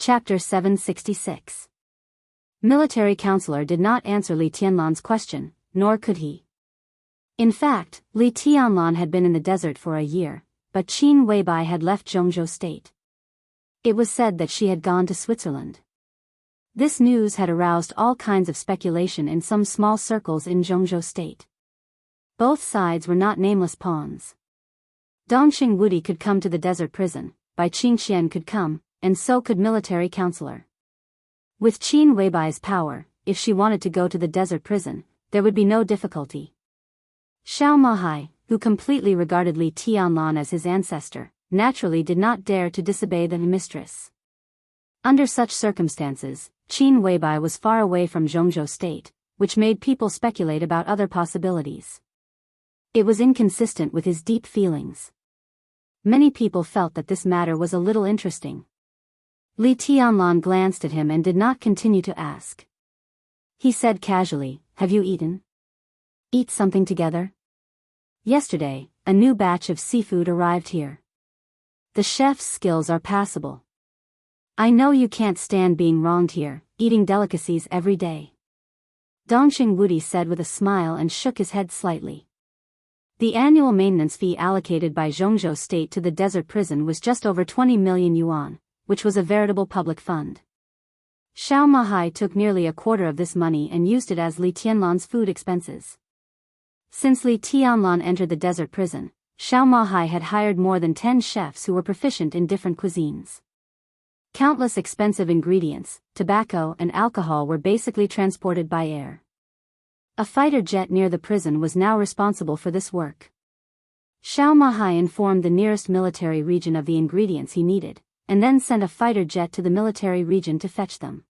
Chapter 766. Military counselor did not answer Li Tianlan's question, nor could he. In fact, Li Tianlan had been in the desert for a year, but Qin Weibai had left Zhongzhou state. It was said that she had gone to Switzerland. This news had aroused all kinds of speculation in some small circles in Zhongzhou state. Both sides were not nameless pawns. Dongqing Wudi could come to the desert prison, Bai Qingxian could come, and so could military counselor. With Qin Weibai's power, if she wanted to go to the desert prison, there would be no difficulty. Xiao Mahai, who completely regarded Li Tianlan as his ancestor, naturally did not dare to disobey the mistress. Under such circumstances, Qin Weibai was far away from Zhongzhou state, which made people speculate about other possibilities. It was inconsistent with his deep feelings. Many people felt that this matter was a little interesting. Li Tianlan glanced at him and did not continue to ask. He said casually, "Have you eaten? Eat something together?" Yesterday, a new batch of seafood arrived here. The chef's skills are passable. I know you can't stand being wronged here, eating delicacies every day. Dongqing Wudi said with a smile and shook his head slightly. The annual maintenance fee allocated by Zhongzhou state to the desert prison was just over 20 million yuan, which was a veritable public fund. Xiao Mahai took nearly a quarter of this money and used it as Li Tianlan's food expenses. Since Li Tianlan entered the desert prison, Xiao Mahai had hired more than 10 chefs who were proficient in different cuisines. Countless expensive ingredients, tobacco and alcohol were basically transported by air. A fighter jet near the prison was now responsible for this work. Xiao Mahai informed the nearest military region of the ingredients he needed, and then sent a fighter jet to the military region to fetch them.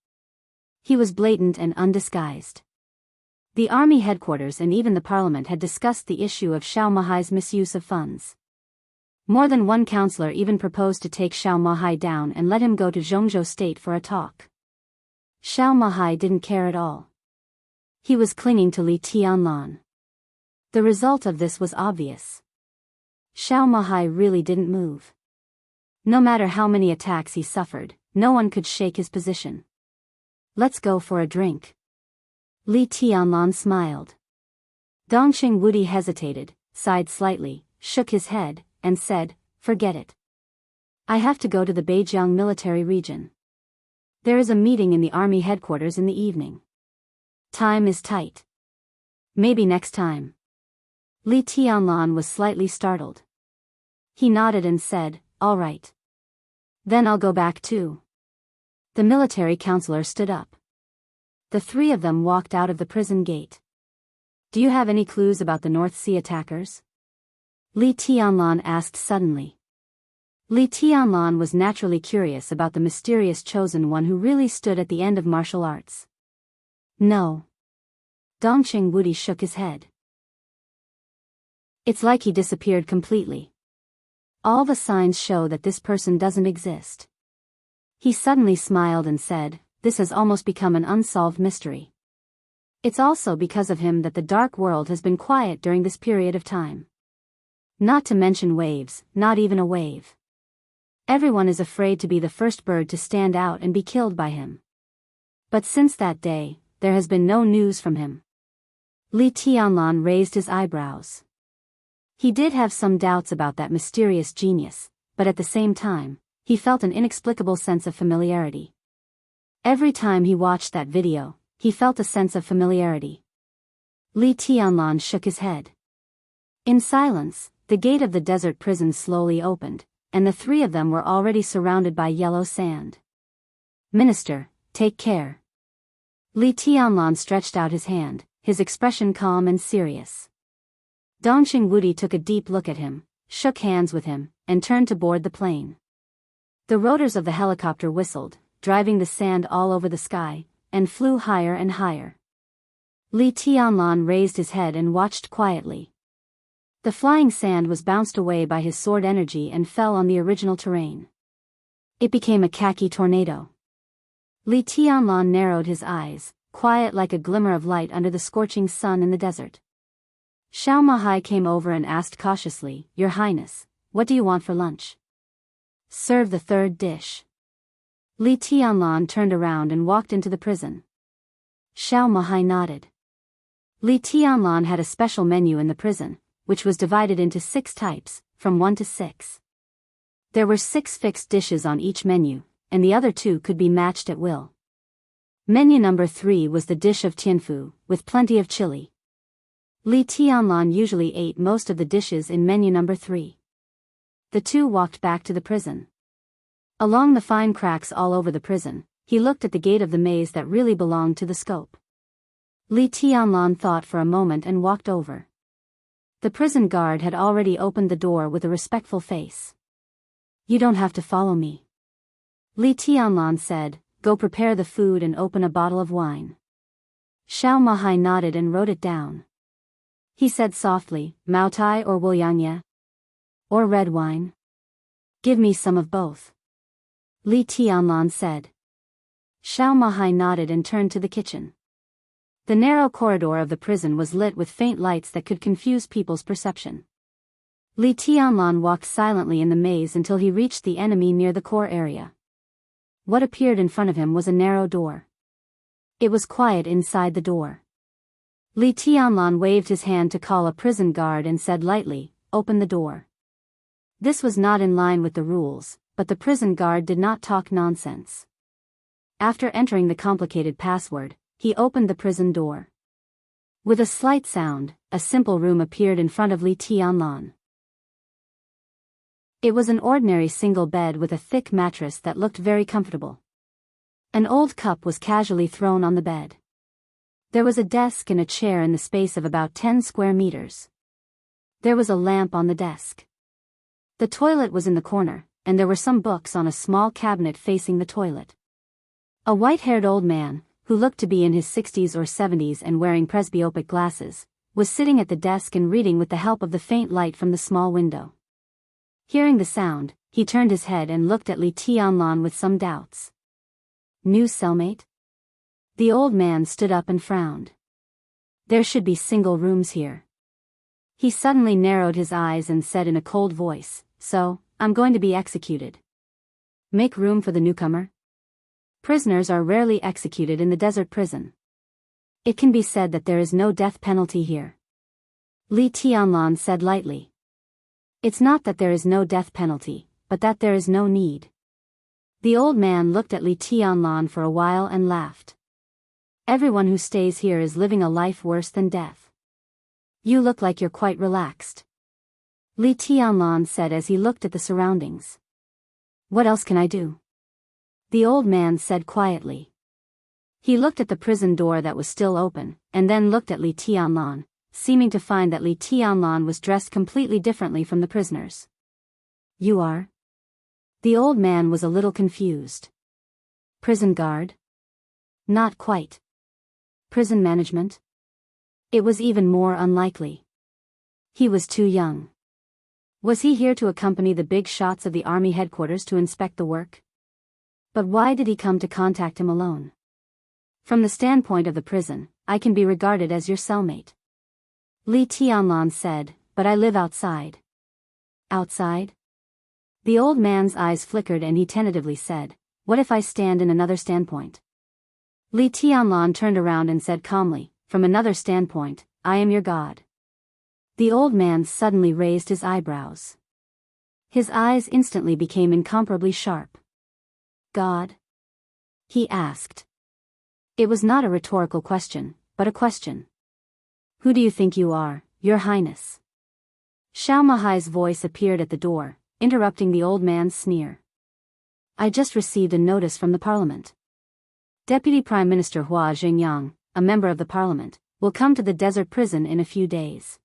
He was blatant and undisguised. The army headquarters and even the parliament had discussed the issue of Xiao Mahai's misuse of funds. More than one counselor even proposed to take Xiao Mahai down and let him go to Zhongzhou state for a talk. Xiao Mahai didn't care at all. He was clinging to Li Tianlan. The result of this was obvious. Xiao Mahai really didn't move. No matter how many attacks he suffered, no one could shake his position. "Let's go for a drink." Li Tianlan smiled. Dongqing Wudi hesitated, sighed slightly, shook his head, and said, "Forget it. I have to go to the Beijiang military region. There is a meeting in the army headquarters in the evening. Time is tight. Maybe next time." Li Tianlan was slightly startled. He nodded and said, "All right. Then I'll go back too." The military counselor stood up. The three of them walked out of the prison gate. "Do you have any clues about the North Sea attackers?" Li Tianlan asked suddenly. Li Tianlan was naturally curious about the mysterious chosen one who really stood at the end of martial arts. "No." Dongqing Wudi shook his head. "It's like he disappeared completely. All the signs show that this person doesn't exist." He suddenly smiled and said, "This has almost become an unsolved mystery. It's also because of him that the dark world has been quiet during this period of time. Not to mention waves, not even a wave. Everyone is afraid to be the first bird to stand out and be killed by him. But since that day, there has been no news from him." Li Tianlan raised his eyebrows. He did have some doubts about that mysterious genius, but at the same time, he felt an inexplicable sense of familiarity. Every time he watched that video, he felt a sense of familiarity. Li Tianlan shook his head. In silence, the gate of the desert prison slowly opened, and the three of them were already surrounded by yellow sand. "Minister, take care." Li Tianlan stretched out his hand, his expression calm and serious. Dongqing Wudi took a deep look at him, shook hands with him, and turned to board the plane. The rotors of the helicopter whistled, driving the sand all over the sky, and flew higher and higher. Li Tianlan raised his head and watched quietly. The flying sand was bounced away by his sword energy and fell on the original terrain. It became a khaki tornado. Li Tianlan narrowed his eyes, quiet like a glimmer of light under the scorching sun in the desert. Xiao Mahai came over and asked cautiously, "Your Highness, what do you want for lunch?" "Serve the third dish." Li Tianlan turned around and walked into the prison. Xiao Mahai nodded. Li Tianlan had a special menu in the prison, which was divided into 6 types, from 1 to 6. There were 6 fixed dishes on each menu, and the other 2 could be matched at will. Menu number 3 was the dish of tianfu, with plenty of chili. Li Tianlan usually ate most of the dishes in menu number 3. The 2 walked back to the prison. Along the fine cracks all over the prison, he looked at the gate of the maze that really belonged to the scope. Li Tianlan thought for a moment and walked over. The prison guard had already opened the door with a respectful face. "You don't have to follow me," Li Tianlan said. "Go prepare the food and open a bottle of wine." Xiao Mahai nodded and wrote it down. He said softly, "Mao Tai or Wuliangye? Or red wine? Give me some of both," Li Tianlan said. Xiao Mahai nodded and turned to the kitchen. The narrow corridor of the prison was lit with faint lights that could confuse people's perception. Li Tianlan walked silently in the maze until he reached the enemy near the core area. What appeared in front of him was a narrow door. It was quiet inside the door. Li Tianlan waved his hand to call a prison guard and said lightly, "Open the door." This was not in line with the rules, but the prison guard did not talk nonsense. After entering the complicated password, he opened the prison door. With a slight sound, a simple room appeared in front of Li Tianlan. It was an ordinary single bed with a thick mattress that looked very comfortable. An old cup was casually thrown on the bed. There was a desk and a chair in the space of about 10 square meters. There was a lamp on the desk. The toilet was in the corner, and there were some books on a small cabinet facing the toilet. A white-haired old man, who looked to be in his 60s or 70s and wearing presbyopic glasses, was sitting at the desk and reading with the help of the faint light from the small window. Hearing the sound, he turned his head and looked at Li Tianlan with some doubts. "New cellmate?" The old man stood up and frowned. "There should be single rooms here." He suddenly narrowed his eyes and said in a cold voice, "So, I'm going to be executed. Make room for the newcomer?" Prisoners are rarely executed in the desert prison. It can be said that there is no death penalty here. Li Tianlan said lightly. It's not that there is no death penalty, but that there is no need. The old man looked at Li Tianlan for a while and laughed. "Everyone who stays here is living a life worse than death. You look like you're quite relaxed," Li Tianlan said as he looked at the surroundings. "What else can I do?" The old man said quietly. He looked at the prison door that was still open, and then looked at Li Tianlan, seeming to find that Li Tianlan was dressed completely differently from the prisoners. "You are?" The old man was a little confused. "Prison guard?" "Not quite." "Prison management?" It was even more unlikely. He was too young. Was he here to accompany the big shots of the army headquarters to inspect the work? But why did he come to contact him alone? "From the standpoint of the prison, I can be regarded as your cellmate," Li Tianlan said, "but I live outside." "Outside?" The old man's eyes flickered and he tentatively said, "What if I stand in another standpoint?" Li Tianlan turned around and said calmly, "From another standpoint, I am your god." The old man suddenly raised his eyebrows. His eyes instantly became incomparably sharp. "God?" he asked. It was not a rhetorical question, but a question. "Who do you think you are, Your Highness?" Xiao Mahai's voice appeared at the door, interrupting the old man's sneer. "I just received a notice from the parliament. Deputy Prime Minister Hua Jingyang, a member of the parliament, will come to the desert prison in a few days.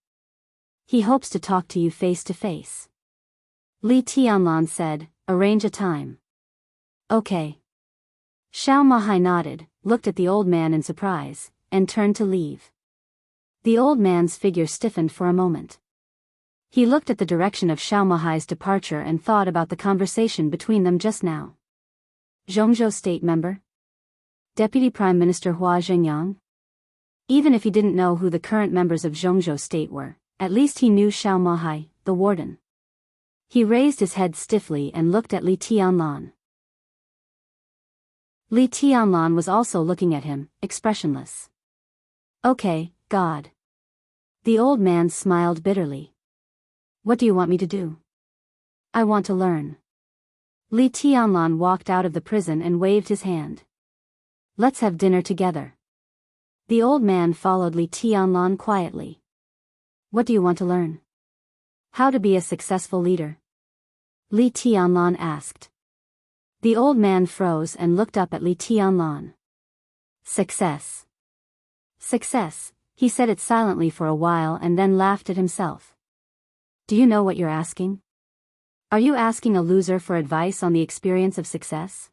He hopes to talk to you face to face." Li Tianlan said, "Arrange a time." "Okay." Xiao Mahai nodded, looked at the old man in surprise, and turned to leave. The old man's figure stiffened for a moment. He looked at the direction of Xiao Mahai's departure and thought about the conversation between them just now. Zhongzhou State member? Deputy Prime Minister Hua Zhengyang? Even if he didn't know who the current members of Zhongzhou State were, at least he knew Xiao Mahai, the warden. He raised his head stiffly and looked at Li Tianlan. Li Tianlan was also looking at him, expressionless. Okay, God. The old man smiled bitterly. What do you want me to do? I want to learn. Li Tianlan walked out of the prison and waved his hand. Let's have dinner together. The old man followed Li Tianlan quietly. What do you want to learn? How to be a successful leader? Li Tianlan asked. The old man froze and looked up at Li Tianlan. Success. Success, he said it silently for a while and then laughed at himself. Do you know what you're asking? Are you asking a loser for advice on the experience of success?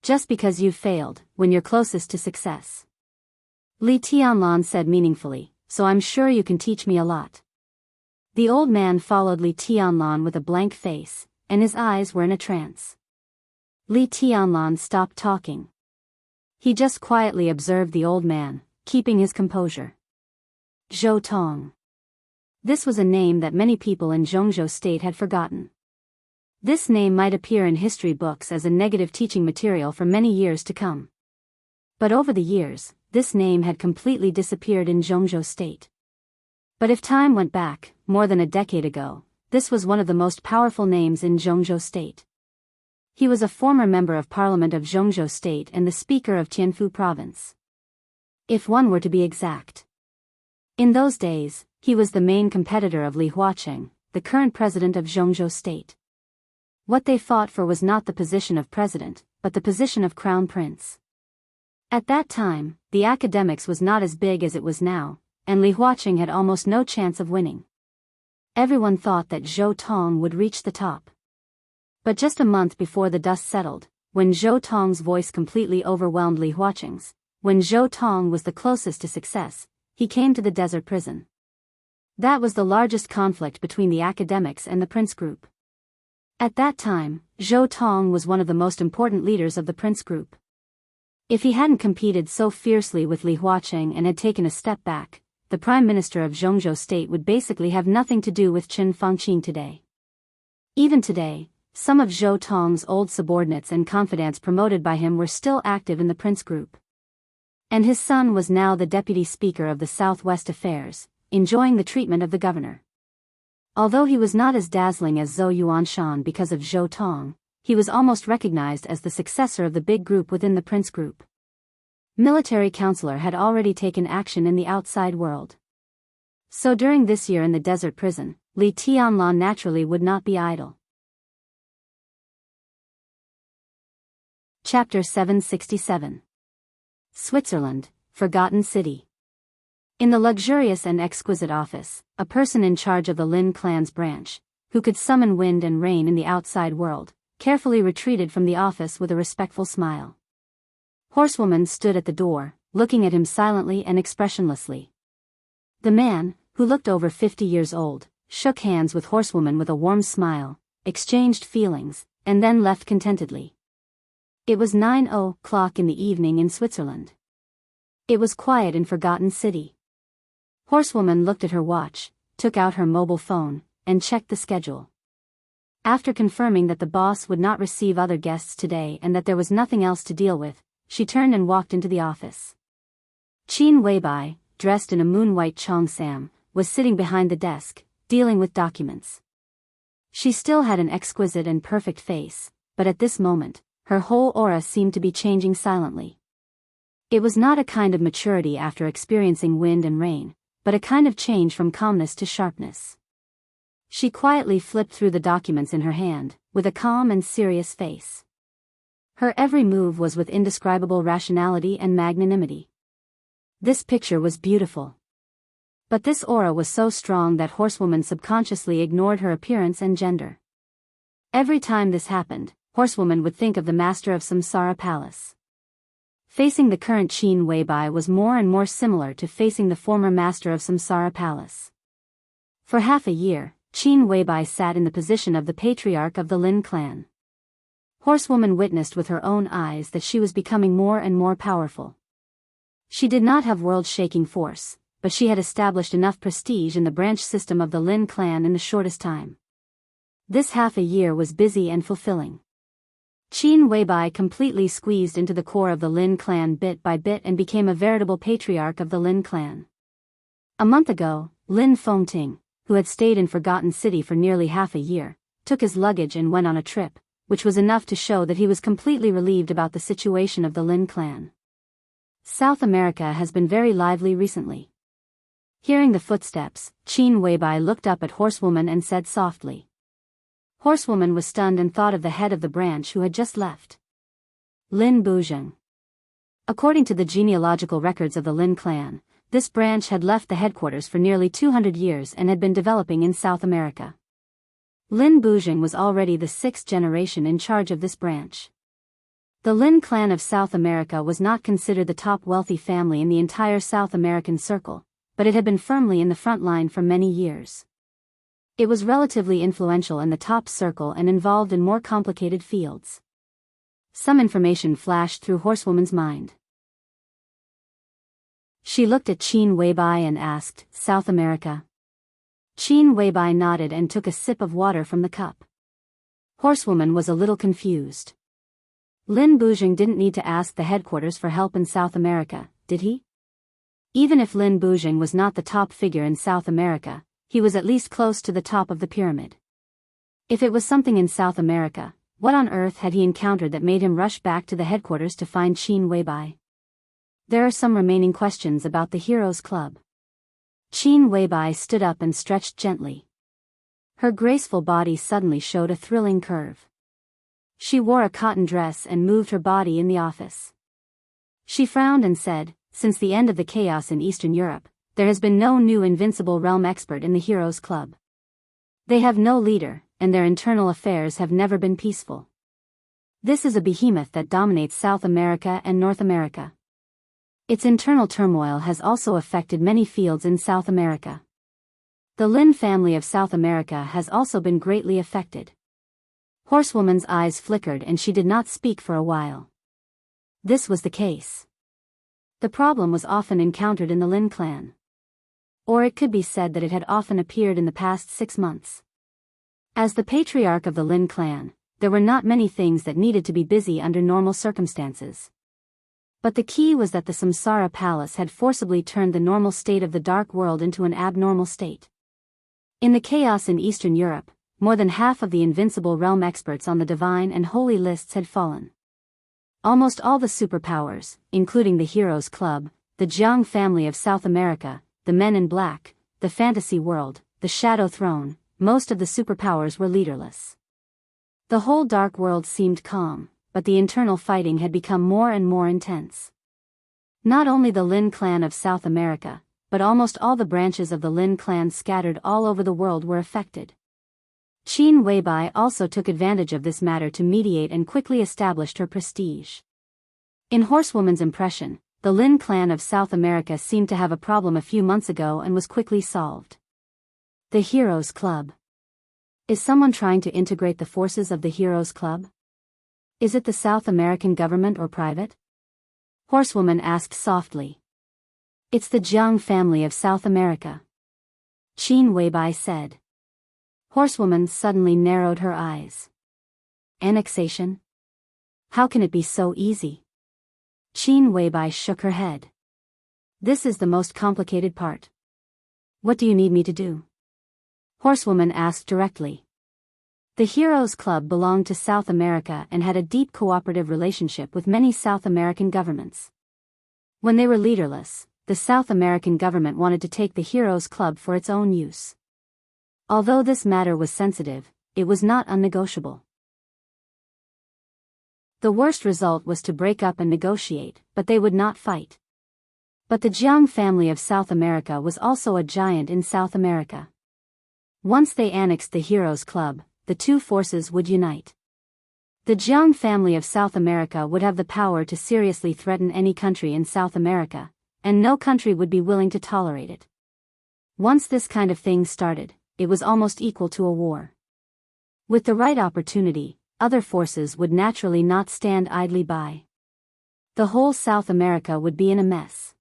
Just because you've failed, when you're closest to success. Li Tianlan said meaningfully, so I'm sure you can teach me a lot. The old man followed Li Tianlan with a blank face, and his eyes were in a trance. Li Tianlan stopped talking. He just quietly observed the old man, keeping his composure. Zhou Tong. This was a name that many people in Zhongzhou State had forgotten. This name might appear in history books as a negative teaching material for many years to come. But over the years, this name had completely disappeared in Zhongzhou State. But if time went back, more than a decade ago, this was one of the most powerful names in Zhongzhou State. He was a former member of parliament of Zhongzhou State and the speaker of Tianfu province. If one were to be exact. In those days, he was the main competitor of Li Huacheng, the current president of Zhongzhou State. What they fought for was not the position of president, but the position of crown prince. At that time, the academics was not as big as it was now, and Li Huacheng had almost no chance of winning. Everyone thought that Zhou Tong would reach the top. But just a month before the dust settled, when Zhou Tong's voice completely overwhelmed Li Huacheng's, when Zhou Tong was the closest to success, he came to the desert prison. That was the largest conflict between the academics and the prince group. At that time, Zhou Tong was one of the most important leaders of the prince group. If he hadn't competed so fiercely with Li Huacheng and had taken a step back, the prime minister of Zhongzhou State would basically have nothing to do with Qin Fangqin today. Even today, some of Zhou Tong's old subordinates and confidants promoted by him were still active in the prince group. And his son was now the deputy speaker of the Southwest Affairs, enjoying the treatment of the governor. Although he was not as dazzling as Zhou Yuanshan because of Zhou Tong, he was almost recognized as the successor of the big group within the prince group. Military counselor had already taken action in the outside world. So during this year in the desert prison, Li Tianlan naturally would not be idle. Chapter 767. Switzerland, Forgotten City. In the luxurious and exquisite office, a person in charge of the Lin clan's branch, who could summon wind and rain in the outside world, carefully retreated from the office with a respectful smile. Horsewoman stood at the door, looking at him silently and expressionlessly. The man, who looked over 50 years old, shook hands with Horsewoman with a warm smile, exchanged feelings, and then left contentedly. It was 9:00 in the evening in Switzerland. It was quiet in Forgotten City. Horsewoman looked at her watch, took out her mobile phone, and checked the schedule. After confirming that the boss would not receive other guests today and that there was nothing else to deal with, she turned and walked into the office. Qin Weibai, dressed in a moon-white cheongsam, was sitting behind the desk, dealing with documents. She still had an exquisite and perfect face, but at this moment, her whole aura seemed to be changing silently. It was not a kind of maturity after experiencing wind and rain, but a kind of change from calmness to sharpness. She quietly flipped through the documents in her hand, with a calm and serious face. Her every move was with indescribable rationality and magnanimity. This picture was beautiful. But this aura was so strong that Horsewoman subconsciously ignored her appearance and gender. Every time this happened, Horsewoman would think of the master of Samsara Palace. Facing the current Qin Weibai was more and more similar to facing the former master of Samsara Palace. For half a year, Qin Weibai sat in the position of the patriarch of the Lin clan. Horsewoman witnessed with her own eyes that she was becoming more and more powerful. She did not have world-shaking force, but she had established enough prestige in the branch system of the Lin clan in the shortest time. This half a year was busy and fulfilling. Qin Weibai completely squeezed into the core of the Lin clan bit by bit and became a veritable patriarch of the Lin clan. A month ago, Lin Fengting, who had stayed in Forgotten City for nearly half a year, took his luggage and went on a trip, which was enough to show that he was completely relieved about the situation of the Lin clan. South America has been very lively recently. Hearing the footsteps, Qin Weibai looked up at Horsewoman and said softly. Horsewoman was stunned and thought of the head of the branch who had just left. Lin Buzheng. According to the genealogical records of the Lin clan, this branch had left the headquarters for nearly 200 years and had been developing in South America. Lin Buzheng was already the 6th generation in charge of this branch. The Lin clan of South America was not considered the top wealthy family in the entire South American circle, but it had been firmly in the front line for many years. It was relatively influential in the top circle and involved in more complicated fields. Some information flashed through Horsewoman's mind. She looked at Qin Weibai and asked, South America? Qin Weibai nodded and took a sip of water from the cup. Horsewoman was a little confused. Lin Buzheng didn't need to ask the headquarters for help in South America, did he? Even if Lin Buzheng was not the top figure in South America, he was at least close to the top of the pyramid. If it was something in South America, what on earth had he encountered that made him rush back to the headquarters to find Qin Weibai? There are some remaining questions about the Heroes Club. Qin Weibai stood up and stretched gently. Her graceful body suddenly showed a thrilling curve. She wore a cotton dress and moved her body in the office. She frowned and said, since the end of the chaos in Eastern Europe, there has been no new invincible realm expert in the Heroes Club. They have no leader, and their internal affairs have never been peaceful. This is a behemoth that dominates South America and North America. Its internal turmoil has also affected many fields in South America. The Lin family of South America has also been greatly affected. Horsewoman's eyes flickered and she did not speak for a while. This was the case. The problem was often encountered in the Lin clan. Or it could be said that it had often appeared in the past 6 months. As the patriarch of the Lin clan, there were not many things that needed to be busy under normal circumstances. But the key was that the Samsara Palace had forcibly turned the normal state of the dark world into an abnormal state. In the chaos in Eastern Europe, more than half of the invincible realm experts on the divine and holy lists had fallen. Almost all the superpowers, including the Heroes Club, the Jiang family of South America, the Men in Black, the Fantasy World, the Shadow Throne, most of the superpowers were leaderless. The whole dark world seemed calm, but the internal fighting had become more and more intense. Not only the Lin clan of South America, but almost all the branches of the Lin clan scattered all over the world were affected. Qin Weibai also took advantage of this matter to mediate and quickly established her prestige. In Horsewoman's impression, the Lin clan of South America seemed to have a problem a few months ago and was quickly solved. The Heroes Club. Is someone trying to integrate the forces of the Heroes Club? Is it the South American government or private? Horsewoman asked softly. It's the Jiang family of South America. Qin Weibai said. Horsewoman suddenly narrowed her eyes. Annexation? How can it be so easy? Qin Weibai shook her head. This is the most complicated part. What do you need me to do? Horsewoman asked directly. The Heroes Club belonged to South America and had a deep cooperative relationship with many South American governments. When they were leaderless, the South American government wanted to take the Heroes Club for its own use. Although this matter was sensitive, it was not unnegotiable. The worst result was to break up and negotiate, but they would not fight. But the Jiang family of South America was also a giant in South America. Once they annexed the Heroes Club, the two forces would unite. The Jiang family of South America would have the power to seriously threaten any country in South America, and no country would be willing to tolerate it. Once this kind of thing started, it was almost equal to a war. With the right opportunity, other forces would naturally not stand idly by. The whole South America would be in a mess.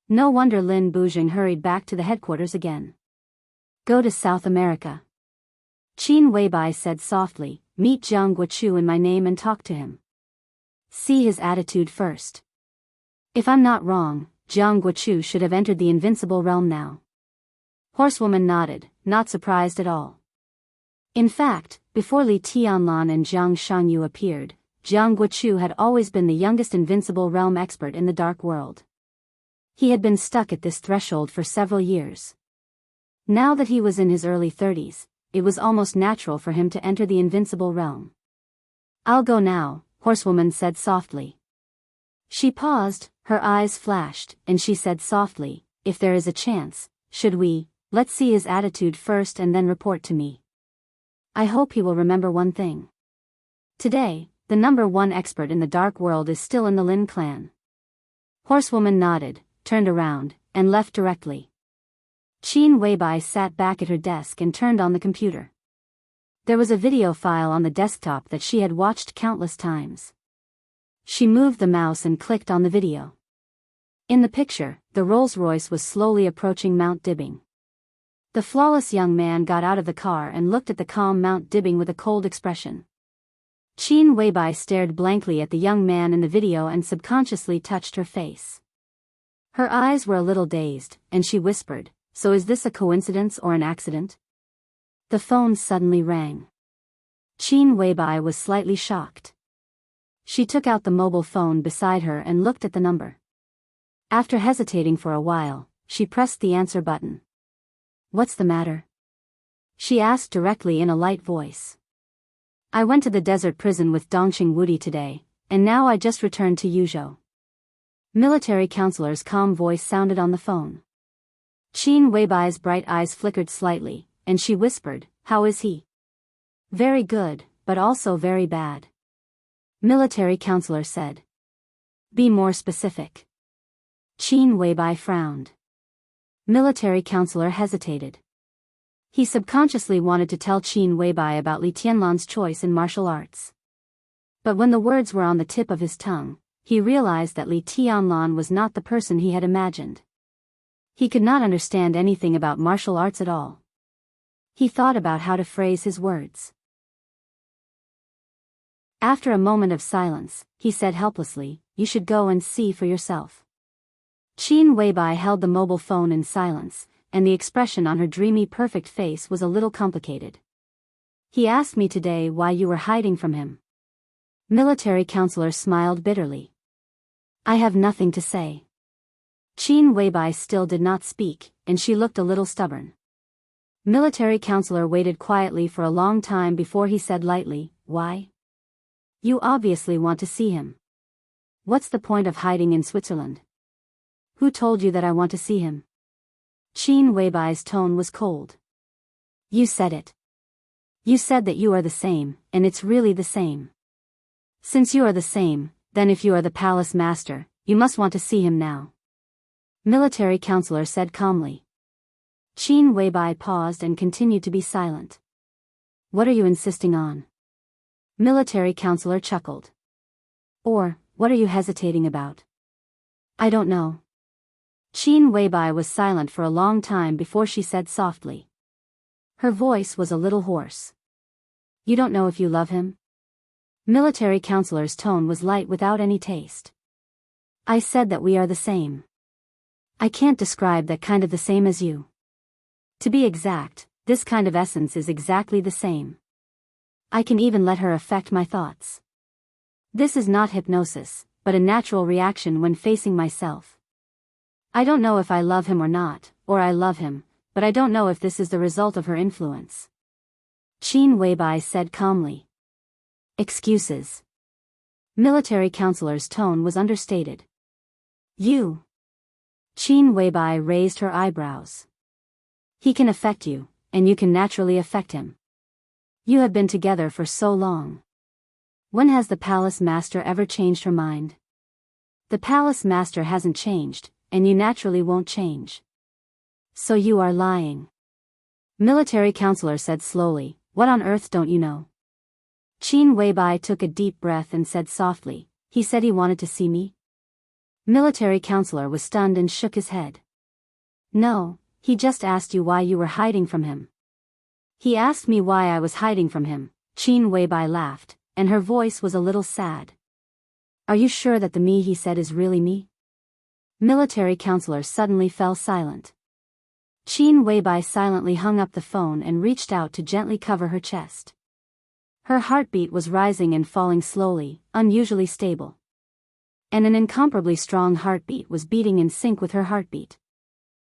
No wonder Lin Buzheng hurried back to the headquarters again. Go to South America. Qin Weibai said softly, meet Jiang Guochu in my name and talk to him. See his attitude first. If I'm not wrong, Jiang Guochu should have entered the invincible realm now. Horsewoman nodded, not surprised at all. In fact, before Li Tianlan and Jiang Shangyu appeared, Jiang Guochu had always been the youngest invincible realm expert in the dark world. He had been stuck at this threshold for several years. Now that he was in his early 30s, it was almost natural for him to enter the invincible realm. I'll go now, Horsewoman said softly. She paused, her eyes flashed, and she said softly, if there is a chance, let's see his attitude first and then report to me. I hope he will remember one thing. Today, the #1 expert in the dark world is still in the Lin clan. Horsewoman nodded, turned around, and left directly. Qin Weibai sat back at her desk and turned on the computer. There was a video file on the desktop that she had watched countless times. She moved the mouse and clicked on the video. In the picture, the Rolls-Royce was slowly approaching Mount Dibbing. The flawless young man got out of the car and looked at the calm Mount Dibbing with a cold expression. Qin Weibai stared blankly at the young man in the video and subconsciously touched her face. Her eyes were a little dazed, and she whispered, "So is this a coincidence or an accident?" The phone suddenly rang. Qin Weibai was slightly shocked. She took out the mobile phone beside her and looked at the number. After hesitating for a while, she pressed the answer button. "What's the matter?" she asked directly in a light voice. "I went to the desert prison with Dongqing Wudi today, and now I just returned to Yuzhou." Military counselor's calm voice sounded on the phone. Qin Weibai's bright eyes flickered slightly, and she whispered, "How is he?" "Very good, but also very bad," military counselor said. "Be more specific." Qin Weibai frowned. Military counselor hesitated. He subconsciously wanted to tell Qin Weibai about Li Tianlan's choice in martial arts. But when the words were on the tip of his tongue, he realized that Li Tianlan was not the person he had imagined. He could not understand anything about martial arts at all. He thought about how to phrase his words. After a moment of silence, he said helplessly, "You should go and see for yourself." Qin Weibai held the mobile phone in silence, and the expression on her dreamy perfect face was a little complicated. "He asked me today why you were hiding from him." Military counselor smiled bitterly. "I have nothing to say." Qin Weibai still did not speak, and she looked a little stubborn. Military counselor waited quietly for a long time before he said lightly, "Why? You obviously want to see him. What's the point of hiding in Switzerland?" "Who told you that I want to see him?" Qin Weibai's tone was cold. "You said it. You said that you are the same, and it's really the same. Since you are the same, then if you are the palace master, you must want to see him now," military counselor said calmly. Qin Weibai paused and continued to be silent. "What are you insisting on?" Military counselor chuckled. "Or, what are you hesitating about?" "I don't know." Qin Weibai was silent for a long time before she said softly. Her voice was a little hoarse. "You don't know if you love him?" Military counselor's tone was light without any taste. "I said that we are the same. I can't describe that kind of the same as you. To be exact, this kind of essence is exactly the same. I can even let her affect my thoughts. This is not hypnosis, but a natural reaction when facing myself. I don't know if I love him or not, or I love him, but I don't know if this is the result of her influence," Qin Weibai said calmly. "Excuses." Military counselor's tone was understated. "You?" Qin Weibai raised her eyebrows. "He can affect you, and you can naturally affect him. You have been together for so long. When has the palace master ever changed her mind? The palace master hasn't changed, and you naturally won't change. So you are lying," military counselor said slowly. "What on earth don't you know?" Qin Weibai took a deep breath and said softly, "He said he wanted to see me?" Military counselor was stunned and shook his head. "No, he just asked you why you were hiding from him." "He asked me why I was hiding from him," Qin Weibai laughed, and her voice was a little sad. Are you sure that the me he said is really me? Military counselor suddenly fell silent. Qin Weibai silently hung up the phone and reached out to gently cover her chest. Her heartbeat was rising and falling slowly, unusually stable. And an incomparably strong heartbeat was beating in sync with her heartbeat.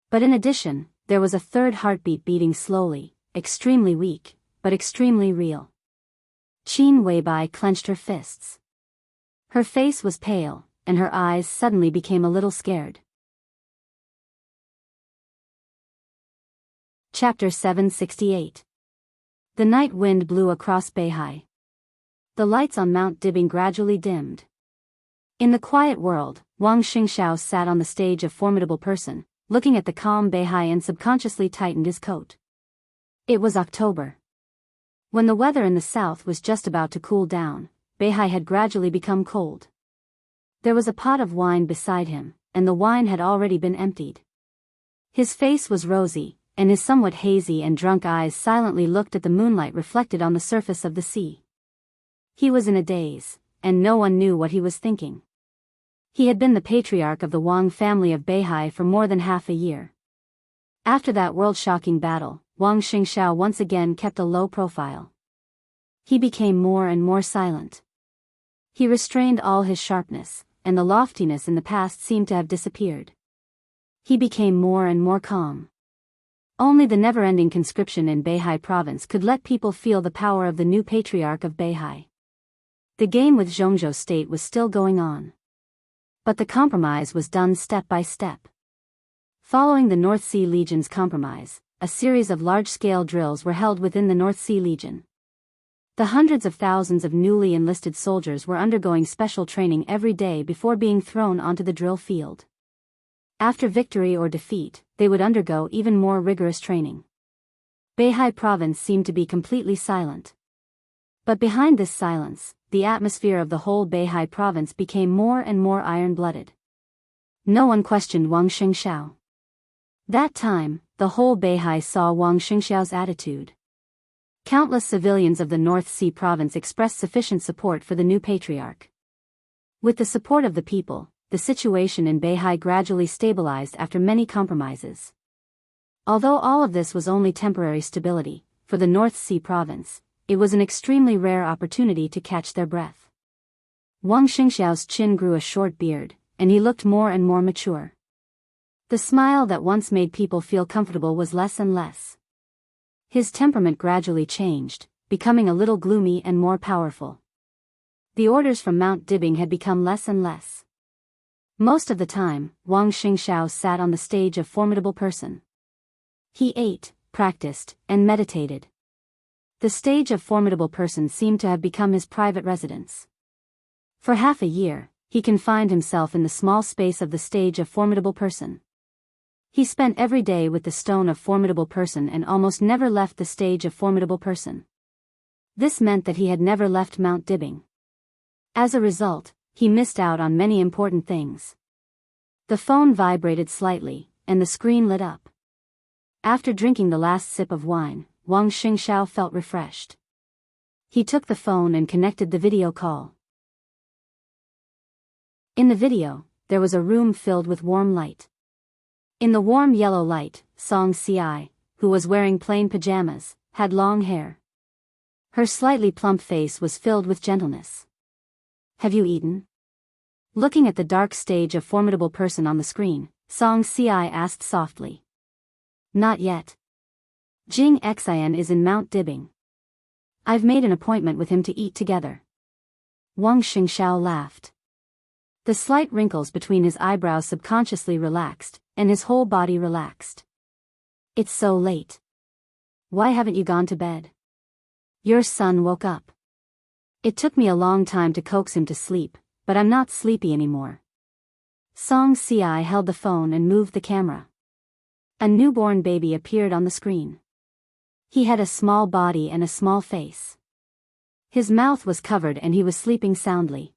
But in addition, there was a third heartbeat beating slowly, extremely weak, but extremely real. Qin Weibai clenched her fists. Her face was pale, and her eyes suddenly became a little scared. Chapter 768. The night wind blew across Beihai. The lights on Mount Dibing gradually dimmed. In the quiet world, Wang Xingxiao sat on the stage of Formidable Person, looking at the calm Beihai and subconsciously tightened his coat. It was October. When the weather in the south was just about to cool down, Beihai had gradually become cold. There was a pot of wine beside him, and the wine had already been emptied. His face was rosy, and his somewhat hazy and drunk eyes silently looked at the moonlight reflected on the surface of the sea. He was in a daze, and no one knew what he was thinking. He had been the patriarch of the Wang family of Beihai for more than half a year. After that world-shocking battle, Wang Xingxiao once again kept a low profile. He became more and more silent. He restrained all his sharpness, and the loftiness in the past seemed to have disappeared. He became more and more calm. Only the never-ending conscription in Beihai province could let people feel the power of the new patriarch of Beihai. The game with Zhongzhou state was still going on. But the compromise was done step by step. Following the North Sea Legion's compromise, a series of large-scale drills were held within the North Sea Legion. The hundreds of thousands of newly enlisted soldiers were undergoing special training every day before being thrown onto the drill field. After victory or defeat, they would undergo even more rigorous training. Beihai province seemed to be completely silent. But behind this silence, the atmosphere of the whole Beihai province became more and more iron-blooded. No one questioned Wang Xingxiao. That time, the whole Beihai saw Wang Xingxiao's attitude. Countless civilians of the North Sea province expressed sufficient support for the new patriarch. With the support of the people, the situation in Beihai gradually stabilized after many compromises. Although all of this was only temporary stability, for the North Sea province, it was an extremely rare opportunity to catch their breath. Wang Xingxiao's chin grew a short beard, and he looked more and more mature. The smile that once made people feel comfortable was less and less. His temperament gradually changed, becoming a little gloomy and more powerful. The orders from Mount Dibing had become less and less. Most of the time, Wang Xingxiao sat on the stage of Formidable Person. He ate, practiced, and meditated. The stage of Formidable Person seemed to have become his private residence. For half a year, he confined himself in the small space of the stage of Formidable Person. He spent every day with the stone of Formidable Person and almost never left the stage of Formidable Person. This meant that he had never left Mount Dibing. As a result, he missed out on many important things. The phone vibrated slightly, and the screen lit up. After drinking the last sip of wine, Wang Xingxiao felt refreshed. He took the phone and connected the video call. In the video, there was a room filled with warm light. In the warm yellow light, Song Ci, who was wearing plain pajamas, had long hair. Her slightly plump face was filled with gentleness. Have you eaten? Looking at the dark stage of Formidable Person on the screen, Song Ci asked softly. Not yet. Jing Xian is in Mount Dibing. I've made an appointment with him to eat together. Wang Xingxiao laughed. The slight wrinkles between his eyebrows subconsciously relaxed, and his whole body relaxed. It's so late. Why haven't you gone to bed? Your son woke up. It took me a long time to coax him to sleep, but I'm not sleepy anymore. Song Ci held the phone and moved the camera. A newborn baby appeared on the screen. He had a small body and a small face. His mouth was covered and he was sleeping soundly.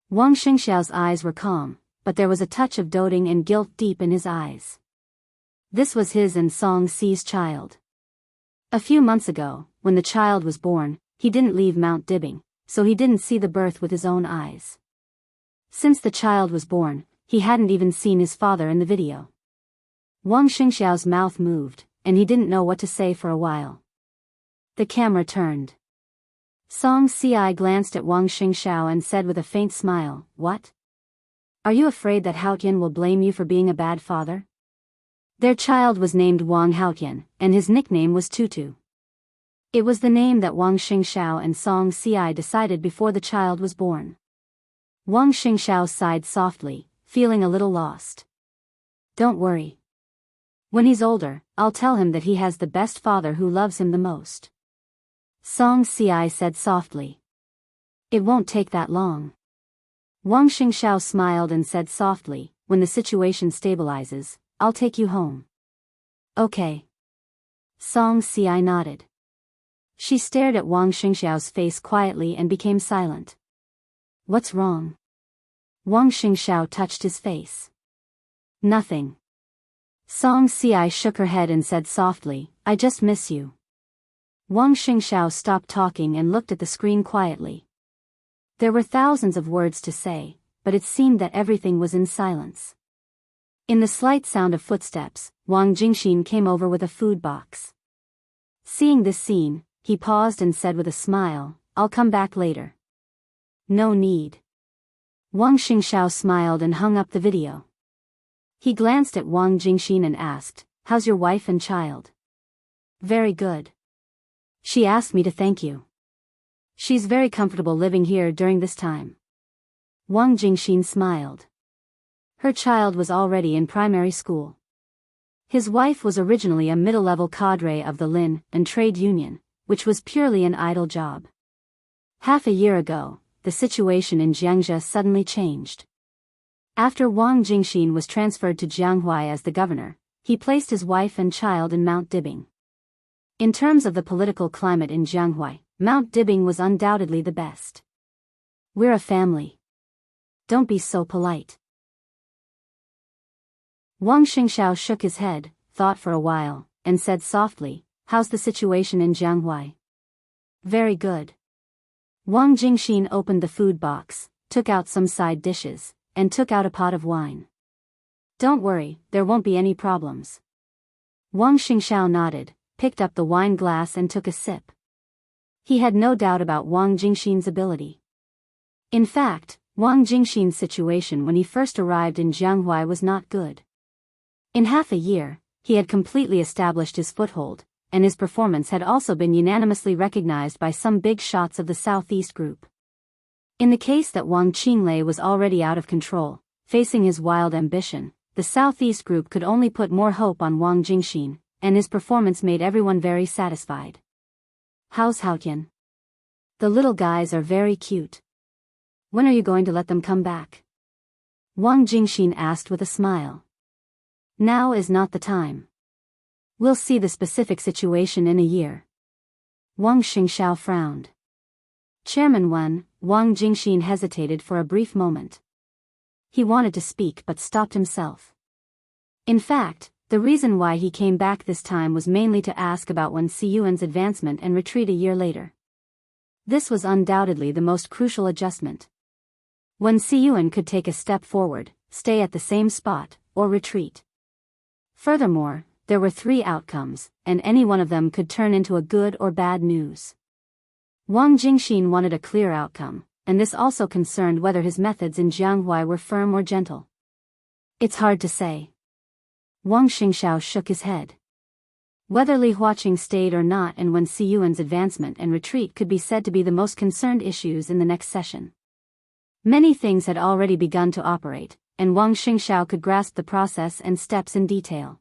Wang Xingxiao's eyes were calm, but there was a touch of doting and guilt deep in his eyes. This was his and Song Ci's child. A few months ago, when the child was born, he didn't leave Mount Dibbing, so he didn't see the birth with his own eyes. Since the child was born, he hadn't even seen his father in the video. Wang Xingxiao's mouth moved, and he didn't know what to say for a while. The camera turned. Song Ci glanced at Wang Xingxiao and said with a faint smile, "What? Are you afraid that Haotian will blame you for being a bad father?" Their child was named Wang Haotian, and his nickname was Tutu. It was the name that Wang Xingxiao and Song Ci decided before the child was born. Wang Xingxiao sighed softly, feeling a little lost. "Don't worry. When he's older, I'll tell him that he has the best father who loves him the most," Song Ci said softly. "It won't take that long." Wang Xingxiao smiled and said softly, "When the situation stabilizes, I'll take you home." "Okay." Song Ci nodded. She stared at Wang Xingxiao's face quietly and became silent. "What's wrong?" Wang Xingxiao touched his face. "Nothing." Song Ci shook her head and said softly, "I just miss you." Wang Xingxiao stopped talking and looked at the screen quietly. There were thousands of words to say, but it seemed that everything was in silence. In the slight sound of footsteps, Wang Jingxin came over with a food box. Seeing this scene, he paused and said with a smile, "I'll come back later." "No need." Wang Xingxiao smiled and hung up the video. He glanced at Wang Jingxin and asked, "How's your wife and child?" "Very good. She asked me to thank you. She's very comfortable living here during this time." Wang Jingxin smiled. Her child was already in primary school. His wife was originally a middle-level cadre of the Lin and trade union, which was purely an idle job. Half a year ago, the situation in Jiangxia suddenly changed. After Wang Jingxin was transferred to Jianghuai as the governor, he placed his wife and child in Mount Dibbing. In terms of the political climate in Jianghuai, Mount Dibbing was undoubtedly the best. "We're a family. Don't be so polite." Wang Xingxiao shook his head, thought for a while, and said softly, "How's the situation in Jianghuai?" "Very good." Wang Jingxin opened the food box, took out some side dishes, and took out a pot of wine. "Don't worry, there won't be any problems." Wang Xingxiao nodded, picked up the wine glass and took a sip. He had no doubt about Wang Jingxin's ability. In fact, Wang Jingxin's situation when he first arrived in Jianghuai was not good. In half a year, he had completely established his foothold, and his performance had also been unanimously recognized by some big shots of the Southeast Group. In the case that Wang Qinglei was already out of control, facing his wild ambition, the Southeast Group could only put more hope on Wang Jingxin, and his performance made everyone very satisfied. "How's Haotian? The little guys are very cute. When are you going to let them come back?" Wang Jingxin asked with a smile. "Now is not the time. We'll see the specific situation in a year." Wang Xingxiao frowned. Chairman Wang Jingxin hesitated for a brief moment. He wanted to speak but stopped himself. In fact, the reason why he came back this time was mainly to ask about Wen Siyuan's advancement and retreat a year later. This was undoubtedly the most crucial adjustment. Wen Siyuan could take a step forward, stay at the same spot, or retreat. Furthermore, there were 3 outcomes, and any one of them could turn into a good or bad news. Wang Jingxin wanted a clear outcome, and this also concerned whether his methods in Jianghuai were firm or gentle. "It's hard to say." Wang Xingxiao shook his head. Whether Li Huaqing stayed or not and when Siyuan's advancement and retreat could be said to be the most concerned issues in the next session. Many things had already begun to operate, and Wang Xingxiao could grasp the process and steps in detail.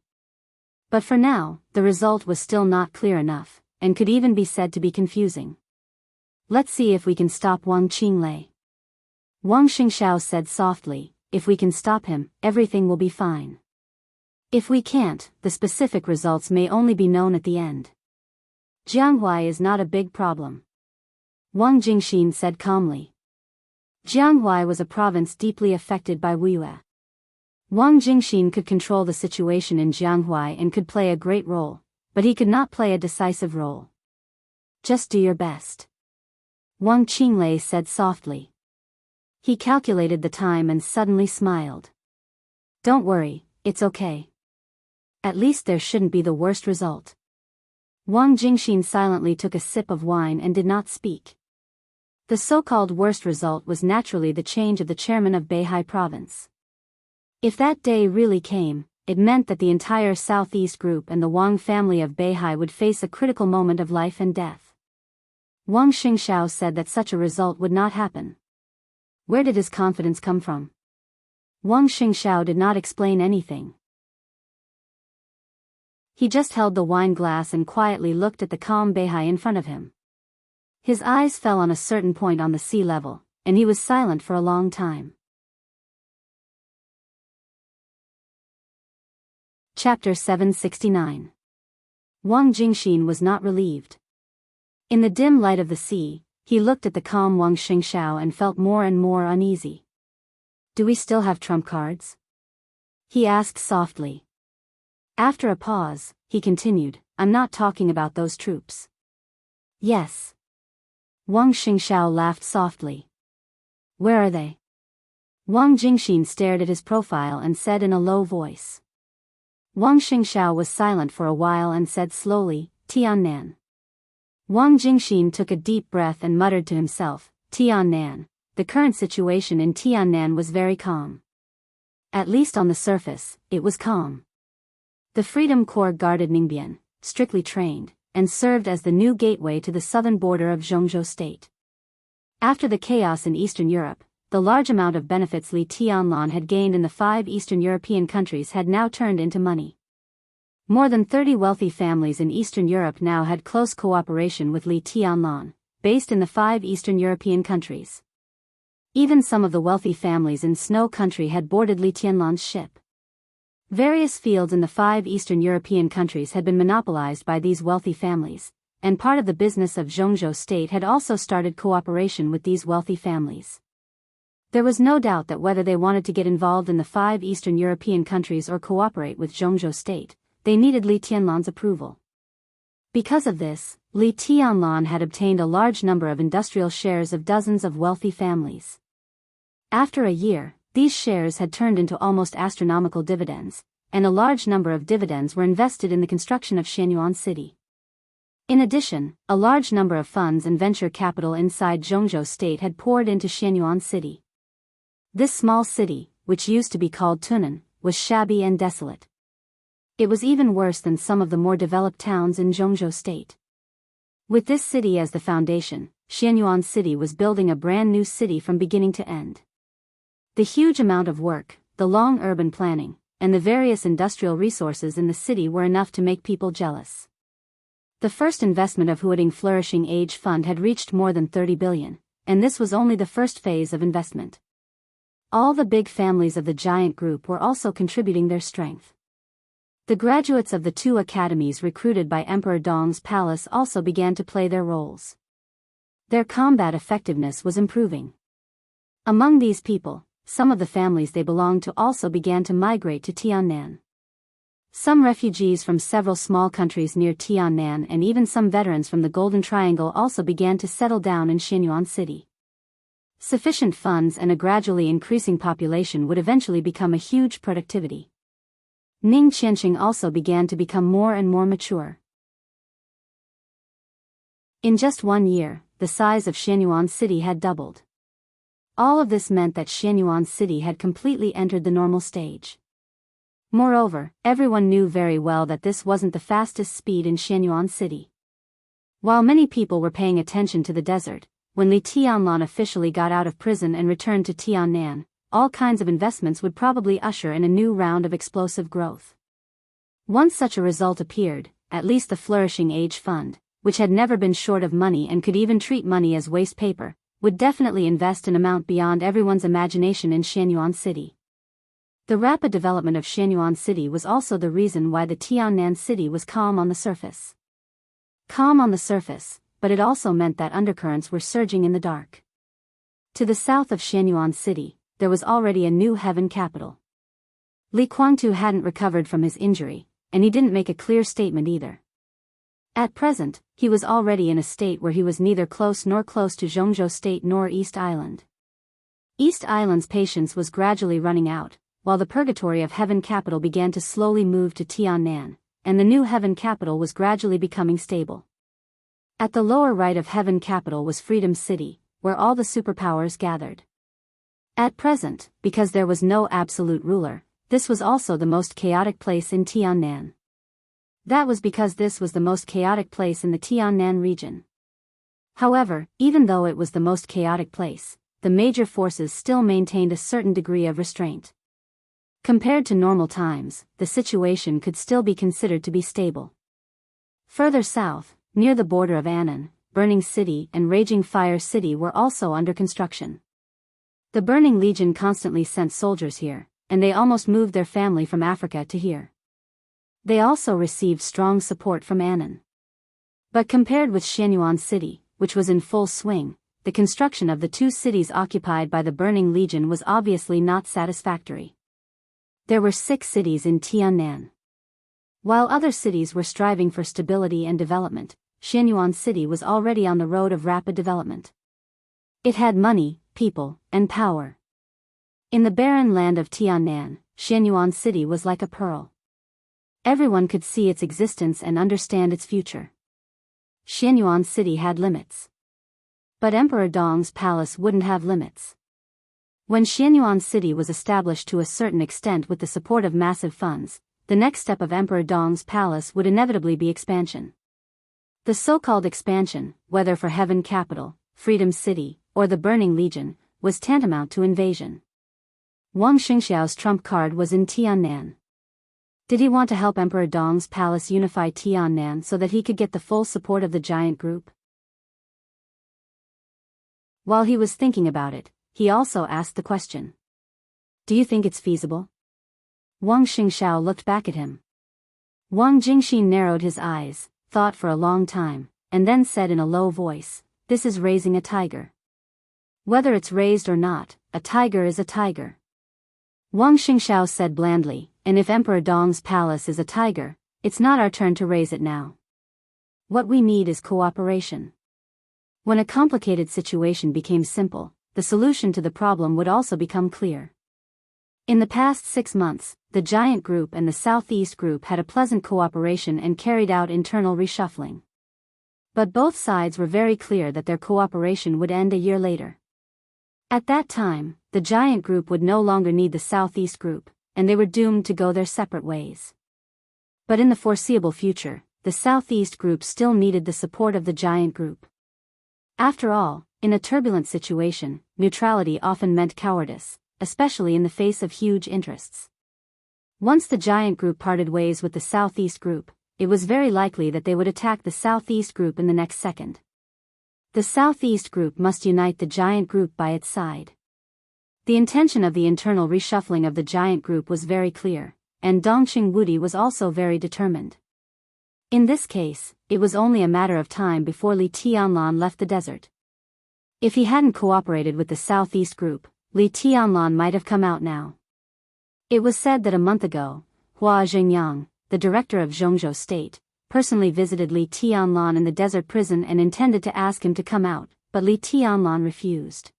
But for now, the result was still not clear enough, and could even be said to be confusing. "Let's see if we can stop Wang Qinglei." Wang Xingxiao said softly, "If we can stop him, everything will be fine. If we can't, the specific results may only be known at the end. Jianghuai is not a big problem." Wang Jingxin said calmly. Jianghuai was a province deeply affected by Wuyue. Wang Jingxin could control the situation in Jianghuai and could play a great role, but he could not play a decisive role. "Just do your best." Wang Qinglei said softly. He calculated the time and suddenly smiled. Don't worry, it's okay. At least there shouldn't be the worst result. Wang Jingxin silently took a sip of wine and did not speak. The so-called worst result was naturally the change of the chairman of Beihai province. If that day really came, it meant that the entire Southeast group and the Wang family of Beihai would face a critical moment of life and death. Wang Xingxiao said that such a result would not happen. Where did his confidence come from? Wang Xingxiao did not explain anything. He just held the wine glass and quietly looked at the calm Beihai in front of him. His eyes fell on a certain point on the sea level, and he was silent for a long time. Chapter 769. Wang Jingxin was not relieved. In the dim light of the sea, he looked at the calm Wang Xingxiao and felt more and more uneasy. Do we still have trump cards? He asked softly. After a pause, he continued, I'm not talking about those troops. Yes. Wang Xingxiao laughed softly. Where are they? Wang Jingxin stared at his profile and said in a low voice. Wang Xingxiao was silent for a while and said slowly, Tiannan. Wang Jingxin took a deep breath and muttered to himself, Tiannan. The current situation in Tiannan was very calm. At least on the surface, it was calm. The Freedom Corps guarded Ningbian, strictly trained, and served as the new gateway to the southern border of Zhongzhou state. After the chaos in Eastern Europe, the large amount of benefits Li Tianlan had gained in the 5 Eastern European countries had now turned into money. More than 30 wealthy families in Eastern Europe now had close cooperation with Li Tianlan, based in the 5 Eastern European countries. Even some of the wealthy families in Snow Country had boarded Li Tianlan's ship. Various fields in the 5 Eastern European countries had been monopolized by these wealthy families, and part of the business of Zhongzhou state had also started cooperation with these wealthy families. There was no doubt that whether they wanted to get involved in the 5 Eastern European countries or cooperate with Zhongzhou state, they needed Li Tianlan's approval. Because of this, Li Tianlan had obtained a large number of industrial shares of dozens of wealthy families. After a year, these shares had turned into almost astronomical dividends, and a large number of dividends were invested in the construction of Shenyuan City. In addition, a large number of funds and venture capital inside Zhongzhou state had poured into Shenyuan City. This small city, which used to be called Tunan, was shabby and desolate. It was even worse than some of the more developed towns in Zhongzhou state. With this city as the foundation, Shenyuan City was building a brand new city from beginning to end. The huge amount of work, the long urban planning, and the various industrial resources in the city were enough to make people jealous. The first investment of Heartwarming Flourishing Age Fund had reached more than 30 billion, and this was only the first phase of investment. All the big families of the giant group were also contributing their strength. The graduates of the 2 academies recruited by Emperor Dong's palace also began to play their roles. Their combat effectiveness was improving. Among these people, some of the families they belonged to also began to migrate to Tiannan. Some refugees from several small countries near Tiannan and even some veterans from the Golden Triangle also began to settle down in Shenyuan City. Sufficient funds and a gradually increasing population would eventually become a huge productivity. Ning Qianqing also began to become more and more mature. In just 1 year, the size of Shenyuan City had doubled. All of this meant that Shenyuan City had completely entered the normal stage. Moreover, everyone knew very well that this wasn't the fastest speed in Shenyuan City. While many people were paying attention to the desert, when Li Tianlan officially got out of prison and returned to Tiannan, all kinds of investments would probably usher in a new round of explosive growth. Once such a result appeared, at least the Flourishing Age Fund, which had never been short of money and could even treat money as waste paper, would definitely invest an amount beyond everyone's imagination in Shenyuan City. The rapid development of Shenyuan City was also the reason why the Tiannan city was calm on the surface. Calm on the surface, but it also meant that undercurrents were surging in the dark. To the south of Shenyuan City, there was already a new heaven capital. Li Guangtu hadn't recovered from his injury, and he didn't make a clear statement either. At present, he was already in a state where he was neither close to Zhongzhou State nor East Island. East Island's patience was gradually running out, while the purgatory of Heaven Capital began to slowly move to Tiannan, and the new Heaven Capital was gradually becoming stable. At the lower right of Heaven Capital was Freedom City, where all the superpowers gathered. At present, because there was no absolute ruler, this was also the most chaotic place in Tiannan. That was because this was the most chaotic place in the Tiannan region. However, even though it was the most chaotic place, the major forces still maintained a certain degree of restraint. Compared to normal times, the situation could still be considered to be stable. Further south, near the border of Annan, Burning City and Raging Fire City were also under construction. The Burning Legion constantly sent soldiers here, and they almost moved their family from Africa to here. They also received strong support from Annan. But compared with Shenyuan City, which was in full swing, the construction of the two cities occupied by the Burning Legion was obviously not satisfactory. There were 6 cities in Tiannan. While other cities were striving for stability and development, Shenyuan City was already on the road of rapid development. It had money, people, and power. In the barren land of Tiannan, Shenyuan City was like a pearl. Everyone could see its existence and understand its future. Shenyuan City had limits. But Emperor Dong's palace wouldn't have limits. When Shenyuan City was established to a certain extent with the support of massive funds, the next step of Emperor Dong's palace would inevitably be expansion. The so-called expansion, whether for Heaven Capital, Freedom City, or the Burning Legion, was tantamount to invasion. Wang Xingxiao's trump card was in Tiannan. Did he want to help Emperor Dong's palace unify Tiannan so that he could get the full support of the giant group? While he was thinking about it, he also asked the question. Do you think it's feasible? Wang Xingxiao looked back at him. Wang Jingxin narrowed his eyes, thought for a long time, and then said in a low voice, "This is raising a tiger. Whether it's raised or not, a tiger is a tiger." Wang Xingxiao said blandly, "And if Emperor Dong's palace is a tiger, it's not our turn to raise it now. What we need is cooperation." When a complicated situation became simple, the solution to the problem would also become clear. In the past 6 months, the Giant Group and the Southeast Group had a pleasant cooperation and carried out internal reshuffling. But both sides were very clear that their cooperation would end a year later. At that time, the Giant Group would no longer need the Southeast Group, and they were doomed to go their separate ways. But in the foreseeable future, the Southeast Group still needed the support of the Giant Group. After all, in a turbulent situation, neutrality often meant cowardice, especially in the face of huge interests. Once the Giant Group parted ways with the Southeast Group, it was very likely that they would attack the Southeast Group in the next second. The Southeast Group must unite the Giant Group by its side. The intention of the internal reshuffling of the Giant Group was very clear, and Dongqing Wudi was also very determined. In this case, it was only a matter of time before Li Tianlan left the desert. If he hadn't cooperated with the Southeast Group, Li Tianlan might have come out now. It was said that a month ago, Hua Zhengyang, the director of Zhongzhou State, personally visited Li Tianlan in the desert prison and intended to ask him to come out, but Li Tianlan refused.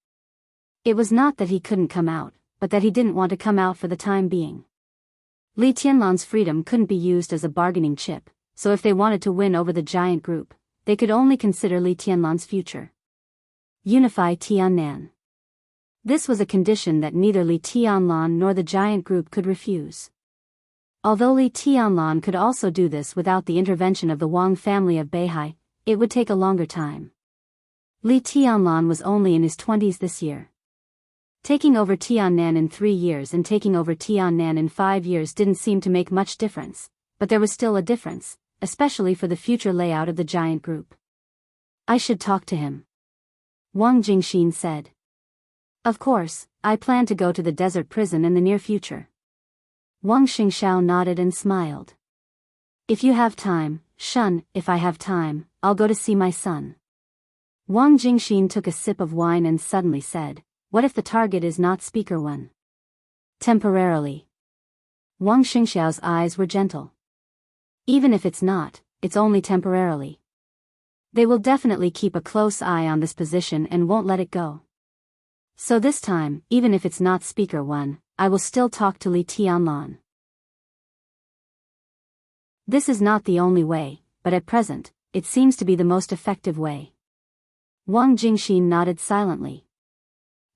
It was not that he couldn't come out, but that he didn't want to come out for the time being. Li Tianlan's freedom couldn't be used as a bargaining chip, so if they wanted to win over the Giant Group, they could only consider Li Tianlan's future. Unify Tiannan. This was a condition that neither Li Tianlan nor the Giant Group could refuse. Although Li Tianlan could also do this without the intervention of the Wang family of Beihai, it would take a longer time. Li Tianlan was only in his 20s this year. Taking over Tiannan in 3 years and taking over Tiannan in 5 years didn't seem to make much difference, but there was still a difference, especially for the future layout of the Giant Group. I should talk to him, Wang Jingxin said. Of course, I plan to go to the desert prison in the near future. Wang Xingxiao nodded and smiled. If you have time, Shun, if I have time, I'll go to see my son. Wang Jingxin took a sip of wine and suddenly said, what if the target is not Speaker Wen? Temporarily. Wang Xingxiao's eyes were gentle. Even if it's not, it's only temporarily. They will definitely keep a close eye on this position and won't let it go. So this time, even if it's not Speaker 1, I will still talk to Li Tianlan. This is not the only way, but at present, it seems to be the most effective way. Wang Jingxin nodded silently.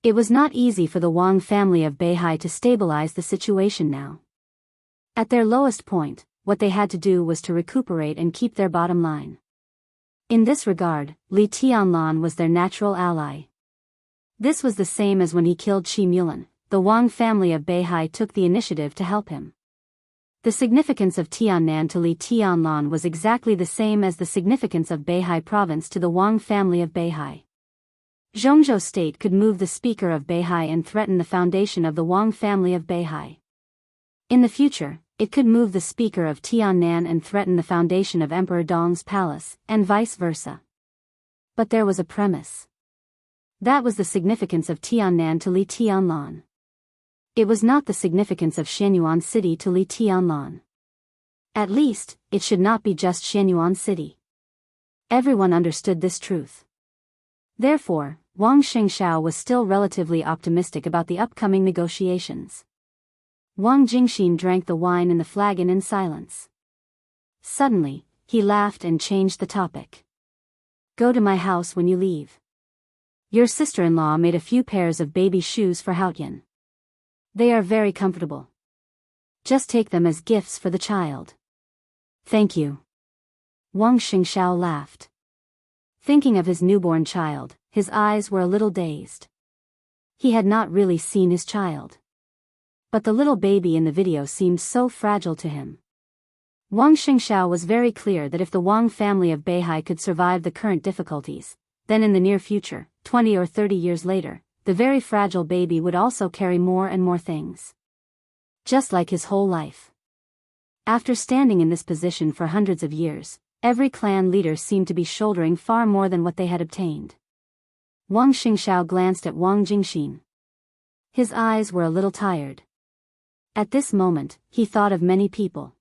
It was not easy for the Wang family of Beihai to stabilize the situation now. At their lowest point, what they had to do was to recuperate and keep their bottom line. In this regard, Li Tianlan was their natural ally. This was the same as when he killed Qi Mulan. The Wang family of Beihai took the initiative to help him. The significance of Tiannan to Li Tianlan was exactly the same as the significance of Beihai province to the Wang family of Beihai. Zhongzhou state could move the speaker of Beihai and threaten the foundation of the Wang family of Beihai. In the future, it could move the speaker of Tiannan and threaten the foundation of Emperor Dong's palace, and vice versa. But there was a premise. That was the significance of Tiannan to Li Tianlan. It was not the significance of Shenyuan City to Li Tianlan. At least, it should not be just Shenyuan City. Everyone understood this truth. Therefore, Wang Xingxiao was still relatively optimistic about the upcoming negotiations. Wang Jingxin drank the wine in the flagon in silence. Suddenly, he laughed and changed the topic. Go to my house when you leave. Your sister-in-law made a few pairs of baby shoes for Haotian. They are very comfortable. Just take them as gifts for the child. Thank you. Wang Xingxiao laughed. Thinking of his newborn child, his eyes were a little dazed. He had not really seen his child. But the little baby in the video seemed so fragile to him. Wang Xingxiao was very clear that if the Wang family of Beihai could survive the current difficulties, then in the near future, 20 or 30 years later, the very fragile baby would also carry more and more things. Just like his whole life. After standing in this position for hundreds of years, every clan leader seemed to be shouldering far more than what they had obtained. Wang Xingxiao glanced at Wang Jingxin. His eyes were a little tired. At this moment, he thought of many people.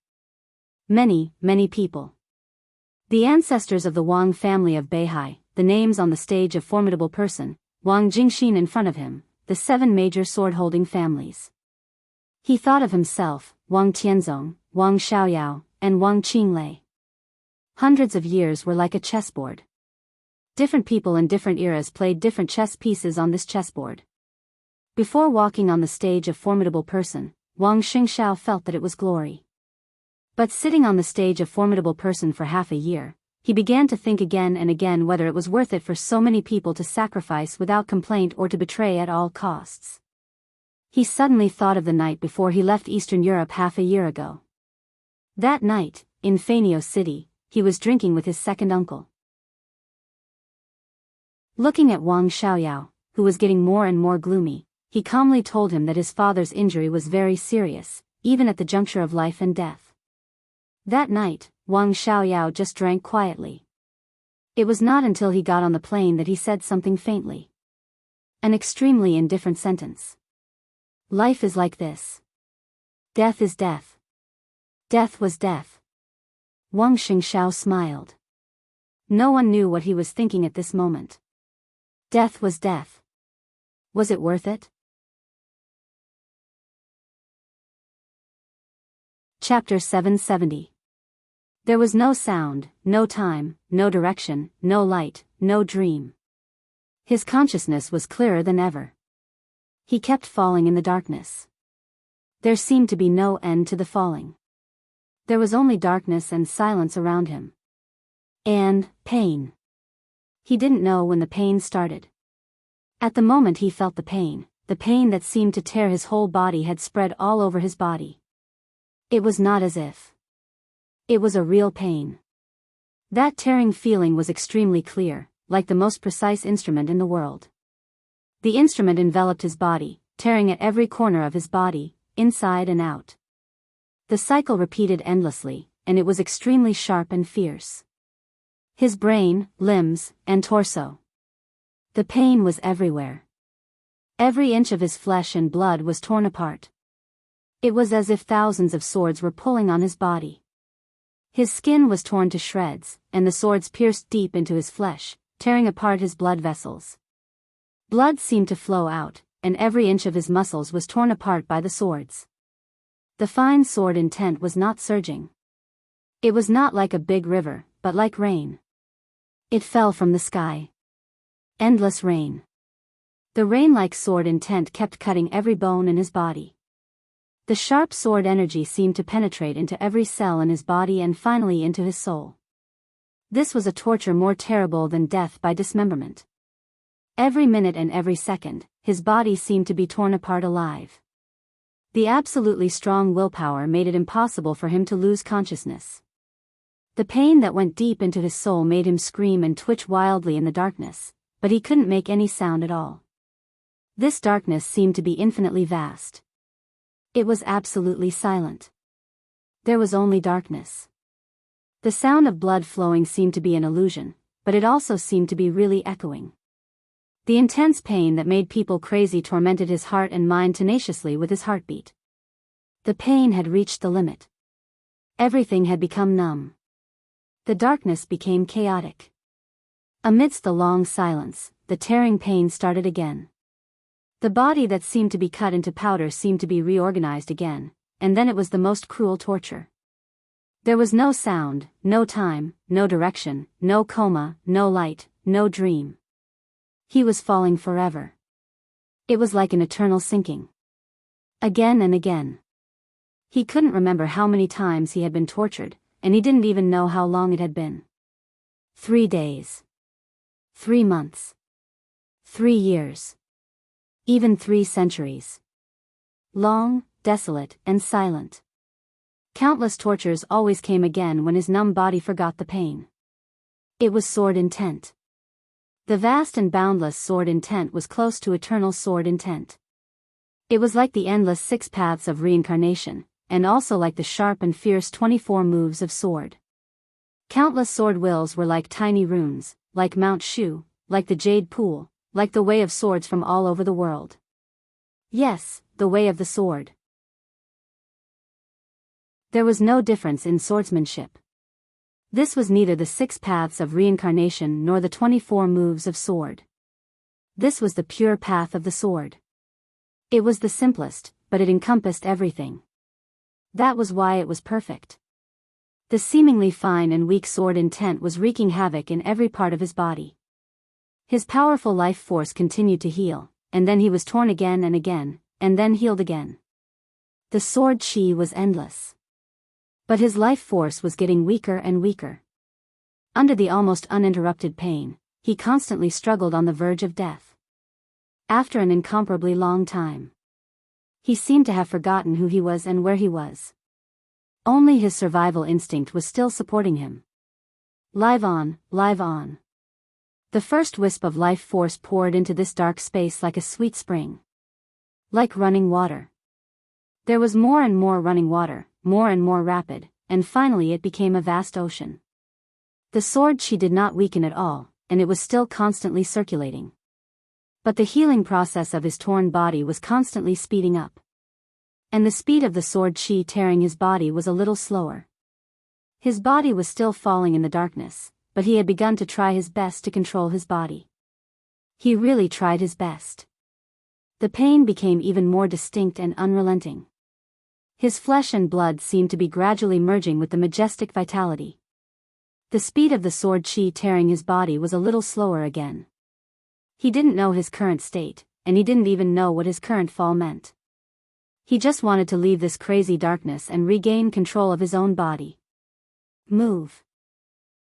Many, many people. The ancestors of the Wang family of Beihai, the names on the stage of formidable person, Wang Jingxin in front of him, the 7 major sword-holding families. He thought of himself, Wang Tianzong, Wang Xiaoyao, and Wang Qinglei. Hundreds of years were like a chessboard. Different people in different eras played different chess pieces on this chessboard. Before walking on the stage of formidable person, Wang Xingxiao felt that it was glory. But sitting on the stage of formidable person for half a year, he began to think again and again whether it was worth it for so many people to sacrifice without complaint or to betray at all costs. He suddenly thought of the night before he left Eastern Europe half a year ago. That night, in Fanio City, he was drinking with his second uncle. Looking at Wang Xiaoyao, who was getting more and more gloomy, he calmly told him that his father's injury was very serious, even at the juncture of life and death. That night, Wang Xiaoyao just drank quietly. It was not until he got on the plane that he said something faintly. An extremely indifferent sentence. Life is like this. Death is death. Death was death. Wang Xingxiao smiled. No one knew what he was thinking at this moment. Death was death. Was it worth it? Chapter 770. There was no sound, no time, no direction, no light, no dream. His consciousness was clearer than ever. He kept falling in the darkness. There seemed to be no end to the falling. There was only darkness and silence around him. And pain. He didn't know when the pain started. At the moment he felt the pain that seemed to tear his whole body had spread all over his body. It was not as if. It was a real pain. That tearing feeling was extremely clear, like the most precise instrument in the world. The instrument enveloped his body, tearing at every corner of his body, inside and out. The cycle repeated endlessly, and it was extremely sharp and fierce. His brain, limbs, and torso. The pain was everywhere. Every inch of his flesh and blood was torn apart. It was as if thousands of swords were pulling on his body. His skin was torn to shreds, and the swords pierced deep into his flesh, tearing apart his blood vessels. Blood seemed to flow out, and every inch of his muscles was torn apart by the swords. The fine sword intent was not surging. It was not like a big river, but like rain. It fell from the sky. Endless rain. The rain-like sword intent kept cutting every bone in his body. The sharp sword energy seemed to penetrate into every cell in his body and finally into his soul. This was a torture more terrible than death by dismemberment. Every minute and every second, his body seemed to be torn apart alive. The absolutely strong willpower made it impossible for him to lose consciousness. The pain that went deep into his soul made him scream and twitch wildly in the darkness, but he couldn't make any sound at all. This darkness seemed to be infinitely vast. It was absolutely silent. There was only darkness. The sound of blood flowing seemed to be an illusion, but it also seemed to be really echoing. The intense pain that made people crazy tormented his heart and mind tenaciously with his heartbeat. The pain had reached the limit. Everything had become numb. The darkness became chaotic. Amidst the long silence, the tearing pain started again. The body that seemed to be cut into powder seemed to be reorganized again, and then it was the most cruel torture. There was no sound, no time, no direction, no coma, no light, no dream. He was falling forever. It was like an eternal sinking. Again and again. He couldn't remember how many times he had been tortured, and he didn't even know how long it had been. 3 days. 3 months. 3 years. Even 3 centuries. Long, desolate, and silent. Countless tortures always came again when his numb body forgot the pain. It was sword intent. The vast and boundless sword intent was close to eternal sword intent. It was like the endless 6 paths of reincarnation, and also like the sharp and fierce 24 moves of sword. Countless sword wills were like tiny runes, like Mount Shu, like the Jade Pool, like the way of swords from all over the world. Yes, the way of the sword. There was no difference in swordsmanship. This was neither the 6 paths of reincarnation nor the 24 moves of sword. This was the pure path of the sword. It was the simplest, but it encompassed everything. That was why it was perfect. The seemingly fine and weak sword intent was wreaking havoc in every part of his body. His powerful life force continued to heal, and then he was torn again and again, and then healed again. The sword chi was endless. But his life force was getting weaker and weaker. Under the almost uninterrupted pain, he constantly struggled on the verge of death. After an incomparably long time, he seemed to have forgotten who he was and where he was. Only his survival instinct was still supporting him. Live on, live on. The first wisp of life force poured into this dark space like a sweet spring. Like running water. There was more and more running water, more and more rapid, and finally it became a vast ocean. The sword chi did not weaken at all, and it was still constantly circulating. But the healing process of his torn body was constantly speeding up. And the speed of the sword chi tearing his body was a little slower. His body was still falling in the darkness, but he had begun to try his best to control his body. He really tried his best. The pain became even more distinct and unrelenting. His flesh and blood seemed to be gradually merging with the majestic vitality. The speed of the sword chi tearing his body was a little slower again. He didn't know his current state, and he didn't even know what his current fall meant. He just wanted to leave this crazy darkness and regain control of his own body. Move.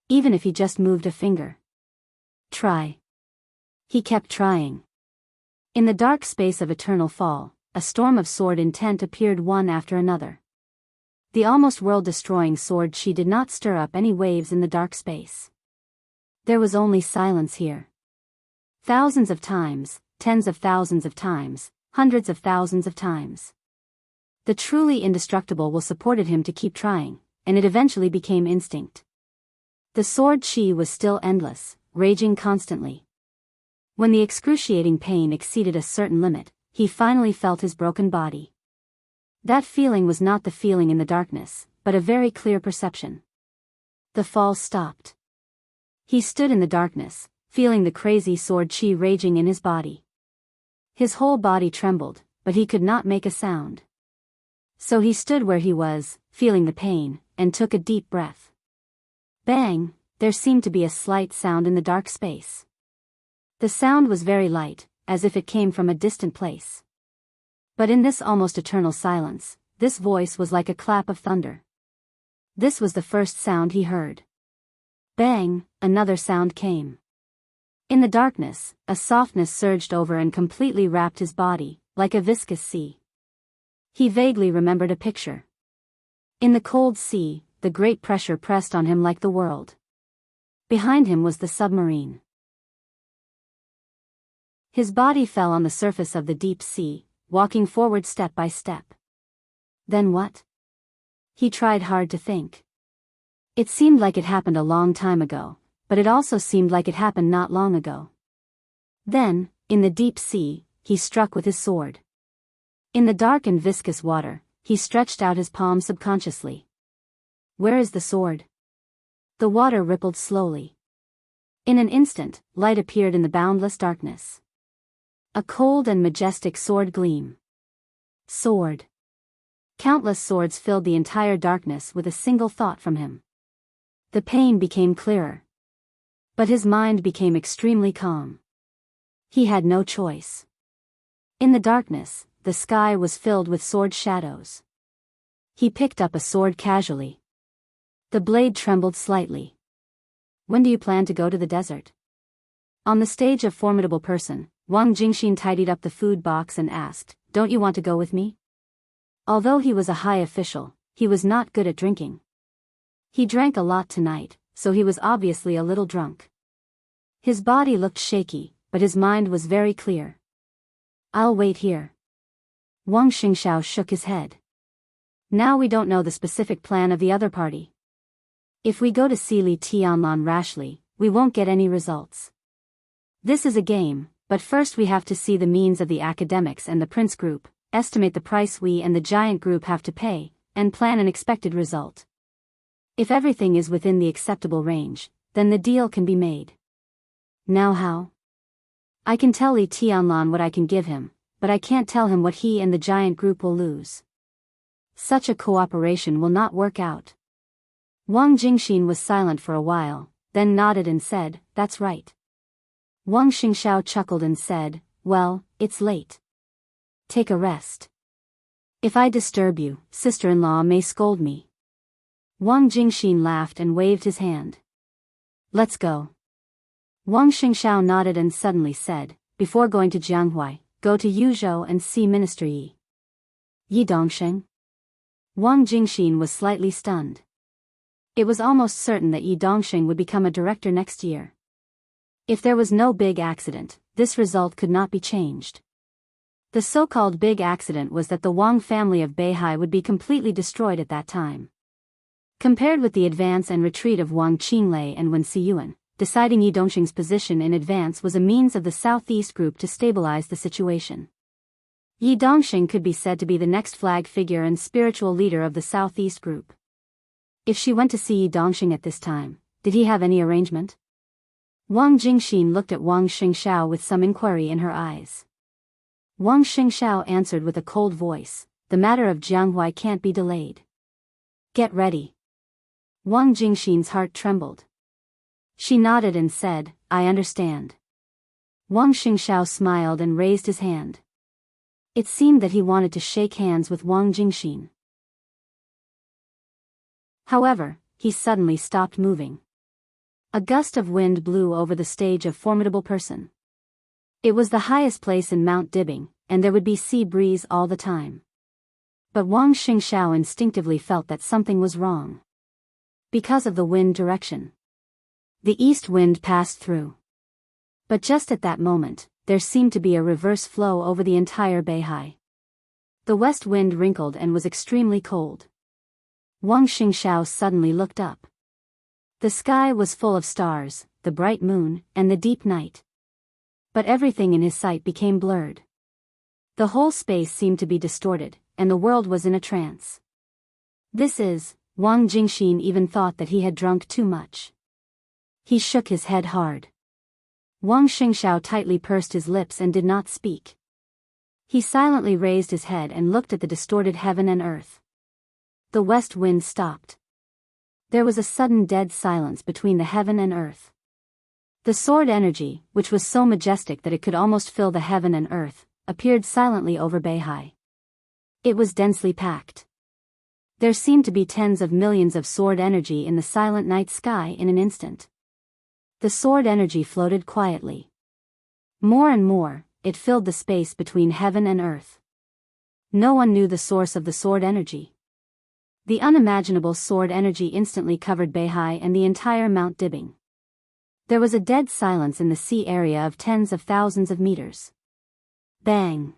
Even if he just moved a finger. Try. He kept trying. In the dark space of eternal fall, a storm of sword intent appeared one after another. The almost world-destroying sword chi did not stir up any waves in the dark space. There was only silence here. Thousands of times, tens of thousands of times, hundreds of thousands of times. The truly indestructible will supported him to keep trying, and it eventually became instinct. The sword chi was still endless, raging constantly. When the excruciating pain exceeded a certain limit, he finally felt his broken body. That feeling was not the feeling in the darkness, but a very clear perception. The fall stopped. He stood in the darkness, feeling the crazy sword chi raging in his body. His whole body trembled, but he could not make a sound. So he stood where he was, feeling the pain, and took a deep breath. Bang! There seemed to be a slight sound in the dark space. The sound was very light, as if it came from a distant place. But in this almost eternal silence, this voice was like a clap of thunder. This was the first sound he heard. Bang! Another sound came. In the darkness, a softness surged over and completely wrapped his body, like a viscous sea. He vaguely remembered a picture. In the cold sea, the great pressure pressed on him like the world. Behind him was the submarine. His body fell on the surface of the deep sea, walking forward step by step. Then what? He tried hard to think. It seemed like it happened a long time ago, but it also seemed like it happened not long ago. Then, in the deep sea, he struck with his sword. In the dark and viscous water, he stretched out his palm subconsciously. Where is the sword? The water rippled slowly. In an instant, light appeared in the boundless darkness. A cold and majestic sword gleam. Sword. Countless swords filled the entire darkness with a single thought from him. The pain became clearer. But his mind became extremely calm. He had no choice. In the darkness, the sky was filled with sword shadows. He picked up a sword casually. The blade trembled slightly. When do you plan to go to the desert? On the stage of Formidable Person, Wang Jingxin tidied up the food box and asked, "Don't you want to go with me?" Although he was a high official, he was not good at drinking. He drank a lot tonight, so he was obviously a little drunk. His body looked shaky, but his mind was very clear. "I'll wait here." Wang Xingxiao shook his head. "Now we don't know the specific plan of the other party. If we go to see Li Tianlan rashly, we won't get any results. This is a game, but first we have to see the means of the academics and the Prince Group, estimate the price we and the Giant Group have to pay, and plan an expected result. If everything is within the acceptable range, then the deal can be made." "Now how?" "I can tell Li Tianlan what I can give him, but I can't tell him what he and the Giant Group will lose. Such a cooperation will not work out." Wang Jingxin was silent for a while, then nodded and said, "That's right." Wang Xingxiao chuckled and said, "Well, it's late. Take a rest. If I disturb you, sister-in-law may scold me." Wang Jingxin laughed and waved his hand. "Let's go." Wang Xingxiao nodded and suddenly said, "Before going to Jianghuai, go to Yuzhou and see Minister Yi." "Yi Dongsheng?" Wang Jingxin was slightly stunned. It was almost certain that Yi Dongsheng would become a director next year. If there was no big accident, this result could not be changed. The so-called big accident was that the Wang family of Beihai would be completely destroyed at that time. Compared with the advance and retreat of Wang Qinglei and Wen Siyuan, deciding Yi Dongsheng's position in advance was a means of the Southeast Group to stabilize the situation. Yi Dongsheng could be said to be the next flag figure and spiritual leader of the Southeast Group. If she went to see Yi Dongsheng at this time, did he have any arrangement? Wang Jingxin looked at Wang Xingxiao with some inquiry in her eyes. Wang Xingxiao answered with a cold voice, "The matter of Jianghuai can't be delayed. Get ready." Wang Jingxin's heart trembled. She nodded and said, "I understand." Wang Xingxiao smiled and raised his hand. It seemed that he wanted to shake hands with Wang Jingxin. However, he suddenly stopped moving. A gust of wind blew over the stage of Formidable Person. It was the highest place in Mount Dibbing, and there would be sea breeze all the time. But Wang Xingxiao instinctively felt that something was wrong. Because of the wind direction. The east wind passed through. But just at that moment, there seemed to be a reverse flow over the entire Beihai. The west wind wrinkled and was extremely cold. Wang Xingxiao suddenly looked up. The sky was full of stars, the bright moon, and the deep night. But everything in his sight became blurred. The whole space seemed to be distorted, and the world was in a trance. "This is Wang Jingxin even thought that he had drunk too much. He shook his head hard. Wang Xingxiao tightly pursed his lips and did not speak. He silently raised his head and looked at the distorted heaven and earth. The west wind stopped. There was a sudden dead silence between the heaven and earth. The sword energy, which was so majestic that it could almost fill the heaven and earth, appeared silently over Beihai. It was densely packed. There seemed to be tens of millions of sword energy in the silent night sky in an instant. The sword energy floated quietly. More and more, it filled the space between heaven and earth. No one knew the source of the sword energy. The unimaginable sword energy instantly covered Beihai and the entire Mount Dibing. There was a dead silence in the sea area of tens of thousands of meters. Bang!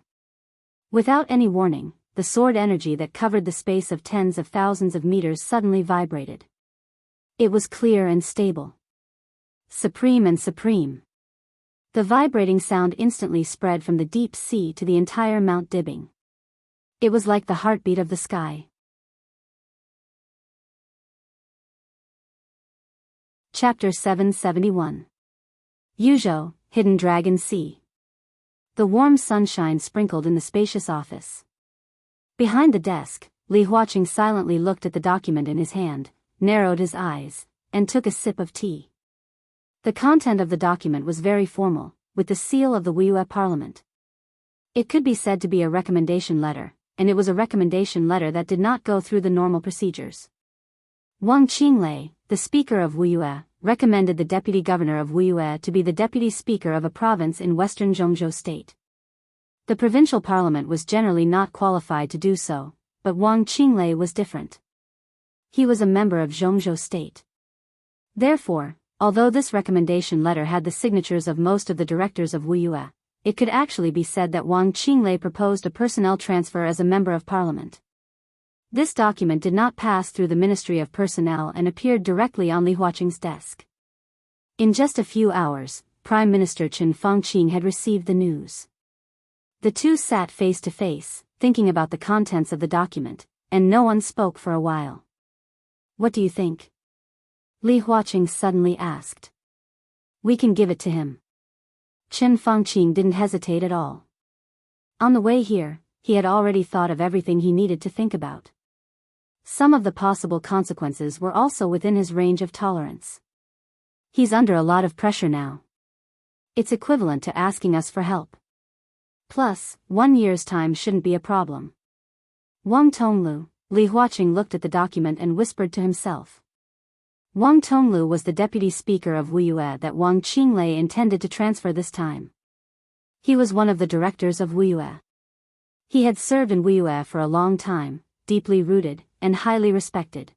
Without any warning, the sword energy that covered the space of tens of thousands of meters suddenly vibrated. It was clear and stable. Supreme and supreme. The vibrating sound instantly spread from the deep sea to the entire Mount Dibing. It was like the heartbeat of the sky. Chapter 771. Yuzhou, Hidden Dragon Sea. The warm sunshine sprinkled in the spacious office. Behind the desk, Li Huaqing silently looked at the document in his hand, narrowed his eyes, and took a sip of tea. The content of the document was very formal, with the seal of the Wuyue Parliament. It could be said to be a recommendation letter, and it was a recommendation letter that did not go through the normal procedures. Wang Qinglei, the speaker of Wuyue, recommended the deputy governor of Wuyue to be the deputy speaker of a province in western Zhongzhou state. The provincial parliament was generally not qualified to do so, but Wang Qinglei was different. He was a member of Zhongzhou state. Therefore, although this recommendation letter had the signatures of most of the directors of Wuyue, it could actually be said that Wang Qinglei proposed a personnel transfer as a member of parliament. This document did not pass through the Ministry of Personnel and appeared directly on Li Huaqing's desk. In just a few hours, Prime Minister Chen Fangqing had received the news. The two sat face to face, thinking about the contents of the document, and no one spoke for a while. "What do you think?" Li Huaqing suddenly asked. "We can give it to him." Chen Fangqing didn't hesitate at all. On the way here, he had already thought of everything he needed to think about. Some of the possible consequences were also within his range of tolerance. He's under a lot of pressure now. It's equivalent to asking us for help. Plus, 1 year's time shouldn't be a problem. Wang Tonglu, Li Huaqing looked at the document and whispered to himself. Wang Tonglu was the deputy speaker of Wuyue that Wang Qinglei intended to transfer this time. He was one of the directors of Wuyue. He had served in Wuyue for a long time, deeply rooted, and highly respected.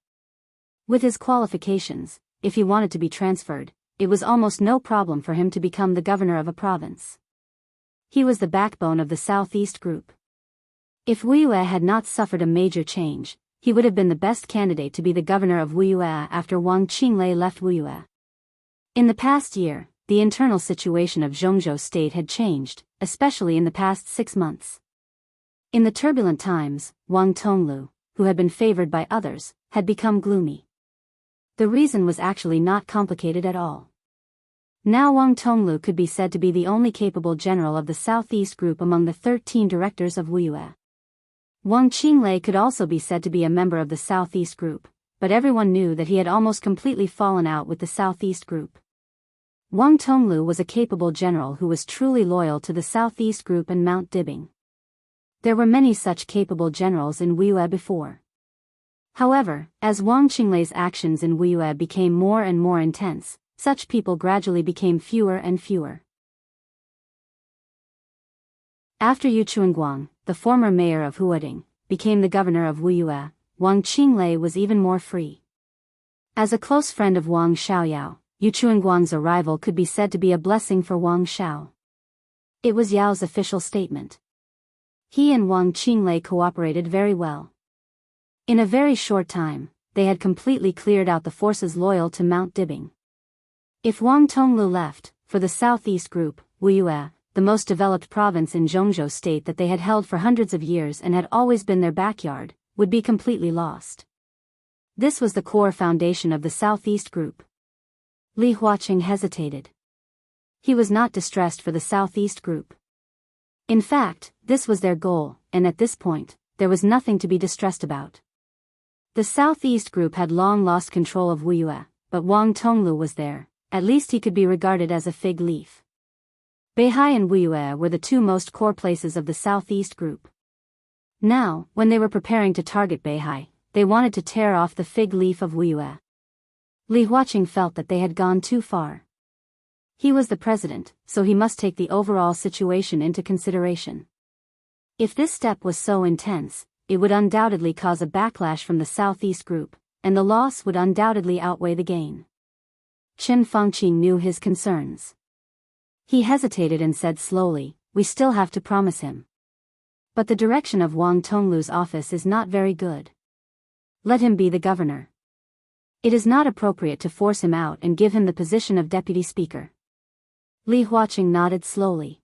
With his qualifications, if he wanted to be transferred, it was almost no problem for him to become the governor of a province. He was the backbone of the Southeast Group. If Wuyue had not suffered a major change, he would have been the best candidate to be the governor of Wuyue after Wang Qinglei left Wuyue. In the past year, the internal situation of Zhongzhou state had changed, especially in the past 6 months. In the turbulent times, Wang Tonglu, who had been favored by others, had become gloomy. The reason was actually not complicated at all. Now Wang Tonglu could be said to be the only capable general of the Southeast Group among the 13 directors of Wuyue. Wang Qinglei could also be said to be a member of the Southeast Group, but everyone knew that he had almost completely fallen out with the Southeast Group. Wang Tonglu was a capable general who was truly loyal to the Southeast Group and Mount Dibing. There were many such capable generals in Wuyue before. However, as Wang Qinglei's actions in Wuyue became more and more intense, such people gradually became fewer and fewer. After Yu Chuanguang, the former mayor of Huading, became the governor of Wuyue, Wang Qinglei was even more free. As a close friend of Wang Xiaoyao, Yu Chuanguang's arrival could be said to be a blessing for Wang Xiao. It was Yao's official statement. He and Wang Qinglei cooperated very well. In a very short time, they had completely cleared out the forces loyal to Mount Dibing. If Wang Tonglu left, for the Southeast Group, Wuyue, the most developed province in Zhongzhou state that they had held for hundreds of years and had always been their backyard, would be completely lost. This was the core foundation of the Southeast Group. Li Huaqing hesitated. He was not distressed for the Southeast Group. In fact, this was their goal, and at this point, there was nothing to be distressed about. The Southeast Group had long lost control of Wuyue, but Wang Tonglu was there. At least he could be regarded as a fig leaf. Beihai and Wuyue were the two most core places of the Southeast Group. Now, when they were preparing to target Beihai, they wanted to tear off the fig leaf of Wuyue. Li Huaqing felt that they had gone too far. He was the president, so he must take the overall situation into consideration. If this step was so intense, it would undoubtedly cause a backlash from the Southeast Group, and the loss would undoubtedly outweigh the gain. Qin Fangqing knew his concerns. He hesitated and said slowly, "We still have to promise him. But the direction of Wang Tonglu's office is not very good. Let him be the governor. It is not appropriate to force him out and give him the position of deputy speaker." Li Huaqing nodded slowly.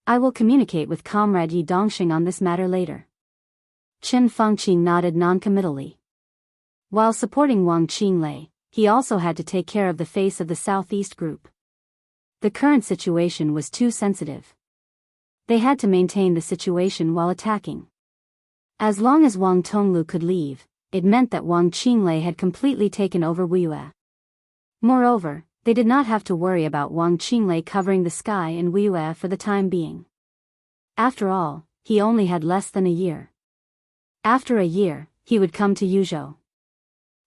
"I will communicate with Comrade Yi Dongxing on this matter later." Qin Fangqing nodded noncommittally. While supporting Wang Qinglei, he also had to take care of the face of the Southeast Group. The current situation was too sensitive. They had to maintain the situation while attacking. As long as Wang Tonglu could leave, it meant that Wang Qinglei had completely taken over Wuyue. Moreover, they did not have to worry about Wang Qinglei covering the sky in Wuyue for the time being. After all, he only had less than a year. After a year, he would come to Yuzhou.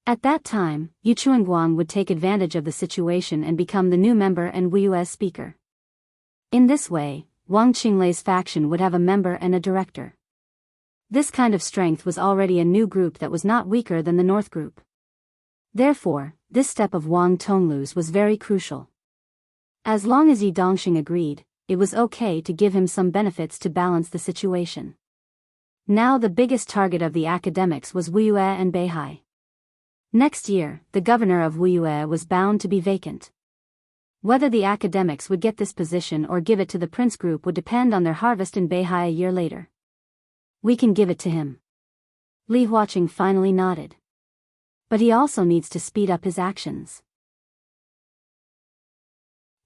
At that time, Yu Chuanguang would take advantage of the situation and become the new member and Wuyue's speaker. In this way, Wang Qinglei's faction would have a member and a director. This kind of strength was already a new group that was not weaker than the North Group. Therefore, this step of Wang Tonglu's was very crucial. As long as Yi Dongxing agreed, it was okay to give him some benefits to balance the situation. Now the biggest target of the academics was Wuyue and Beihai. Next year, the governor of Wuyue was bound to be vacant. Whether the academics would get this position or give it to the Prince Group would depend on their harvest in Beihai a year later. "We can give it to him." Li Huaqing finally nodded. But he also needs to speed up his actions.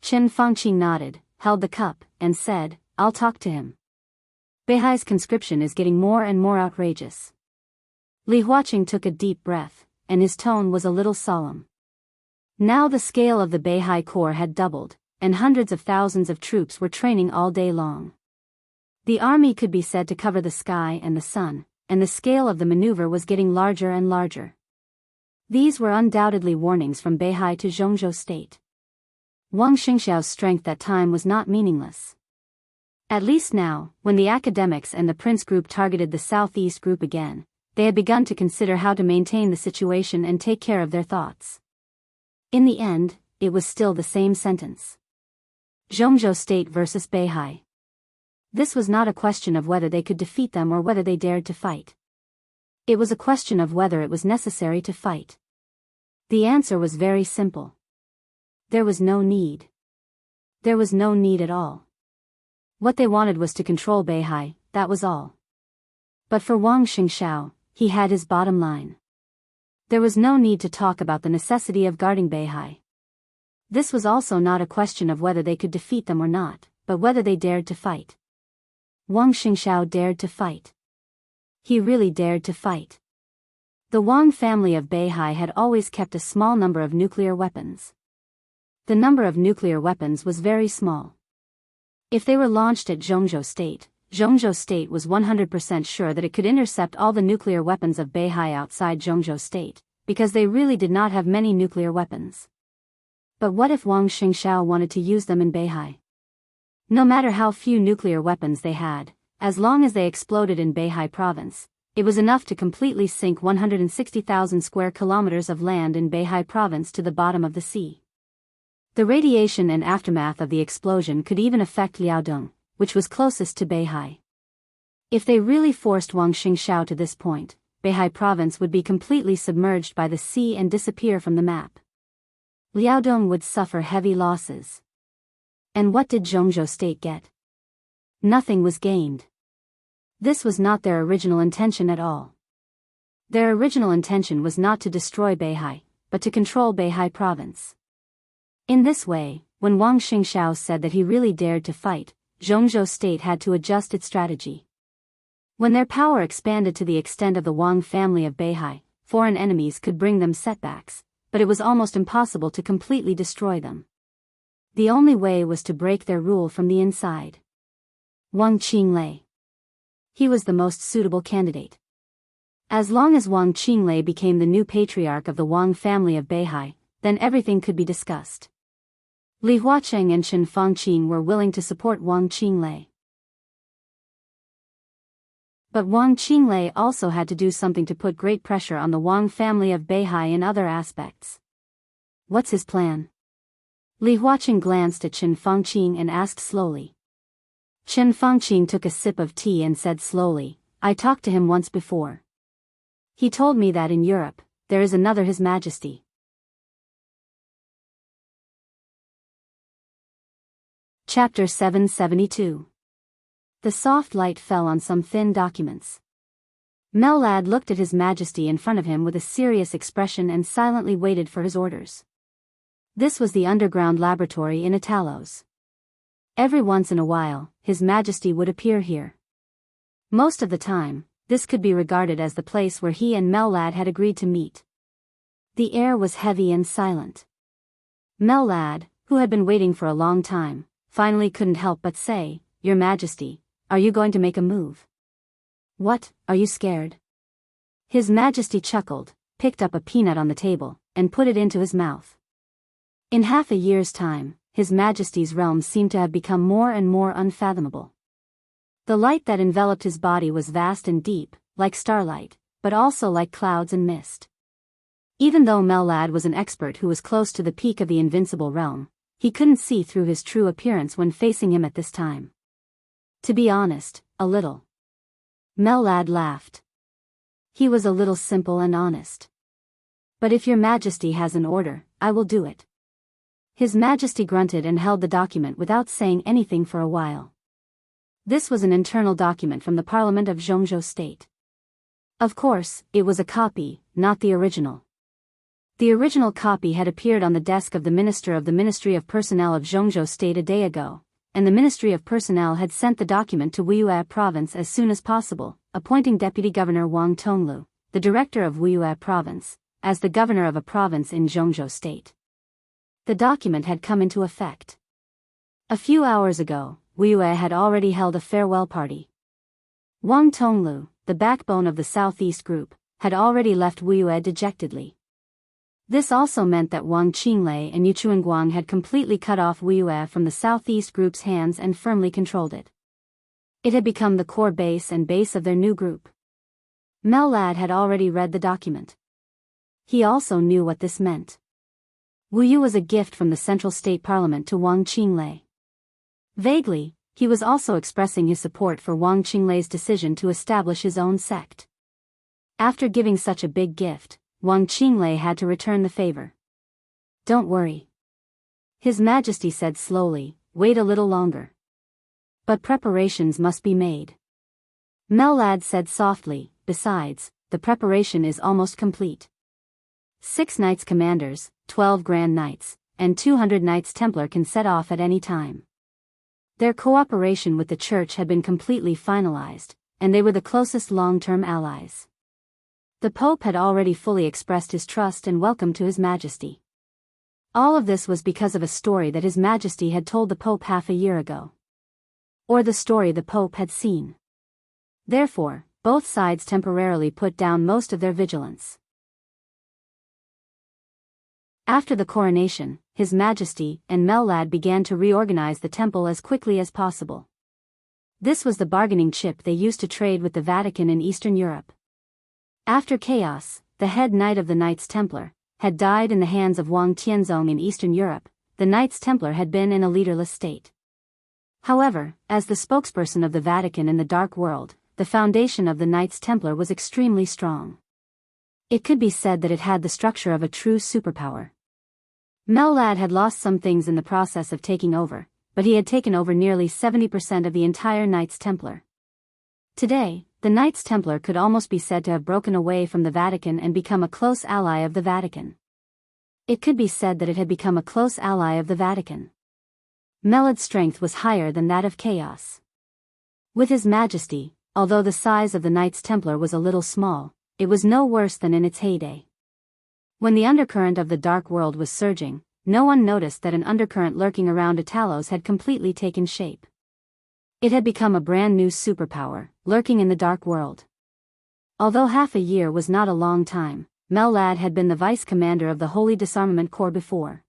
Qin Fangqing nodded, held the cup, and said, "I'll talk to him. Beihai's conscription is getting more and more outrageous." Li Huaqing took a deep breath, and his tone was a little solemn. Now the scale of the Beihai Corps had doubled, and hundreds of thousands of troops were training all day long. The army could be said to cover the sky and the sun, and the scale of the maneuver was getting larger and larger. These were undoubtedly warnings from Beihai to Zhongzhou State. Wang Xingxiao's strength that time was not meaningless. At least now, when the academics and the Prince Group targeted the Southeast Group again, they had begun to consider how to maintain the situation and take care of their thoughts. In the end, it was still the same sentence. Zhongzhou State versus Beihai. This was not a question of whether they could defeat them or whether they dared to fight. It was a question of whether it was necessary to fight. The answer was very simple. There was no need. There was no need at all. What they wanted was to control Beihai, that was all. But for Wang Xingxiao, he had his bottom line. There was no need to talk about the necessity of guarding Beihai. This was also not a question of whether they could defeat them or not, but whether they dared to fight. Wang Xingxiao dared to fight. He really dared to fight. The Wang family of Beihai had always kept a small number of nuclear weapons. The number of nuclear weapons was very small. If they were launched at Zhongzhou State was 100% sure that it could intercept all the nuclear weapons of Beihai outside Zhongzhou State, because they really did not have many nuclear weapons. But what if Wang Xingxiao wanted to use them in Beihai? No matter how few nuclear weapons they had, as long as they exploded in Beihai province, it was enough to completely sink 160,000 square kilometers of land in Beihai province to the bottom of the sea. The radiation and aftermath of the explosion could even affect Liaodong, which was closest to Beihai. If they really forced Wang Xingxiao to this point, Beihai province would be completely submerged by the sea and disappear from the map. Liaodong would suffer heavy losses. And what did Zhongzhou State get? Nothing was gained. This was not their original intention at all. Their original intention was not to destroy Beihai, but to control Beihai province. In this way, when Wang Xingshao said that he really dared to fight, Zhongzhou state had to adjust its strategy. When their power expanded to the extent of the Wang family of Beihai, foreign enemies could bring them setbacks, but it was almost impossible to completely destroy them. The only way was to break their rule from the inside. Wang Qinglei. He was the most suitable candidate. As long as Wang Qinglei became the new patriarch of the Wang family of Beihai, then everything could be discussed. Li Huacheng and Shen Fangqing were willing to support Wang Qinglei. But Wang Qinglei also had to do something to put great pressure on the Wang family of Beihai in other aspects. What's his plan? Li Huacheng glanced at Shen Fangqing and asked slowly. Shen Fangqing took a sip of tea and said slowly, I talked to him once before. He told me that in Europe, there is another His Majesty. Chapter 772. The soft light fell on some thin documents. Mellad looked at His Majesty in front of him with a serious expression and silently waited for his orders. This was the underground laboratory in Italos. Every once in a while, His Majesty would appear here. Most of the time, this could be regarded as the place where he and Mellad had agreed to meet. The air was heavy and silent. Mellad, who had been waiting for a long time, finally couldn't help but say, Your Majesty, are you going to make a move? What, are you scared? His Majesty chuckled, picked up a peanut on the table, and put it into his mouth. In half a year's time, His Majesty's realm seemed to have become more and more unfathomable. The light that enveloped his body was vast and deep, like starlight, but also like clouds and mist. Even though Mellad was an expert who was close to the peak of the invincible realm, he couldn't see through his true appearance when facing him at this time. To be honest, a little. Mellad laughed. He was a little simple and honest. But if Your Majesty has an order, I will do it. His Majesty grunted and held the document without saying anything for a while. This was an internal document from the Parliament of Zhongzhou State. Of course, it was a copy, not the original. The original copy had appeared on the desk of the Minister of the Ministry of Personnel of Zhongzhou State a day ago, and the Ministry of Personnel had sent the document to Wuyue Province as soon as possible, appointing Deputy Governor Wang Tonglu, the director of Wuyue Province, as the governor of a province in Zhongzhou State. The document had come into effect. A few hours ago, Wuyue had already held a farewell party. Wang Tonglu, the backbone of the Southeast Group, had already left Wuyue dejectedly. This also meant that Wang Qinglei and Yu Chuanguang had completely cut off Wuyue from the Southeast Group's hands and firmly controlled it. It had become the core base and base of their new group. Mellad had already read the document. He also knew what this meant. Wuyue was a gift from the Central State Parliament to Wang Qinglei. Vaguely, he was also expressing his support for Wang Qinglei's decision to establish his own sect. After giving such a big gift, Wang Qinglei had to return the favor. Don't worry. His Majesty said slowly, wait a little longer. But preparations must be made. Mellad said softly, besides, the preparation is almost complete. 6 Knights Commanders, 12 Grand Knights, and 200 Knights Templar can set off at any time. Their cooperation with the Church had been completely finalized, and they were the closest long-term allies. The Pope had already fully expressed his trust and welcome to His Majesty. All of this was because of a story that His Majesty had told the Pope half a year ago. Or the story the Pope had seen. Therefore, both sides temporarily put down most of their vigilance. After the coronation, His Majesty and Mellad began to reorganize the temple as quickly as possible. This was the bargaining chip they used to trade with the Vatican in Eastern Europe. After chaos, the head knight of the Knights Templar had died in the hands of Wang Tianzong in Eastern Europe. The Knights Templar had been in a leaderless state. However, as the spokesperson of the Vatican in the Dark World, the foundation of the Knights Templar was extremely strong. It could be said that it had the structure of a true superpower. Mellad had lost some things in the process of taking over, but he had taken over nearly 70% of the entire Knights Templar. Today, the Knights Templar could almost be said to have broken away from the Vatican and become a close ally of the Vatican. It could be said that it had become a close ally of the Vatican. Melad's strength was higher than that of Chaos. With his majesty, although the size of the Knights Templar was a little small, it was no worse than in its heyday. When the undercurrent of the dark world was surging, no one noticed that an undercurrent lurking around Atalos had completely taken shape. It had become a brand new superpower, lurking in the dark world. Although half a year was not a long time, Mellad had been the vice commander of the Holy Disarmament Corps before.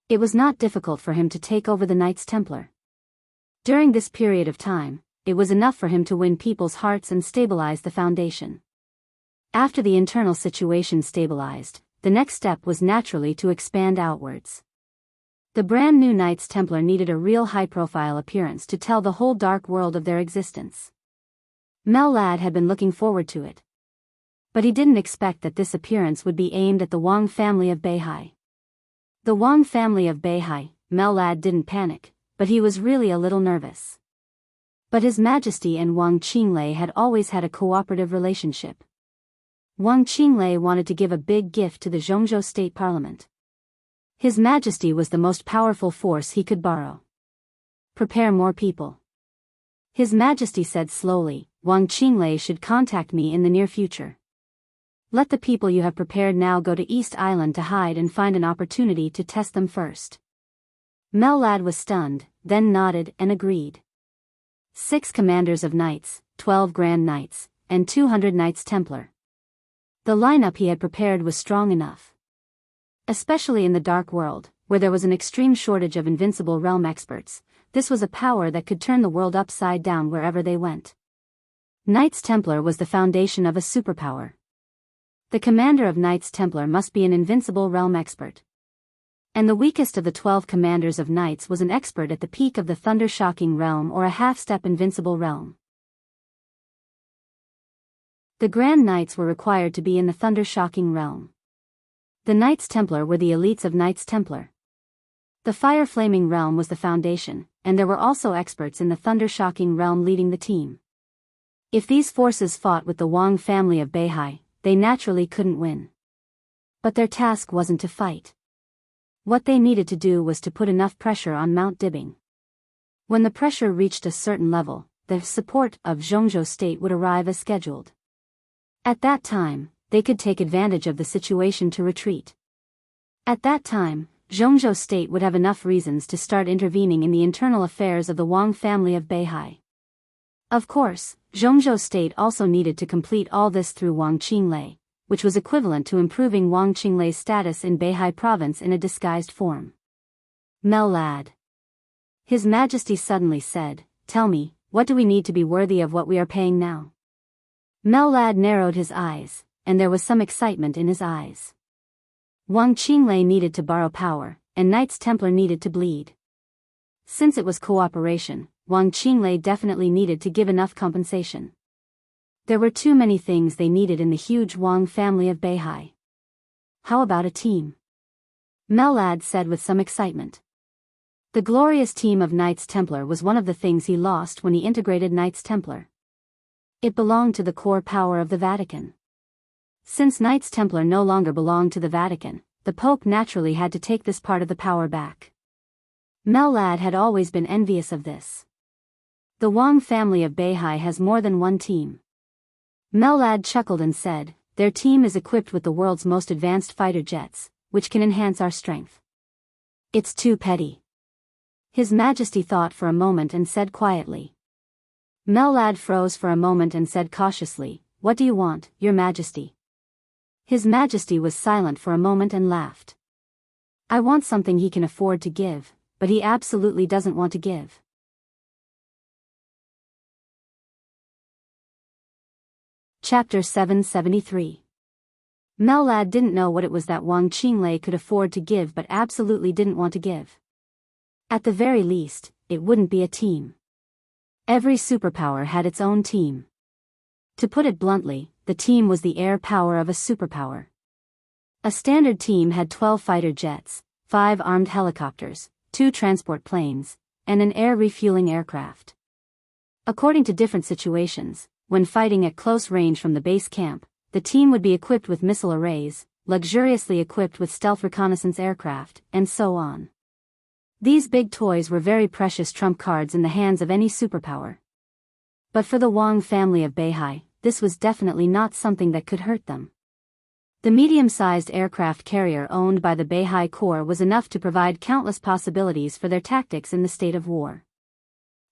It was not difficult for him to take over the Knights Templar. During this period of time, it was enough for him to win people's hearts and stabilize the foundation. After the internal situation stabilized, the next step was naturally to expand outwards. The brand new Knights Templar needed a real high-profile appearance to tell the whole dark world of their existence. Mellad had been looking forward to it. But he didn't expect that this appearance would be aimed at the Wang family of Beihai. The Wang family of Beihai, Mellad didn't panic, but he was really a little nervous. But His Majesty and Wang Qinglei had always had a cooperative relationship. Wang Qinglei wanted to give a big gift to the Zhongzhou State Parliament. His Majesty was the most powerful force he could borrow. Prepare more people. His Majesty said slowly, Wang Qinglei should contact me in the near future. Let the people you have prepared now go to East Island to hide and find an opportunity to test them first. Mellad was stunned, then nodded and agreed. 6 commanders of knights, 12 Grand Knights, and 200 Knights Templar. The lineup he had prepared was strong enough. Especially in the Dark World, where there was an extreme shortage of invincible realm experts, this was a power that could turn the world upside down wherever they went. Knights Templar was the foundation of a superpower. The commander of Knights Templar must be an invincible realm expert. And the weakest of the 12 commanders of knights was an expert at the peak of the thunder-shocking realm or a half-step invincible realm. The Grand Knights were required to be in the thunder-shocking realm. The Knights Templar were the elites of Knights Templar. The fire-flaming realm was the foundation, and there were also experts in the thunder-shocking realm leading the team. If these forces fought with the Wang family of Beihai, they naturally couldn't win. But their task wasn't to fight. What they needed to do was to put enough pressure on Mount Dibing. When the pressure reached a certain level, the support of Zhongzhou State would arrive as scheduled. At that time, they could take advantage of the situation to retreat. At that time, Zhongzhou State would have enough reasons to start intervening in the internal affairs of the Wang family of Beihai. Of course, Zhongzhou State also needed to complete all this through Wang Qinglei, which was equivalent to improving Wang Qinglei's status in Beihai province in a disguised form. Mellad. His Majesty suddenly said, "Tell me, what do we need to be worthy of what we are paying now?" Mellad narrowed his eyes, and there was some excitement in his eyes. Wang Qinglei needed to borrow power, and Knights Templar needed to bleed. Since it was cooperation, Wang Qinglei definitely needed to give enough compensation. There were too many things they needed in the huge Wang family of Beihai. How about a team? Mellad said with some excitement. The glorious team of Knights Templar was one of the things he lost when he integrated Knights Templar. It belonged to the core power of the Vatican. Since Knights Templar no longer belonged to the Vatican, the Pope naturally had to take this part of the power back. Mellad had always been envious of this. The Wang family of Beihai has more than one team. Mellad chuckled and said, "Their team is equipped with the world's most advanced fighter jets, which can enhance our strength." It's too petty. His Majesty thought for a moment and said quietly. Mellad froze for a moment and said cautiously, "What do you want, Your Majesty?" His Majesty was silent for a moment and laughed. "I want something he can afford to give, but he absolutely doesn't want to give." Chapter 773. Mellad didn't know what it was that Wang Qinglei could afford to give but absolutely didn't want to give. At the very least, it wouldn't be a team. Every superpower had its own team. To put it bluntly, the team was the air power of a superpower. A standard team had 12 fighter jets, 5 armed helicopters, 2 transport planes, and an air refueling aircraft. According to different situations, when fighting at close range from the base camp, the team would be equipped with missile arrays, luxuriously equipped with stealth reconnaissance aircraft, and so on. These big toys were very precious trump cards in the hands of any superpower. But for the Wang family of Beihai, this was definitely not something that could hurt them. The medium-sized aircraft carrier owned by the Beihai Corps was enough to provide countless possibilities for their tactics in the state of war.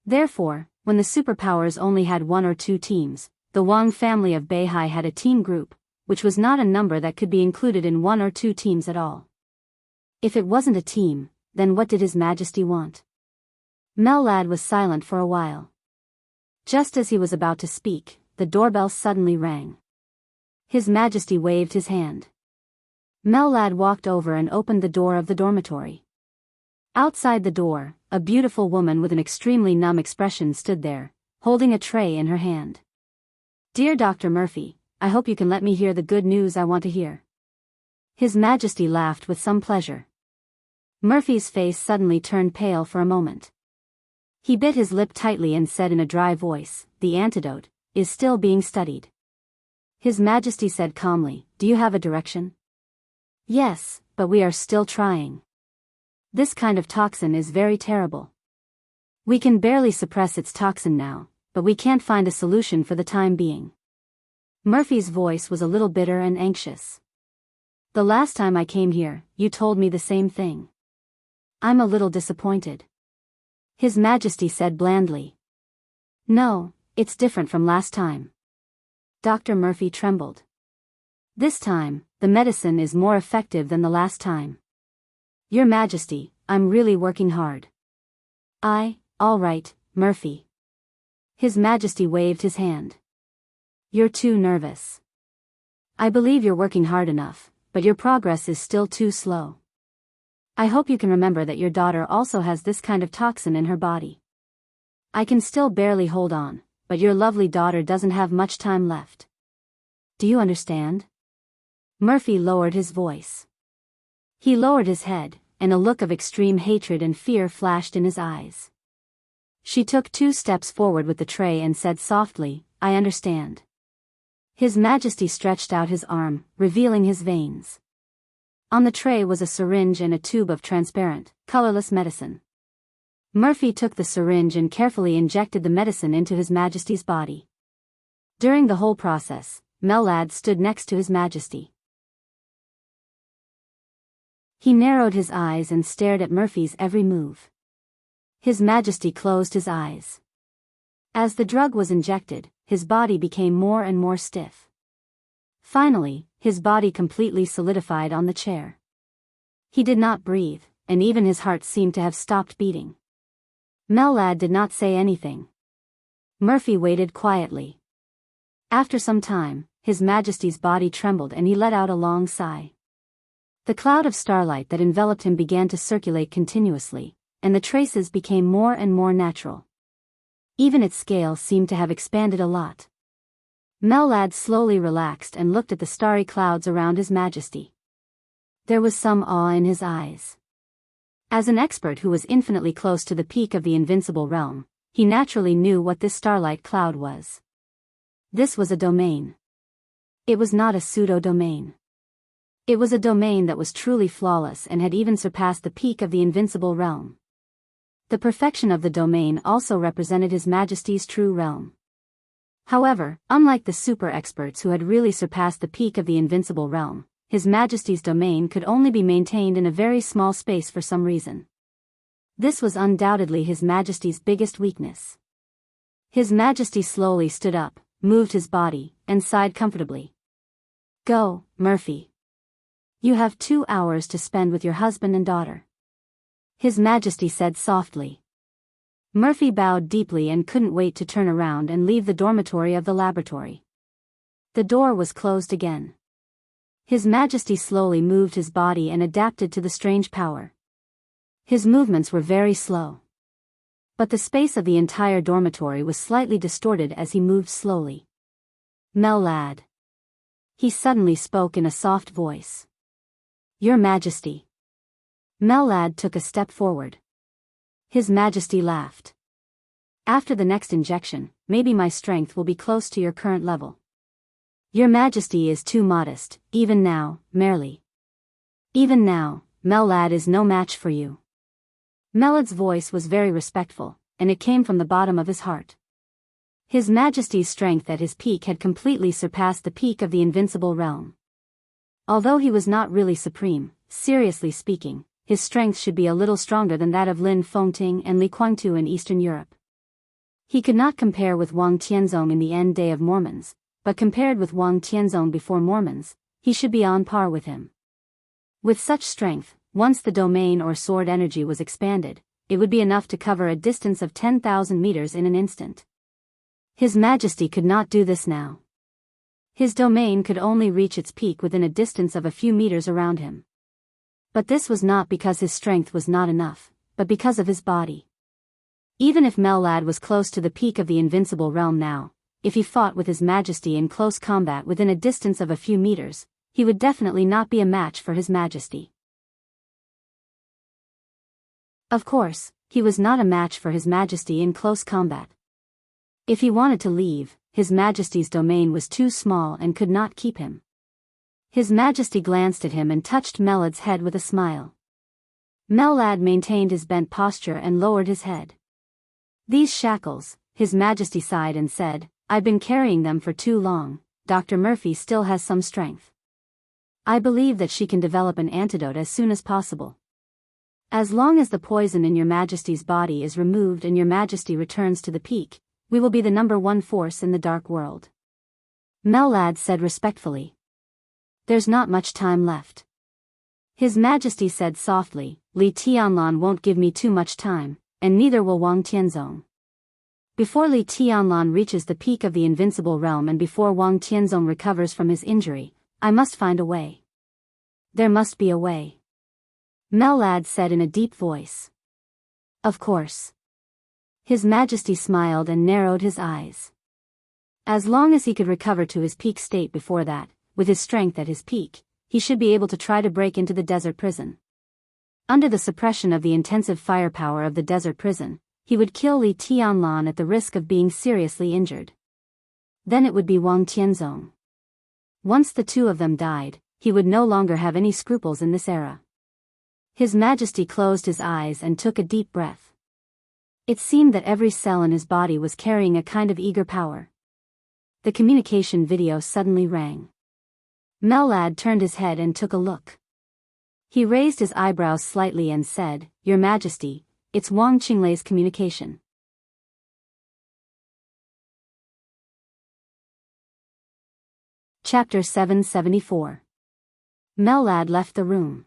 Therefore, when the superpowers only had one or two teams, the Wang family of Beihai had a team group, which was not a number that could be included in one or two teams at all. If it wasn't a team, then what did His Majesty want? Mellad was silent for a while. Just as he was about to speak, the doorbell suddenly rang. His Majesty waved his hand. Mellad walked over and opened the door of the dormitory. Outside the door, a beautiful woman with an extremely numb expression stood there, holding a tray in her hand. "Dear Dr. Murphy, I hope you can let me hear the good news I want to hear." His Majesty laughed with some pleasure. Murphy's face suddenly turned pale for a moment. He bit his lip tightly and said in a dry voice, "The antidote is still being studied." His Majesty said calmly, "Do you have a direction?" "Yes, but we are still trying. This kind of toxin is very terrible. We can barely suppress its toxin now, but we can't find a solution for the time being." Murphy's voice was a little bitter and anxious. "The last time I came here, you told me the same thing. I'm a little disappointed." His Majesty said blandly. "No, it's different from last time." Dr. Murphy trembled. "This time, the medicine is more effective than the last time. Your Majesty, I'm really working hard." All right, Murphy." His Majesty waved his hand. "You're too nervous. I believe you're working hard enough, but your progress is still too slow. I hope you can remember that your daughter also has this kind of toxin in her body. I can still barely hold on, but your lovely daughter doesn't have much time left. Do you understand?" Murphy lowered his voice. He lowered his head, and a look of extreme hatred and fear flashed in his eyes. She took 2 steps forward with the tray and said softly, "I understand." His Majesty stretched out his arm, revealing his veins. On the tray was a syringe and a tube of transparent, colorless medicine. Murphy took the syringe and carefully injected the medicine into His Majesty's body. During the whole process, Mellad stood next to His Majesty. He narrowed his eyes and stared at Murphy's every move. His Majesty closed his eyes. As the drug was injected, his body became more and more stiff. Finally, his body completely solidified on the chair. He did not breathe, and even his heart seemed to have stopped beating. Mellad did not say anything. Murphy waited quietly. After some time, His Majesty's body trembled and he let out a long sigh. The cloud of starlight that enveloped him began to circulate continuously, and the traces became more and more natural. Even its scale seemed to have expanded a lot. Mellad slowly relaxed and looked at the starry clouds around His Majesty. There was some awe in his eyes. As an expert who was infinitely close to the peak of the invincible realm, he naturally knew what this starlight cloud was. This was a domain. It was not a pseudo-domain. It was a domain that was truly flawless and had even surpassed the peak of the invincible realm. The perfection of the domain also represented His Majesty's true realm. However, unlike the super experts who had really surpassed the peak of the invincible realm, His Majesty's domain could only be maintained in a very small space for some reason. This was undoubtedly His Majesty's biggest weakness. His Majesty slowly stood up, moved his body, and sighed comfortably. "Go, Murphy. You have 2 hours to spend with your husband and daughter," His Majesty said softly. Murphy bowed deeply and couldn't wait to turn around and leave the dormitory of the laboratory. The door was closed again. His Majesty slowly moved his body and adapted to the strange power. His movements were very slow. But the space of the entire dormitory was slightly distorted as he moved slowly. "Mellad." He suddenly spoke in a soft voice. "Your Majesty." Mellad took a step forward. His Majesty laughed. After the next injection, maybe my strength will be close to your current level. Your Majesty is too modest, even now, merely. Even now, Mellad is no match for you. Mellad's voice was very respectful, and it came from the bottom of his heart. His Majesty's strength at his peak had completely surpassed the peak of the invincible realm. Although he was not really supreme, seriously speaking, his strength should be a little stronger than that of Lin Fengting and Li Guangtu in Eastern Europe. He could not compare with Wang Tianzong in the end day of Mormons, but compared with Wang Tianzong before Mormons, he should be on par with him. With such strength, once the domain or sword energy was expanded, it would be enough to cover a distance of 10,000 meters in an instant. His Majesty could not do this now. His domain could only reach its peak within a distance of a few meters around him. But this was not because his strength was not enough, but because of his body. Even if Mellad was close to the peak of the invincible realm now, if he fought with his Majesty in close combat within a distance of a few meters, he would definitely not be a match for his Majesty. Of course, he was not a match for his Majesty in close combat. If he wanted to leave, his Majesty's domain was too small and could not keep him. His Majesty glanced at him and touched Mellad's head with a smile. Mellad maintained his bent posture and lowered his head. These shackles, His Majesty sighed and said, I've been carrying them for too long. Dr. Murphy still has some strength. I believe that she can develop an antidote as soon as possible. As long as the poison in Your Majesty's body is removed and Your Majesty returns to the peak, we will be the #1 force in the dark world. Mellad said respectfully. There's not much time left. His Majesty said softly, Li Tianlan won't give me too much time, and neither will Wang Tianzong. Before Li Tianlan reaches the peak of the invincible realm and before Wang Tianzong recovers from his injury, I must find a way. There must be a way. Mellad said in a deep voice. Of course. His Majesty smiled and narrowed his eyes. As long as he could recover to his peak state before that, with his strength at his peak, he should be able to try to break into the desert prison. Under the suppression of the intensive firepower of the desert prison, he would kill Li Tianlan at the risk of being seriously injured. Then it would be Wang Tianzong. Once the two of them died, he would no longer have any scruples in this era. His Majesty closed his eyes and took a deep breath. It seemed that every cell in his body was carrying a kind of eager power. The communication video suddenly rang. Mellad turned his head and took a look. He raised his eyebrows slightly and said, Your Majesty, it's Wang Qinglei's communication. Chapter 774. Mellad left the room.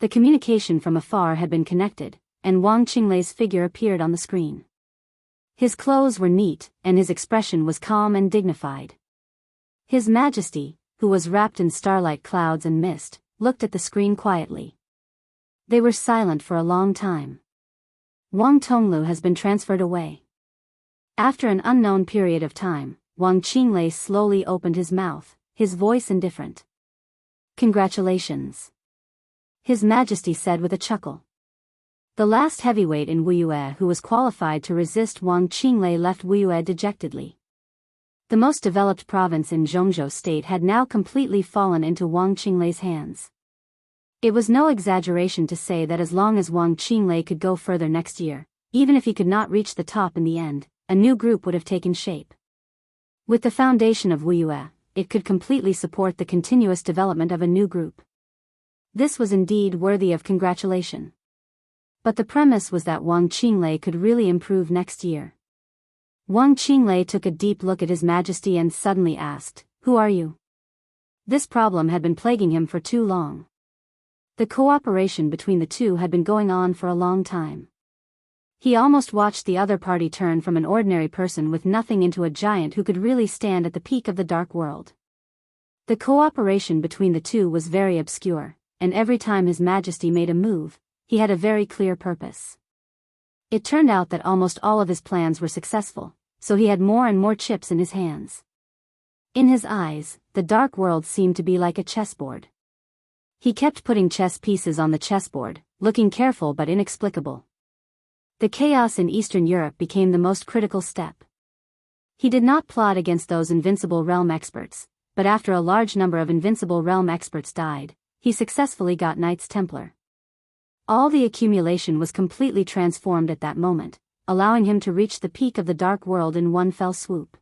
The communication from afar had been connected, and Wang Qinglei's figure appeared on the screen. His clothes were neat, and his expression was calm and dignified. His Majesty, who was wrapped in starlight clouds and mist, looked at the screen quietly. They were silent for a long time. Wang Tonglu has been transferred away. After an unknown period of time, Wang Qinglei slowly opened his mouth, his voice indifferent. Congratulations. His Majesty said with a chuckle. The last heavyweight in Wuyue who was qualified to resist Wang Qinglei left Wuyue dejectedly. The most developed province in Zhongzhou state had now completely fallen into Wang Qinglei's hands. It was no exaggeration to say that as long as Wang Qinglei could go further next year, even if he could not reach the top in the end, a new group would have taken shape. With the foundation of Wuyue, it could completely support the continuous development of a new group. This was indeed worthy of congratulation. But the premise was that Wang Qinglei could really improve next year. Wang Qinglei took a deep look at His Majesty and suddenly asked, Who are you? This problem had been plaguing him for too long. The cooperation between the two had been going on for a long time. He almost watched the other party turn from an ordinary person with nothing into a giant who could really stand at the peak of the dark world. The cooperation between the two was very obscure, and every time His Majesty made a move, he had a very clear purpose. It turned out that almost all of his plans were successful, so he had more and more chips in his hands. In his eyes, the dark world seemed to be like a chessboard. He kept putting chess pieces on the chessboard, looking careful but inexplicable. The chaos in Eastern Europe became the most critical step. He did not plot against those Invincible Realm experts, but after a large number of Invincible Realm experts died, he successfully got Knights Templar. All the accumulation was completely transformed at that moment, allowing him to reach the peak of the Dark World in one fell swoop.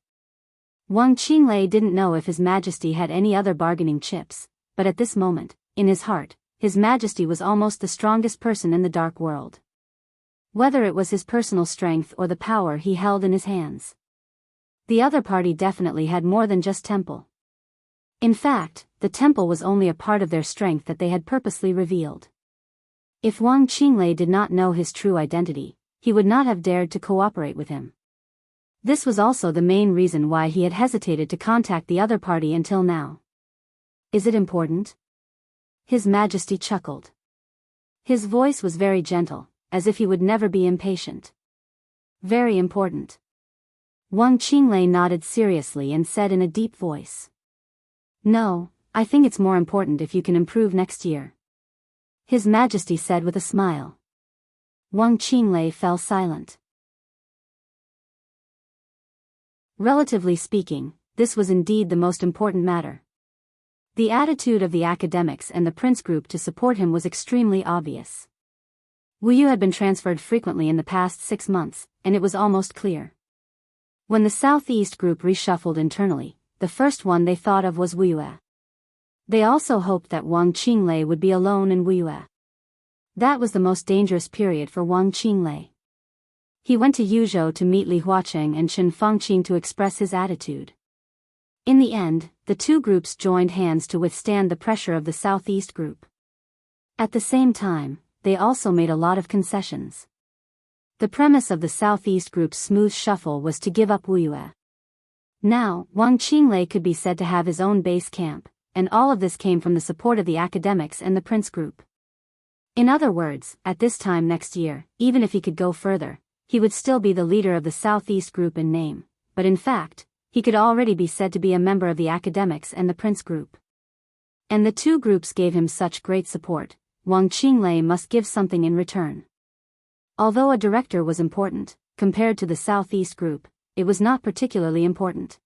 Wang Qinglei didn't know if His Majesty had any other bargaining chips, but at this moment, in his heart, His Majesty was almost the strongest person in the Dark World. Whether it was his personal strength or the power he held in his hands. The other party definitely had more than just temple. In fact, the temple was only a part of their strength that they had purposely revealed. If Wang Qinglei did not know his true identity, he would not have dared to cooperate with him. This was also the main reason why he had hesitated to contact the other party until now. Is it important? His Majesty chuckled. His voice was very gentle, as if he would never be impatient. Very important. Wang Qinglei nodded seriously and said in a deep voice. No, I think it's more important if you can improve next year. His Majesty said with a smile. Wang Qinglei fell silent. Relatively speaking, this was indeed the most important matter. The attitude of the academics and the Prince Group to support him was extremely obvious. Wu Yu had been transferred frequently in the past 6 months, and it was almost clear. When the Southeast Group reshuffled internally, the first one they thought of was Wu Yue. They also hoped that Wang Qinglei would be alone in Wu Yue. That was the most dangerous period for Wang Qinglei. He went to Yuzhou to meet Li Huacheng and Chen Fengqing to express his attitude. In the end, the two groups joined hands to withstand the pressure of the Southeast Group. At the same time, they also made a lot of concessions. The premise of the Southeast Group's smooth shuffle was to give up Wu Yue. Now, Wang Qinglei could be said to have his own base camp, and all of this came from the support of the academics and the Prince Group. In other words, at this time next year, even if he could go further, he would still be the leader of the Southeast Group in name, but in fact, he could already be said to be a member of the academics and the Prince Group. And the two groups gave him such great support, Wang Qinglei must give something in return. Although a director was important, compared to the Southeast Group, it was not particularly important.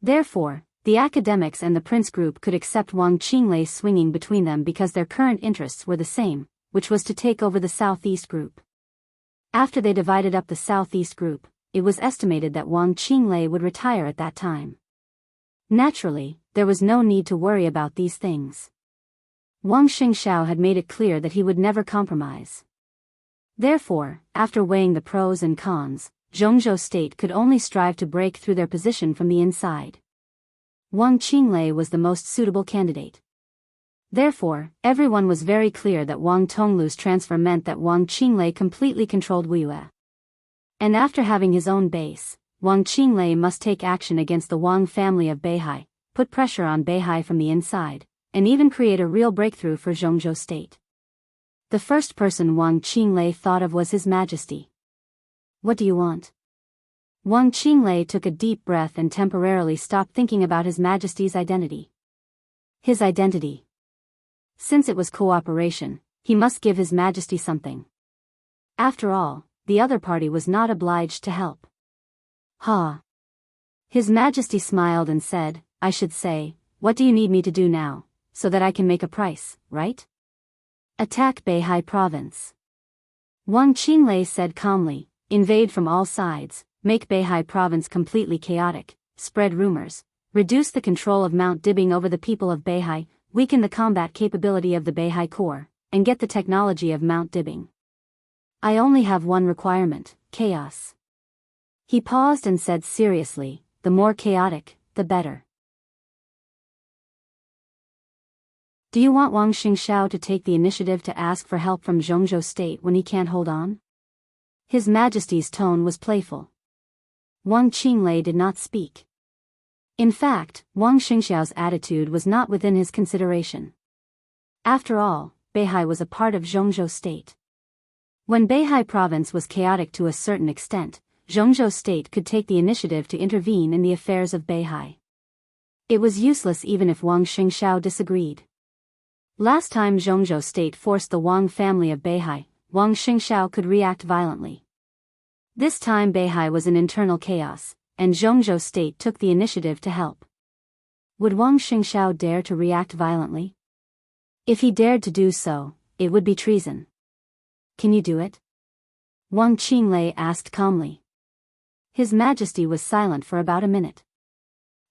Therefore, the academics and the Prince Group could accept Wang Qinglei swinging between them because their current interests were the same, which was to take over the Southeast Group. After they divided up the Southeast Group, it was estimated that Wang Qinglei would retire at that time. Naturally, there was no need to worry about these things. Wang Xingxiao had made it clear that he would never compromise. Therefore, after weighing the pros and cons, Zhongzhou State could only strive to break through their position from the inside. Wang Qinglei was the most suitable candidate. Therefore, everyone was very clear that Wang Tonglu's transfer meant that Wang Qinglei completely controlled Wu Yue. And after having his own base, Wang Qinglei must take action against the Wang family of Beihai, put pressure on Beihai from the inside, and even create a real breakthrough for Zhongzhou State. The first person Wang Qinglei thought of was His Majesty. What do you want? Wang Qinglei took a deep breath and temporarily stopped thinking about His Majesty's identity. His identity. Since it was cooperation, he must give His Majesty something. After all, the other party was not obliged to help. Ha! His Majesty smiled and said, I should say, what do you need me to do now, so that I can make a price, right? Attack Beihai Province. Wang Qinglei said calmly, invade from all sides, make Beihai Province completely chaotic, spread rumors, reduce the control of Mount Dibing over the people of Beihai, weaken the combat capability of the Beihai Corps, and get the technology of Mount Dibing. I only have one requirement, chaos. He paused and said seriously, the more chaotic, the better. Do you want Wang Xingxiao to take the initiative to ask for help from Zhongzhou State when he can't hold on? His Majesty's tone was playful. Wang Qinglei did not speak. In fact, Wang Xingxiao's attitude was not within his consideration. After all, Beihai was a part of Zhongzhou State. When Beihai Province was chaotic to a certain extent, Zhongzhou State could take the initiative to intervene in the affairs of Beihai. It was useless even if Wang Xingxiao disagreed. Last time Zhongzhou State forced the Wang family of Beihai, Wang Xingxiao could react violently. This time Beihai was in internal chaos, and Zhongzhou State took the initiative to help. Would Wang Xingxiao dare to react violently? If he dared to do so, it would be treason. Can you do it? Wang Qinglei asked calmly. His Majesty was silent for about a minute.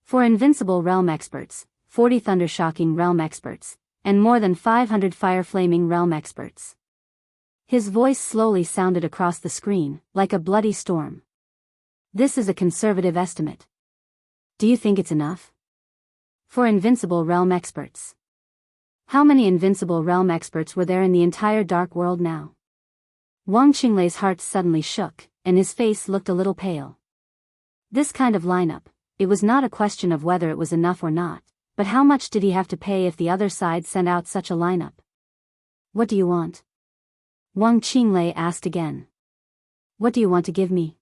For invincible realm experts, 40 thunder-shocking realm experts, and more than 500 fire-flaming realm experts. His voice slowly sounded across the screen, like a bloody storm. This is a conservative estimate. Do you think it's enough? For invincible realm experts. How many invincible realm experts were there in the entire dark world now? Wang Qinglei's heart suddenly shook, and his face looked a little pale. This kind of lineup, it was not a question of whether it was enough or not, but how much did he have to pay if the other side sent out such a lineup? What do you want? Wang Qinglei asked again. What do you want to give me?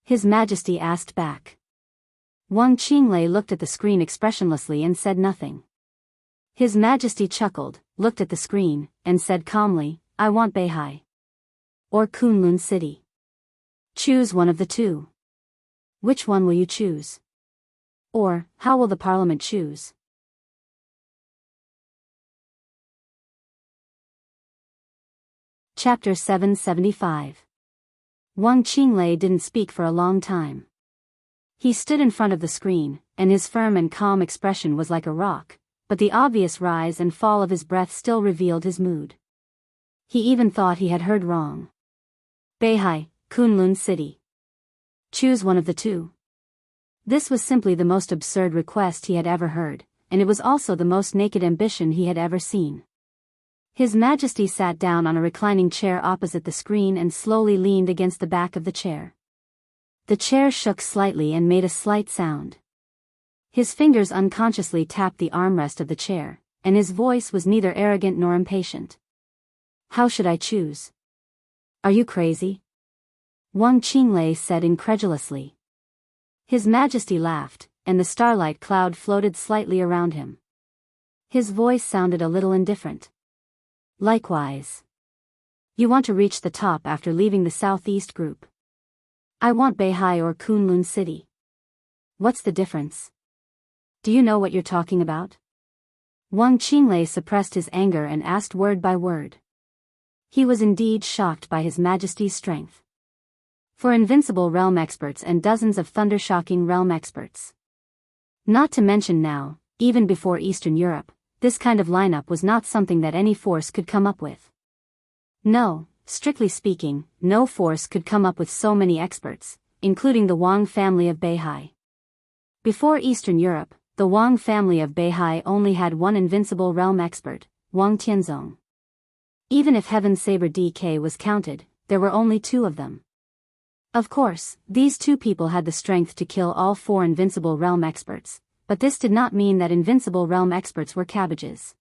His Majesty asked back. Wang Qinglei looked at the screen expressionlessly and said nothing. His Majesty chuckled, looked at the screen, and said calmly, I want Beihai. Or Kunlun City. Choose one of the two. Which one will you choose? Or, how will the Parliament choose? Chapter 775. Wang Qinglei didn't speak for a long time. He stood in front of the screen, and his firm and calm expression was like a rock, but the obvious rise and fall of his breath still revealed his mood. He even thought he had heard wrong. Beihai, Kunlun City. Choose one of the two. This was simply the most absurd request he had ever heard, and it was also the most naked ambition he had ever seen. His Majesty sat down on a reclining chair opposite the screen and slowly leaned against the back of the chair. The chair shook slightly and made a slight sound. His fingers unconsciously tapped the armrest of the chair, and his voice was neither arrogant nor impatient. How should I choose? Are you crazy? Wang Qinglei said incredulously. His Majesty laughed, and the starlight cloud floated slightly around him. His voice sounded a little indifferent. Likewise. You want to reach the top after leaving the southeast group. I want Beihai or Kunlun City. What's the difference? Do you know what you're talking about? Wang Qinglei suppressed his anger and asked word by word. He was indeed shocked by His Majesty's strength. For invincible realm experts and dozens of thunder-shocking realm experts. Not to mention now, even before Eastern Europe, this kind of lineup was not something that any force could come up with. No, strictly speaking, no force could come up with so many experts, including the Wang family of Beihai. Before Eastern Europe, the Wang family of Beihai only had one invincible realm expert, Wang Tianzong. Even if Heaven's Saber DK was counted, there were only two of them. Of course, these two people had the strength to kill all four invincible realm experts, but this did not mean that invincible realm experts were cabbages.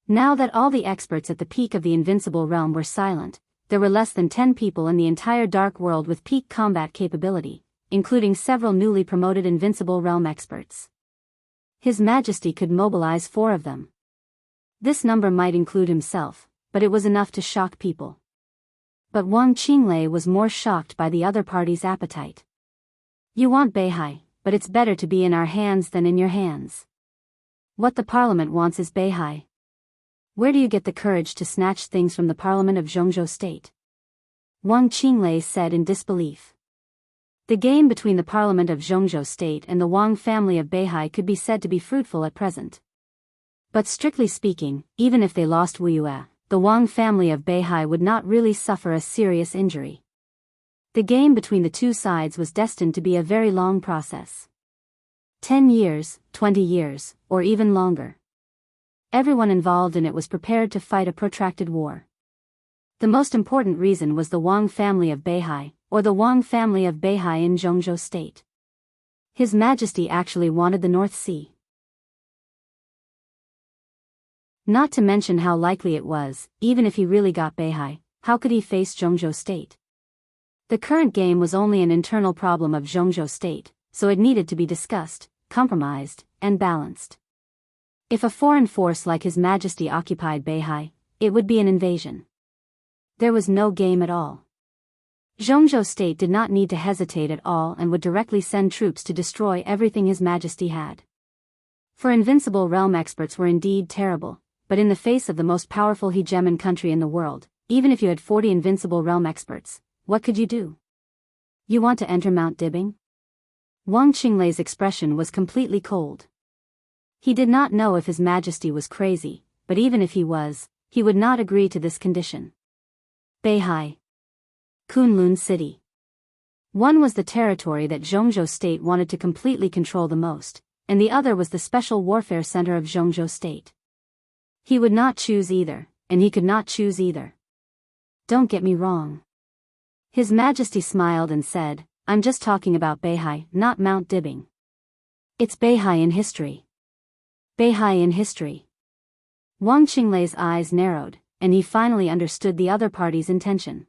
Now that all the experts at the peak of the invincible realm were silent, there were less than 10 people in the entire dark world with peak combat capability, including several newly promoted invincible realm experts. His Majesty could mobilize 4 of them. This number might include himself, but it was enough to shock people. But Wang Qinglei was more shocked by the other party's appetite. You want Beihai, but it's better to be in our hands than in your hands. What the Parliament wants is Beihai. Where do you get the courage to snatch things from the Parliament of Zhongzhou State? Wang Qinglei said in disbelief. The game between the Parliament of Zhongzhou State and the Wang family of Beihai could be said to be fruitful at present. But strictly speaking, even if they lost Wuyue, the Wang family of Beihai would not really suffer a serious injury. The game between the two sides was destined to be a very long process. 10 years, 20 years, or even longer. Everyone involved in it was prepared to fight a protracted war. The most important reason was the Wang family of Beihai, or the Wang family of Beihai in Zhongzhou State. His Majesty actually wanted the North Sea. Not to mention how likely it was, even if he really got Beihai, how could he face Zhongzhou State? The current game was only an internal problem of Zhongzhou State, so it needed to be discussed, compromised, and balanced. If a foreign force like His Majesty occupied Beihai, it would be an invasion. There was no game at all. Zhongzhou State did not need to hesitate at all and would directly send troops to destroy everything His Majesty had. For invincible realm experts were indeed terrible, but in the face of the most powerful hegemon country in the world, even if you had 40 invincible realm experts, what could you do? You want to enter Mount Dibbing? Wang Qinglei's expression was completely cold. He did not know if His Majesty was crazy, but even if he was, he would not agree to this condition. Beihai. Kunlun City. One was the territory that Zhongzhou State wanted to completely control the most, and the other was the special warfare center of Zhongzhou State. He would not choose either, and he could not choose either. Don't get me wrong. His Majesty smiled and said, I'm just talking about Beihai, not Mount Dibbing. It's Beihai in history. Beihai in history. Wang Qinglei's eyes narrowed, and he finally understood the other party's intention.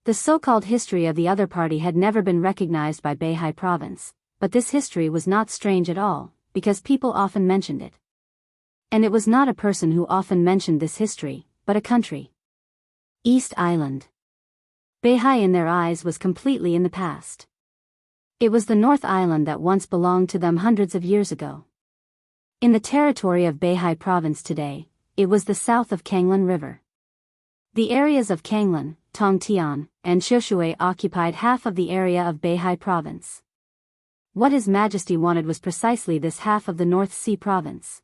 The so-called history of the other party had never been recognized by Beihai province, but this history was not strange at all, because people often mentioned it. And it was not a person who often mentioned this history, but a country. East Island. Beihai in their eyes was completely in the past. It was the North Island that once belonged to them hundreds of years ago. In the territory of Beihai province today, it was the south of Kanglan River. The areas of Kanglan, Tongtian, and Shoshui occupied half of the area of Beihai province. What His Majesty wanted was precisely this half of the North Sea province.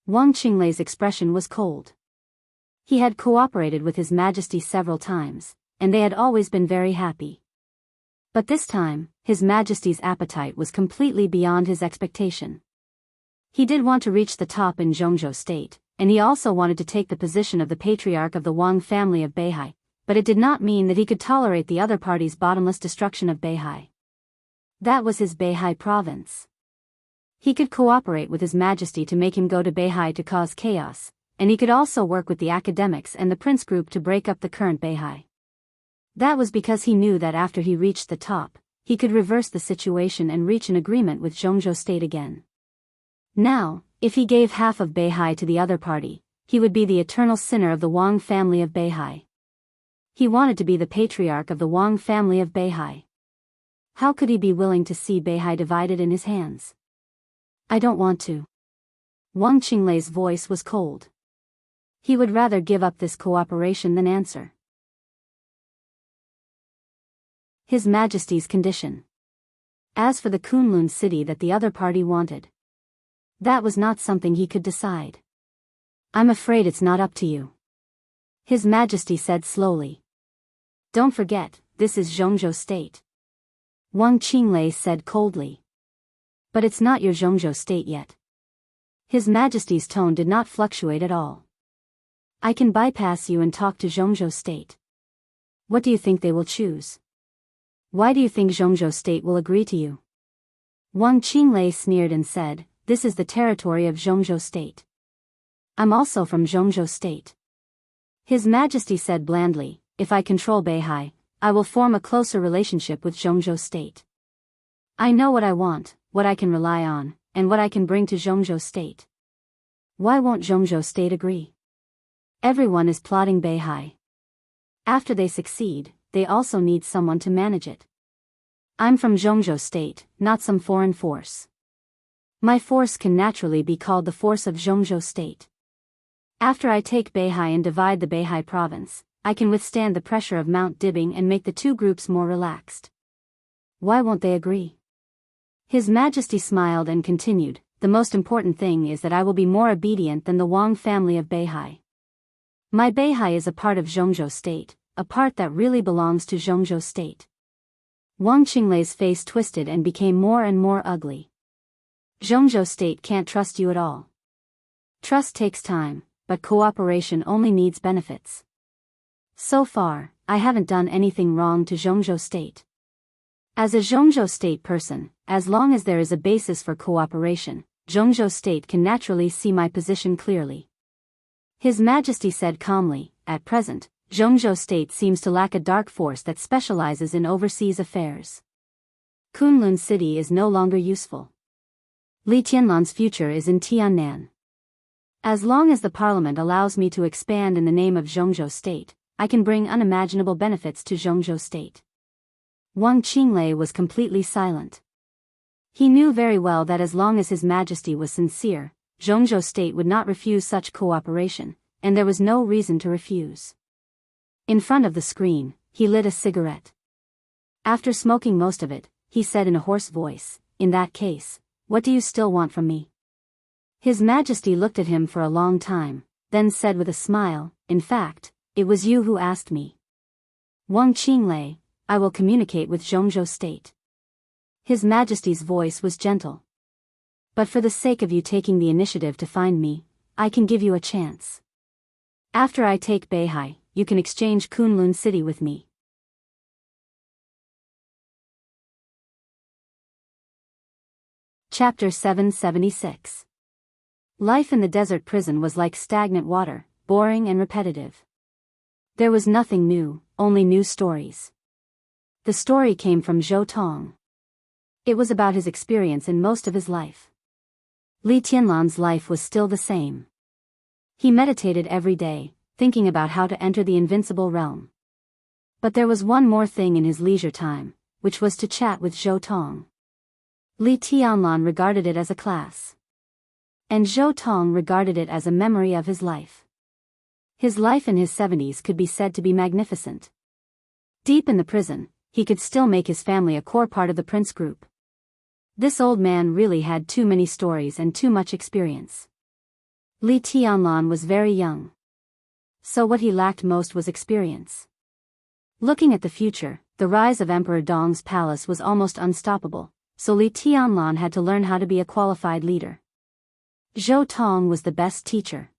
Wang Qinglei's expression was cold. He had cooperated with His Majesty several times, and they had always been very happy. But this time, His Majesty's appetite was completely beyond his expectation. He did want to reach the top in Zhongzhou State, and he also wanted to take the position of the patriarch of the Wang family of Beihai, but it did not mean that he could tolerate the other party's bottomless destruction of Beihai. That was his Beihai province. He could cooperate with His Majesty to make him go to Beihai to cause chaos, and he could also work with the academics and the prince group to break up the current Beihai. That was because he knew that after he reached the top, he could reverse the situation and reach an agreement with Zhongzhou State again. Now, if he gave half of Beihai to the other party, he would be the eternal sinner of the Wang family of Beihai. He wanted to be the patriarch of the Wang family of Beihai. How could he be willing to see Beihai divided in his hands? I don't want to. Wang Qinglei's voice was cold. He would rather give up this cooperation than answer. His Majesty's condition. As for the Kunlun city that the other party wanted, that was not something he could decide. I'm afraid it's not up to you. His Majesty said slowly. Don't forget, this is Zhongzhou State. Wang Qinglei said coldly. But it's not your Zhongzhou State yet. His Majesty's tone did not fluctuate at all. I can bypass you and talk to Zhongzhou State. What do you think they will choose? Why do you think Zhongzhou State will agree to you? Wang Qinglei sneered and said, This is the territory of Zhongzhou State. I'm also from Zhongzhou State. His Majesty said blandly, If I control Beihai, I will form a closer relationship with Zhongzhou State. I know what I want, what I can rely on, and what I can bring to Zhongzhou State. Why won't Zhongzhou State agree? Everyone is plotting Beihai. After they succeed, they also need someone to manage it. I'm from Zhongzhou State, not some foreign force. My force can naturally be called the force of Zhongzhou State. After I take Beihai and divide the Beihai province, I can withstand the pressure of Mount Dibbing and make the two groups more relaxed. Why won't they agree? His Majesty smiled and continued, The most important thing is that I will be more obedient than the Wang family of Beihai. My Beihai is a part of Zhongzhou State, a part that really belongs to Zhongzhou State. Wang Qinglei's face twisted and became more and more ugly. Zhongzhou State can't trust you at all. Trust takes time, but cooperation only needs benefits. So far, I haven't done anything wrong to Zhongzhou State. As a Zhongzhou State person, as long as there is a basis for cooperation, Zhongzhou State can naturally see my position clearly. His Majesty said calmly, At present, Zhongzhou State seems to lack a dark force that specializes in overseas affairs. Kunlun City is no longer useful. Li Tianlan's future is in Tiannan. As long as the parliament allows me to expand in the name of Zhongzhou State, I can bring unimaginable benefits to Zhongzhou State. Wang Qinglei was completely silent. He knew very well that as long as His Majesty was sincere, Zhongzhou State would not refuse such cooperation, and there was no reason to refuse. In front of the screen, he lit a cigarette. After smoking most of it, he said in a hoarse voice, "In that case, what do you still want from me?" His Majesty looked at him for a long time, then said with a smile, "In fact, it was you who asked me. Wang Qinglei, I will communicate with Zhongzhou State." His Majesty's voice was gentle. "But for the sake of you taking the initiative to find me, I can give you a chance. After I take Beihai, you can exchange Kunlun City with me." Chapter 776. Life in the desert prison was like stagnant water, boring and repetitive. There was nothing new, only new stories. The story came from Zhou Tong. It was about his experience in most of his life. Li Tianlan's life was still the same. He meditated every day, thinking about how to enter the invincible realm. But there was one more thing in his leisure time, which was to chat with Zhou Tong. Li Tianlan regarded it as a class. And Zhou Tong regarded it as a memory of his life. His life in his 70s could be said to be magnificent. Deep in the prison, he could still make his family a core part of the prince group. This old man really had too many stories and too much experience. Li Tianlan was very young. So what he lacked most was experience. Looking at the future, the rise of Emperor Dong's palace was almost unstoppable, so Li Tianlan had to learn how to be a qualified leader. Zhou Tong was the best teacher.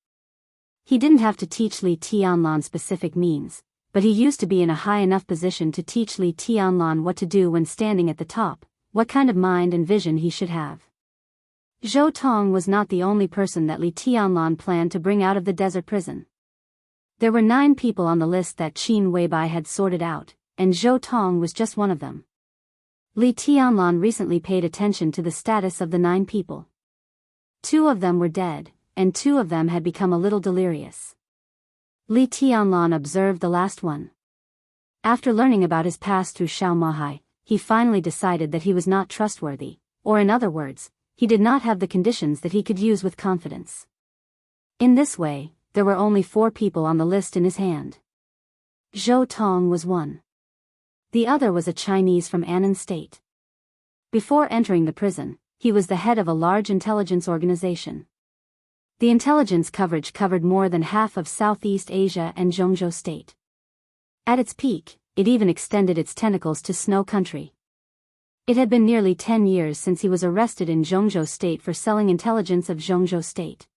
He didn't have to teach Li Tianlan specific means, but he used to be in a high enough position to teach Li Tianlan what to do when standing at the top, what kind of mind and vision he should have. Zhou Tong was not the only person that Li Tianlan planned to bring out of the desert prison. There were 9 people on the list that Qin Weibai had sorted out, and Zhou Tong was just one of them. Li Tianlan recently paid attention to the status of the 9 people. 2 of them were dead, and 2 of them had become a little delirious. Li Tianlan observed the last one. After learning about his past through Xiao Mahai, he finally decided that he was not trustworthy, or in other words, he did not have the conditions that he could use with confidence. In this way, there were only 4 people on the list in his hand. Zhou Tong was one. The other was a Chinese from Annan State. Before entering the prison, he was the head of a large intelligence organization. The intelligence coverage covered more than half of Southeast Asia and Zhongzhou State. At its peak, it even extended its tentacles to Snow Country. It had been nearly 10 years since he was arrested in Zhongzhou State for selling intelligence of Zhongzhou State.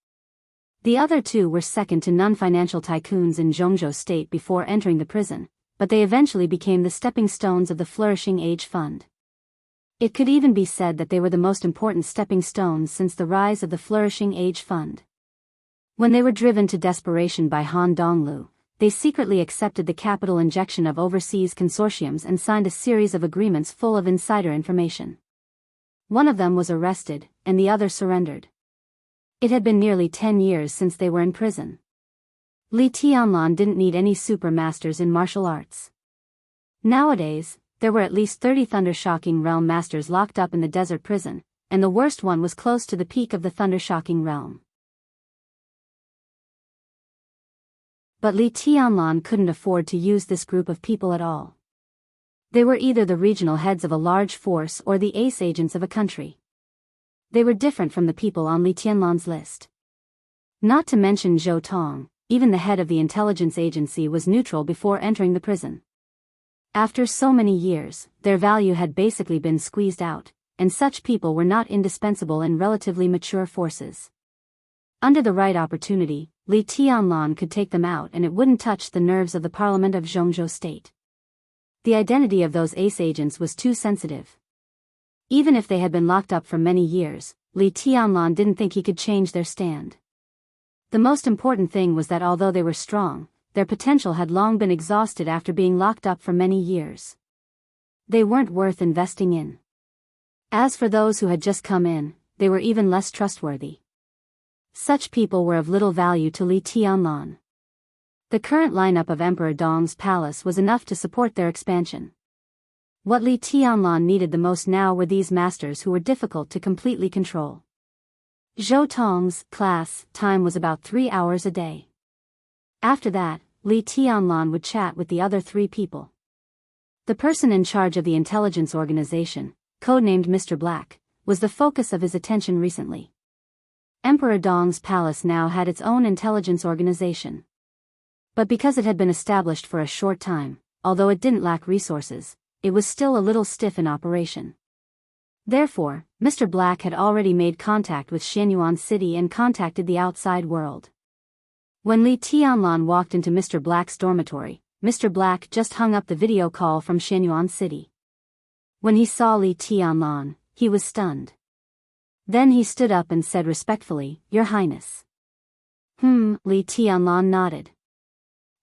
The other 2 were second to none financial tycoons in Zhongzhou State before entering the prison, but they eventually became the stepping stones of the Flourishing Age Fund. It could even be said that they were the most important stepping stones since the rise of the Flourishing Age Fund. When they were driven to desperation by Han Donglu, they secretly accepted the capital injection of overseas consortiums and signed a series of agreements full of insider information. One of them was arrested, and the other surrendered. It had been nearly 10 years since they were in prison. Li Tianlan didn't need any super masters in martial arts. Nowadays, there were at least 30 Thunder-Shocking Realm masters locked up in the desert prison, and the worst one was close to the peak of the Thunder-Shocking Realm. But Li Tianlan couldn't afford to use this group of people at all. They were either the regional heads of a large force or the ace agents of a country. They were different from the people on Li Tianlan's list. Not to mention Zhou Tong, even the head of the intelligence agency was neutral before entering the prison. After so many years, their value had basically been squeezed out, and such people were not indispensable in relatively mature forces. Under the right opportunity, Li Tianlan could take them out and it wouldn't touch the nerves of the parliament of Zhongzhou State. The identity of those ace agents was too sensitive. Even if they had been locked up for many years, Li Tianlan didn't think he could change their stand. The most important thing was that although they were strong, their potential had long been exhausted after being locked up for many years. They weren't worth investing in. As for those who had just come in, they were even less trustworthy. Such people were of little value to Li Tianlan. The current lineup of Emperor Dong's palace was enough to support their expansion. What Li Tianlan needed the most now were these masters who were difficult to completely control. Zhou Tong's class time was about 3 hours a day. After that, Li Tianlan would chat with the other 3 people. The person in charge of the intelligence organization, codenamed Mr. Black, was the focus of his attention recently. Emperor Dong's palace now had its own intelligence organization. But because it had been established for a short time, although it didn't lack resources, it was still a little stiff in operation. Therefore, Mr. Black had already made contact with Xianyuan City and contacted the outside world. When Li Tianlan walked into Mr. Black's dormitory, Mr. Black just hung up the video call from Xianyuan City. When he saw Li Tianlan, he was stunned. Then he stood up and said respectfully, "Your Highness." Li Tianlan nodded.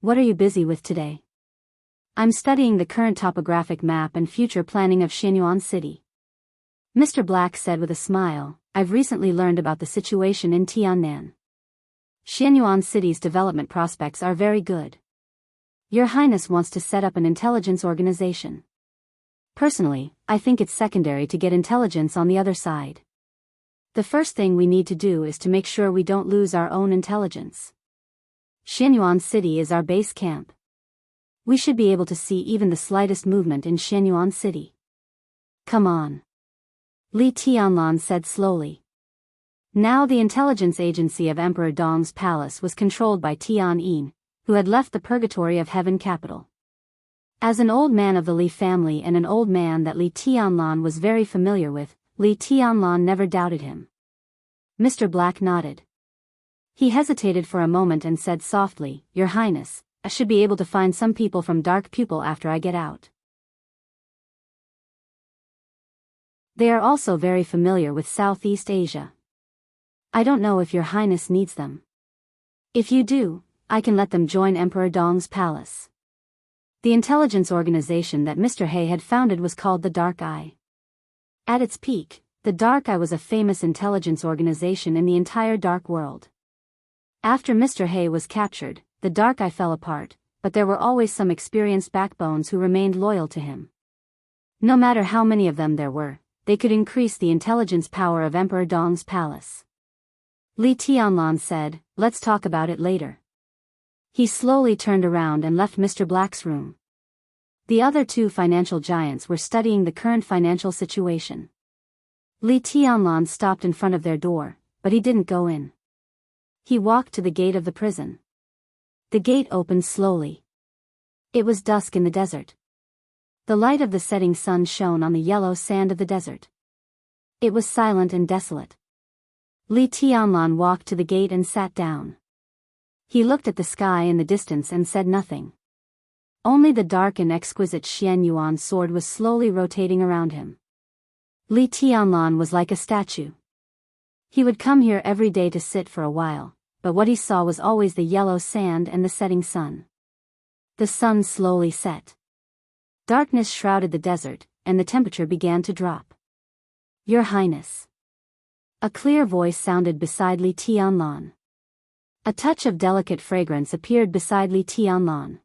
"What are you busy with today?" "I'm studying the current topographic map and future planning of Xianyuan City." Mr. Black said with a smile, "I've recently learned about the situation in Tiannan. Xianyuan City's development prospects are very good. Your Highness wants to set up an intelligence organization. Personally, I think it's secondary to get intelligence on the other side. The first thing we need to do is to make sure we don't lose our own intelligence. Xianyuan City is our base camp. We should be able to see even the slightest movement in Xianyuan City. Come on," Li Tianlan said slowly. Now the intelligence agency of Emperor Dong's palace was controlled by Tian Yin, who had left the purgatory of heaven capital. As an old man of the Li family and an old man that Li Tianlan was very familiar with, Li Tianlan never doubted him. Mr. Black nodded. He hesitated for a moment and said softly, "Your Highness, I should be able to find some people from Dark Pupil after I get out. They are also very familiar with Southeast Asia. I don't know if Your Highness needs them. If you do, I can let them join Emperor Dong's palace." The intelligence organization that Mr. He had founded was called the Dark Eye. At its peak, the Dark Eye was a famous intelligence organization in the entire dark world. After Mr. He was captured, the Dark Eye fell apart, but there were always some experienced backbones who remained loyal to him. No matter how many of them there were, they could increase the intelligence power of Emperor Dong's palace. Li Tianlan said, "Let's talk about it later." He slowly turned around and left Mr. Black's room. The other 2 financial giants were studying the current financial situation. Li Tianlan stopped in front of their door, but he didn't go in. He walked to the gate of the prison. The gate opened slowly. It was dusk in the desert. The light of the setting sun shone on the yellow sand of the desert. It was silent and desolate. Li Tianlan walked to the gate and sat down. He looked at the sky in the distance and said nothing. Only the dark and exquisite Xianyuan sword was slowly rotating around him. Li Tianlan was like a statue. He would come here every day to sit for a while, but what he saw was always the yellow sand and the setting sun. The sun slowly set. Darkness shrouded the desert, and the temperature began to drop. "Your Highness." A clear voice sounded beside Li Tianlan. A touch of delicate fragrance appeared beside Li Tianlan.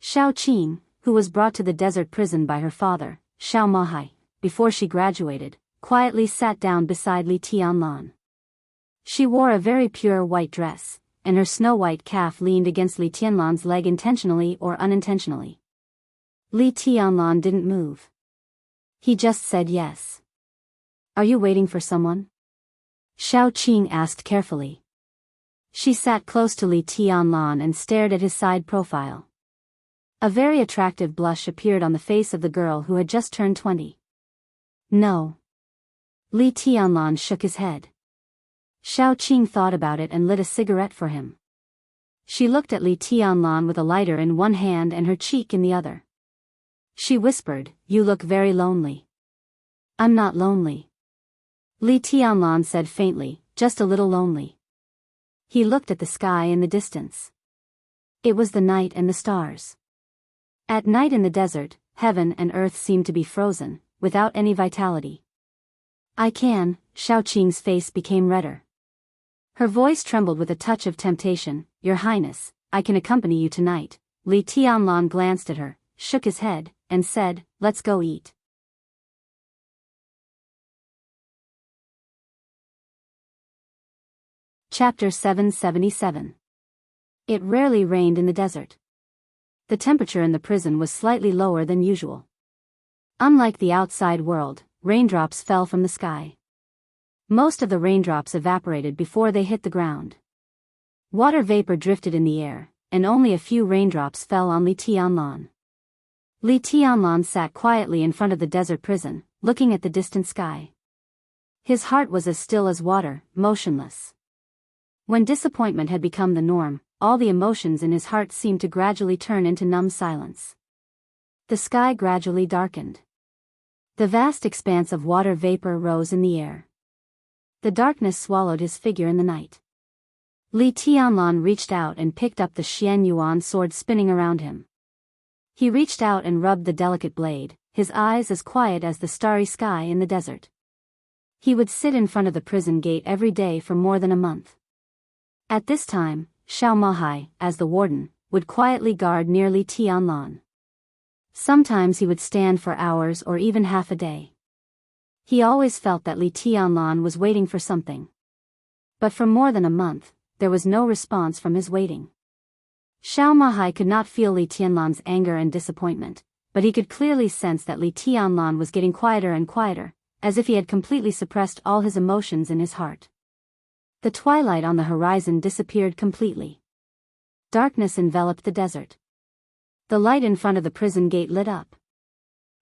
Xiao Qing, who was brought to the desert prison by her father, Xiao Mahai, before she graduated, quietly sat down beside Li Tianlan. She wore a very pure white dress, and her snow-white calf leaned against Li Tianlan's leg intentionally or unintentionally. Li Tianlan didn't move. He just said yes. "Are you waiting for someone?" Xiao Qing asked carefully. She sat close to Li Tianlan and stared at his side profile. A very attractive blush appeared on the face of the girl who had just turned 20. "No." Li Tianlan shook his head. Xiao Qing thought about it and lit a cigarette for him. She looked at Li Tianlan with a lighter in one hand and her cheek in the other. She whispered, "You look very lonely." "I'm not lonely." Li Tianlan said faintly, "Just a little lonely." He looked at the sky in the distance. It was the night and the stars. At night in the desert, heaven and earth seemed to be frozen, without any vitality. "I can," Xiao Qing's face became redder. Her voice trembled with a touch of temptation, "Your Highness, I can accompany you tonight. Li Tianlan glanced at her, shook his head, and said, let's go eat. Chapter 777. It rarely rained in the desert. The temperature in the prison was slightly lower than usual. Unlike the outside world, raindrops fell from the sky. Most of the raindrops evaporated before they hit the ground. Water vapor drifted in the air, and only a few raindrops fell on Li Tianlan. Li Tianlan sat quietly in front of the desert prison, looking at the distant sky. His heart was as still as water, motionless. When disappointment had become the norm, all the emotions in his heart seemed to gradually turn into numb silence. The sky gradually darkened. The vast expanse of water vapor rose in the air. The darkness swallowed his figure in the night. Li Tianlan reached out and picked up the Xian Yuan sword spinning around him. He reached out and rubbed the delicate blade, his eyes as quiet as the starry sky in the desert. He would sit in front of the prison gate every day for more than a month. At this time, Xiao Mahai, as the warden, would quietly guard near Li Tianlan. Sometimes he would stand for hours or even half a day. He always felt that Li Tianlan was waiting for something. But for more than a month, there was no response from his waiting. Xiao Mahai could not feel Li Tianlan's anger and disappointment, but he could clearly sense that Li Tianlan was getting quieter and quieter, as if he had completely suppressed all his emotions in his heart. The twilight on the horizon disappeared completely. Darkness enveloped the desert. The light in front of the prison gate lit up.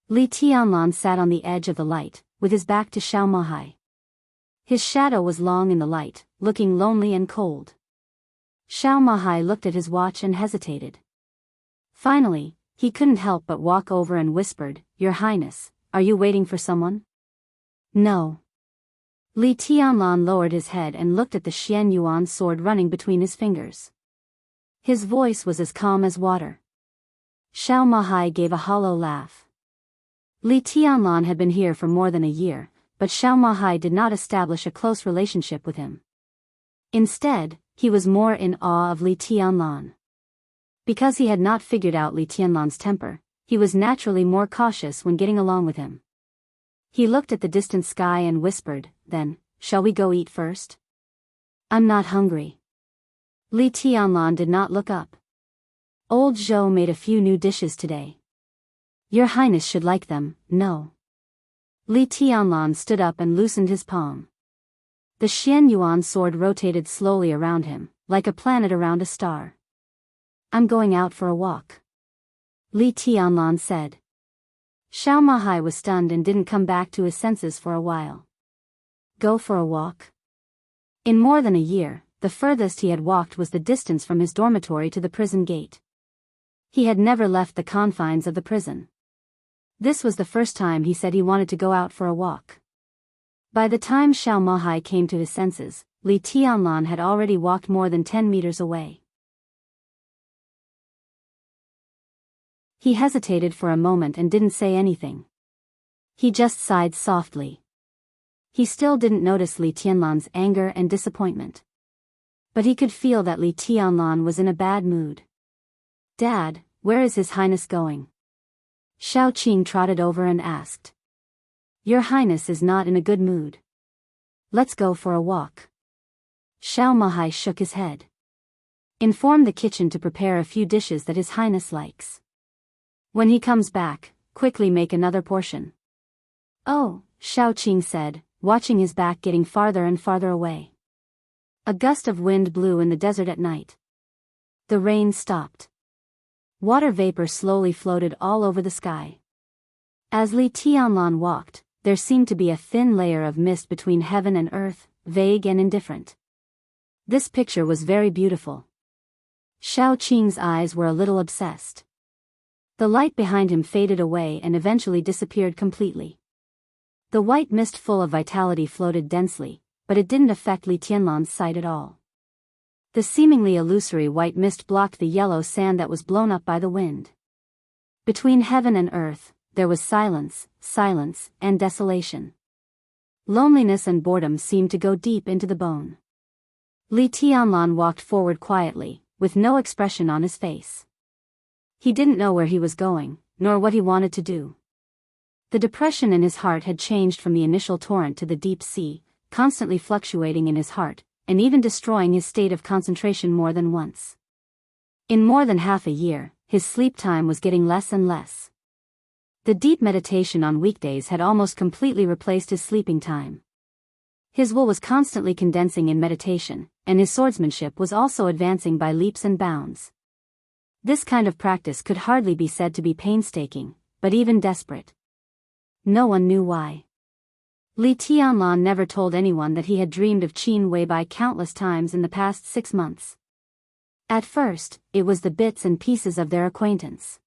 Li Tianlan sat on the edge of the light, with his back to Xiao Mahai. His shadow was long in the light, looking lonely and cold. Xiao Mahai looked at his watch and hesitated. Finally, he couldn't help but walk over and whispered, Your Highness, are you waiting for someone? No. Li Tianlan lowered his head and looked at the Xian Yuan sword running between his fingers. His voice was as calm as water. Xiao Mahai gave a hollow laugh. Li Tianlan had been here for more than a year, but Xiao Mahai did not establish a close relationship with him. Instead, he was more in awe of Li Tianlan. Because he had not figured out Li Tianlan's temper, he was naturally more cautious when getting along with him. He looked at the distant sky and whispered, Then, shall we go eat first? I'm not hungry. Li Tianlan did not look up. Old Zhou made a few new dishes today. Your Highness should like them, no? Li Tianlan stood up and loosened his palm. The Xian Yuan sword rotated slowly around him, like a planet around a star. I'm going out for a walk. Li Tianlan said. Xiao Mahai was stunned and didn't come back to his senses for a while. Go for a walk? In more than a year, the furthest he had walked was the distance from his dormitory to the prison gate. He had never left the confines of the prison. This was the first time he said he wanted to go out for a walk. By the time Xiao Mahai came to his senses, Li Tianlan had already walked more than 10 meters away. He hesitated for a moment and didn't say anything. He just sighed softly. He still didn't notice Li Tianlan's anger and disappointment. But he could feel that Li Tianlan was in a bad mood. Dad, where is His Highness going? Xiao Qing trotted over and asked. Your Highness is not in a good mood. Let's go for a walk. Xiao Mahai shook his head. Inform the kitchen to prepare a few dishes that His Highness likes. When he comes back, quickly make another portion. Oh, Xiao Qing said, watching his back getting farther and farther away. A gust of wind blew in the desert at night. The rain stopped. Water vapor slowly floated all over the sky. As Li Tianlan walked, there seemed to be a thin layer of mist between heaven and earth, vague and indifferent. This picture was very beautiful. Xiao Qing's eyes were a little obsessed. The light behind him faded away and eventually disappeared completely. The white mist full of vitality floated densely, but it didn't affect Li Tianlan's sight at all. The seemingly illusory white mist blocked the yellow sand that was blown up by the wind. Between heaven and earth, there was silence, and desolation. Loneliness and boredom seemed to go deep into the bone. Li Tianlan walked forward quietly, with no expression on his face. He didn't know where he was going, nor what he wanted to do. The depression in his heart had changed from the initial torrent to the deep sea, constantly fluctuating in his heart, and even destroying his state of concentration more than once. In more than half a year, his sleep time was getting less and less. The deep meditation on weekdays had almost completely replaced his sleeping time. His will was constantly condensing in meditation, and his swordsmanship was also advancing by leaps and bounds. This kind of practice could hardly be said to be painstaking, but even desperate. No one knew why. Li Tianlan never told anyone that he had dreamed of Qin Weibai countless times in the past 6 months. At first, it was the bits and pieces of their acquaintance.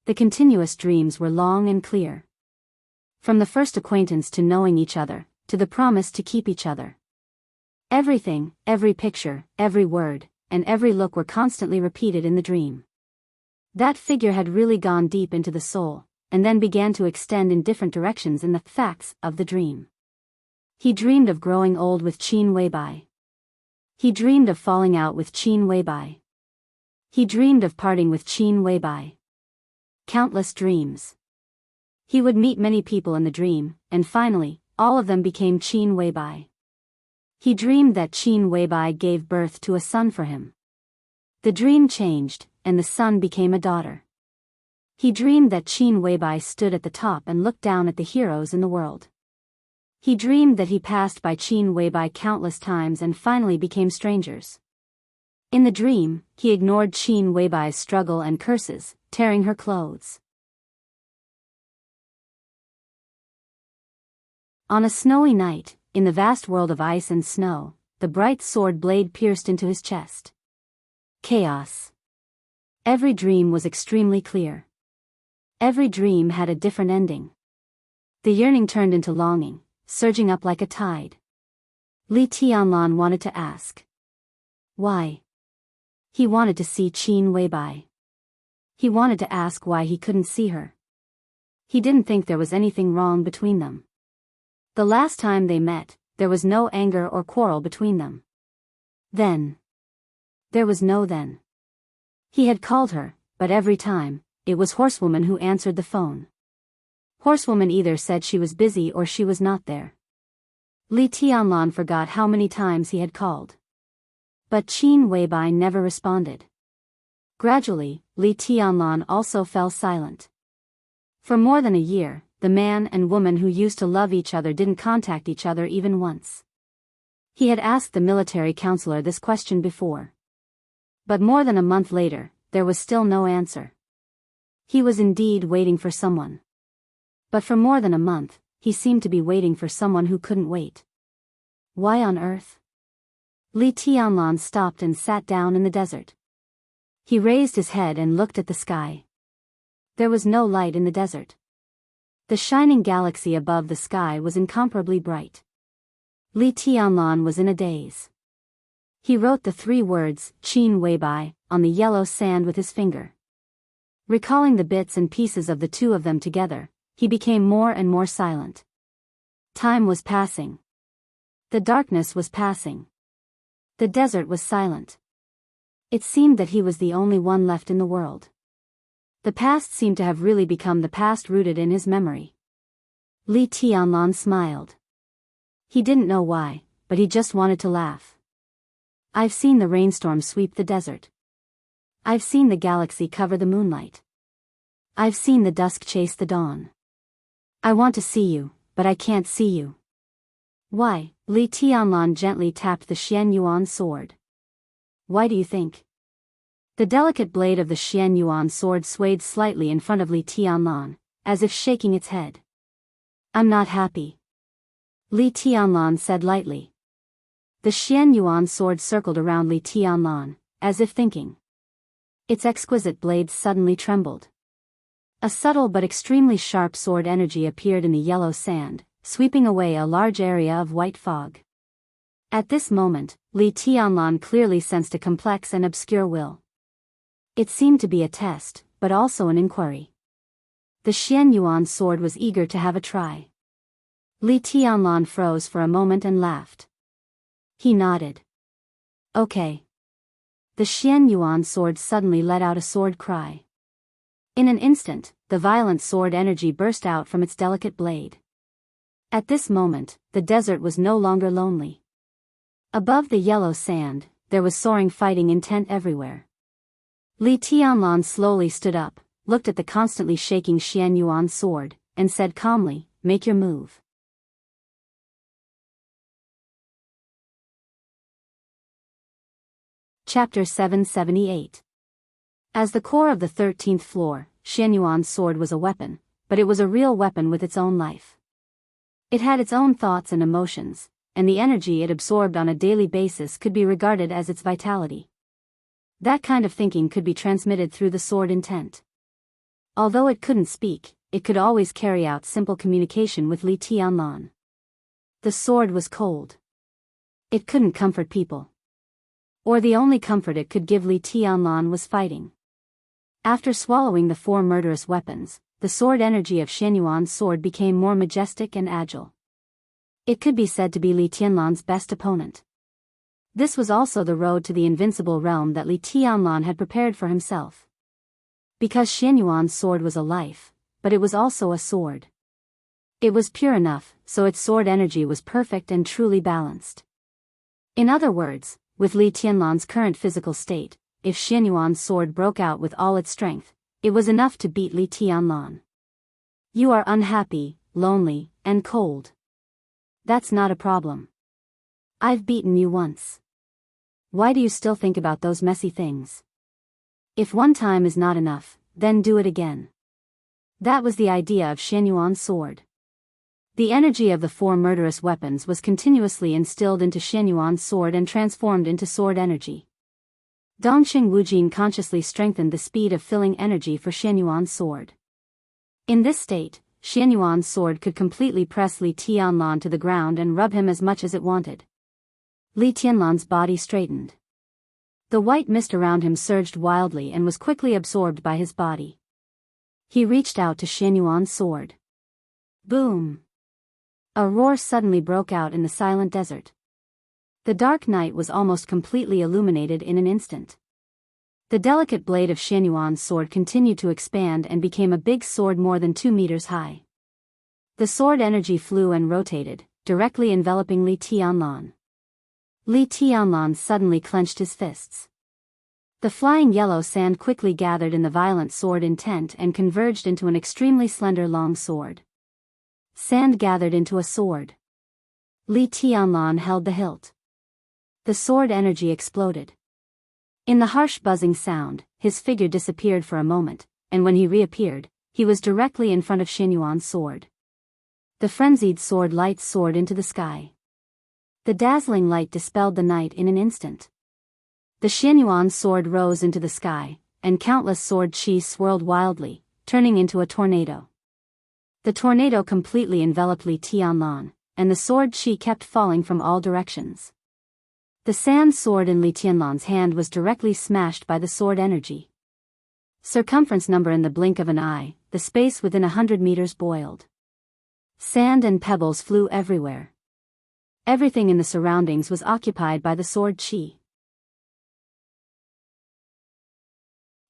The continuous dreams were long and clear. From the first acquaintance to knowing each other, to the promise to keep each other. Everything, every picture, every word, and every look were constantly repeated in the dream. That figure had really gone deep into the soul, and then began to extend in different directions in the facts of the dream. He dreamed of growing old with Qin Weibai. He dreamed of falling out with Qin Weibai. He dreamed of parting with Qin Weibai. Countless dreams. He would meet many people in the dream, and finally, all of them became Qin Weibai. He dreamed that Qin Weibai gave birth to a son for him. The dream changed, and the son became a daughter. He dreamed that Qin Weibai stood at the top and looked down at the heroes in the world. He dreamed that he passed by Qin Weibai countless times and finally became strangers. In the dream, he ignored Qin Weibai's struggle and curses, tearing her clothes. On a snowy night, in the vast world of ice and snow, the bright sword blade pierced into his chest. Chaos. Every dream was extremely clear. Every dream had a different ending. The yearning turned into longing, surging up like a tide. Li Tianlan wanted to ask. Why? He wanted to see Qin Weibai. He wanted to ask why he couldn't see her. He didn't think there was anything wrong between them. The last time they met, there was no anger or quarrel between them. Then. There was no then. He had called her, but every time, it was Horsewoman who answered the phone. Horsewoman either said she was busy or she was not there. Li Tianlan forgot how many times he had called. But Qin Weibai never responded. Gradually, Li Tianlan also fell silent. For more than a year, the man and woman who used to love each other didn't contact each other even once. He had asked the military counselor this question before. But more than a month later, there was still no answer. He was indeed waiting for someone. But for more than a month, he seemed to be waiting for someone who couldn't wait. Why on earth? Li Tianlan stopped and sat down in the desert. He raised his head and looked at the sky. There was no light in the desert. The shining galaxy above the sky was incomparably bright. Li Tianlan was in a daze. He wrote the 3 words, Qin Weibai, on the yellow sand with his finger. Recalling the bits and pieces of the two of them together, he became more and more silent. Time was passing. The darkness was passing. The desert was silent. It seemed that he was the only one left in the world. The past seemed to have really become the past rooted in his memory. Li Tianlan smiled. He didn't know why, but he just wanted to laugh. I've seen the rainstorm sweep the desert. I've seen the galaxy cover the moonlight. I've seen the dusk chase the dawn. I want to see you, but I can't see you. Why? Li Tianlan gently tapped the Xian Yuan sword. Why do you think? The delicate blade of the Xian Yuan sword swayed slightly in front of Li Tianlan, as if shaking its head. I'm not happy. Li Tianlan said lightly. The Xian Yuan sword circled around Li Tianlan, as if thinking. Its exquisite blades suddenly trembled. A subtle but extremely sharp sword energy appeared in the yellow sand, sweeping away a large area of white fog. At this moment, Li Tianlan clearly sensed a complex and obscure will. It seemed to be a test, but also an inquiry. The Xian Yuan sword was eager to have a try. Li Tianlan froze for a moment and laughed. He nodded. Okay. The Xian Yuan sword suddenly let out a sword cry. In an instant, the violent sword energy burst out from its delicate blade. At this moment, the desert was no longer lonely. Above the yellow sand, there was soaring fighting intent everywhere. Li Tianlan slowly stood up, looked at the constantly shaking Xian Yuan sword, and said calmly, "Make your move." Chapter 778. As the core of the 13th floor, Xian Yuan's sword was a weapon, but it was a real weapon with its own life. It had its own thoughts and emotions, and the energy it absorbed on a daily basis could be regarded as its vitality. That kind of thinking could be transmitted through the sword intent. Although it couldn't speak, it could always carry out simple communication with Li Tianlan. The sword was cold. It couldn't comfort people. Or the only comfort it could give Li Tianlan was fighting. After swallowing the 4 murderous weapons, the sword energy of Xian Yuan's sword became more majestic and agile. It could be said to be Li Tianlan's best opponent. This was also the road to the invincible realm that Li Tianlan had prepared for himself. Because Xian Yuan's sword was a life, but it was also a sword. It was pure enough, so its sword energy was perfect and truly balanced. In other words, with Li Tianlan's current physical state, if Xian Yuan's sword broke out with all its strength, it was enough to beat Li Tianlan. You are unhappy, lonely, and cold. That's not a problem. I've beaten you once. Why do you still think about those messy things? If one time is not enough, then do it again. That was the idea of Xian Yuan's sword. The energy of the 4 murderous weapons was continuously instilled into Xian Yuan's sword and transformed into sword energy. Dongxing Wujin consciously strengthened the speed of filling energy for Xian Yuan's sword. In this state, Xian Yuan's sword could completely press Li Tianlan to the ground and rub him as much as it wanted. Li Tianlan's body straightened. The white mist around him surged wildly and was quickly absorbed by his body. He reached out to Xian Yuan's sword. Boom! A roar suddenly broke out in the silent desert. The dark night was almost completely illuminated in an instant. The delicate blade of Xian Yuan's sword continued to expand and became a big sword more than 2 meters high. The sword energy flew and rotated, directly enveloping Li Tianlan. Li Tianlan suddenly clenched his fists. The flying yellow sand quickly gathered in the violent sword intent and converged into an extremely slender long sword. Sand gathered into a sword. Li Tianlan held the hilt. The sword energy exploded. In the harsh buzzing sound, his figure disappeared for a moment, and when he reappeared, he was directly in front of Xian Yuan's sword. The frenzied sword light soared into the sky. The dazzling light dispelled the night in an instant. The Xian Yuan's sword rose into the sky, and countless sword chi swirled wildly, turning into a tornado. The tornado completely enveloped Li Tianlan, and the sword chi kept falling from all directions. The sand sword in Li Tianlan's hand was directly smashed by the sword energy. Circumference number in the blink of an eye, the space within 100 meters boiled. Sand and pebbles flew everywhere. Everything in the surroundings was occupied by the sword chi.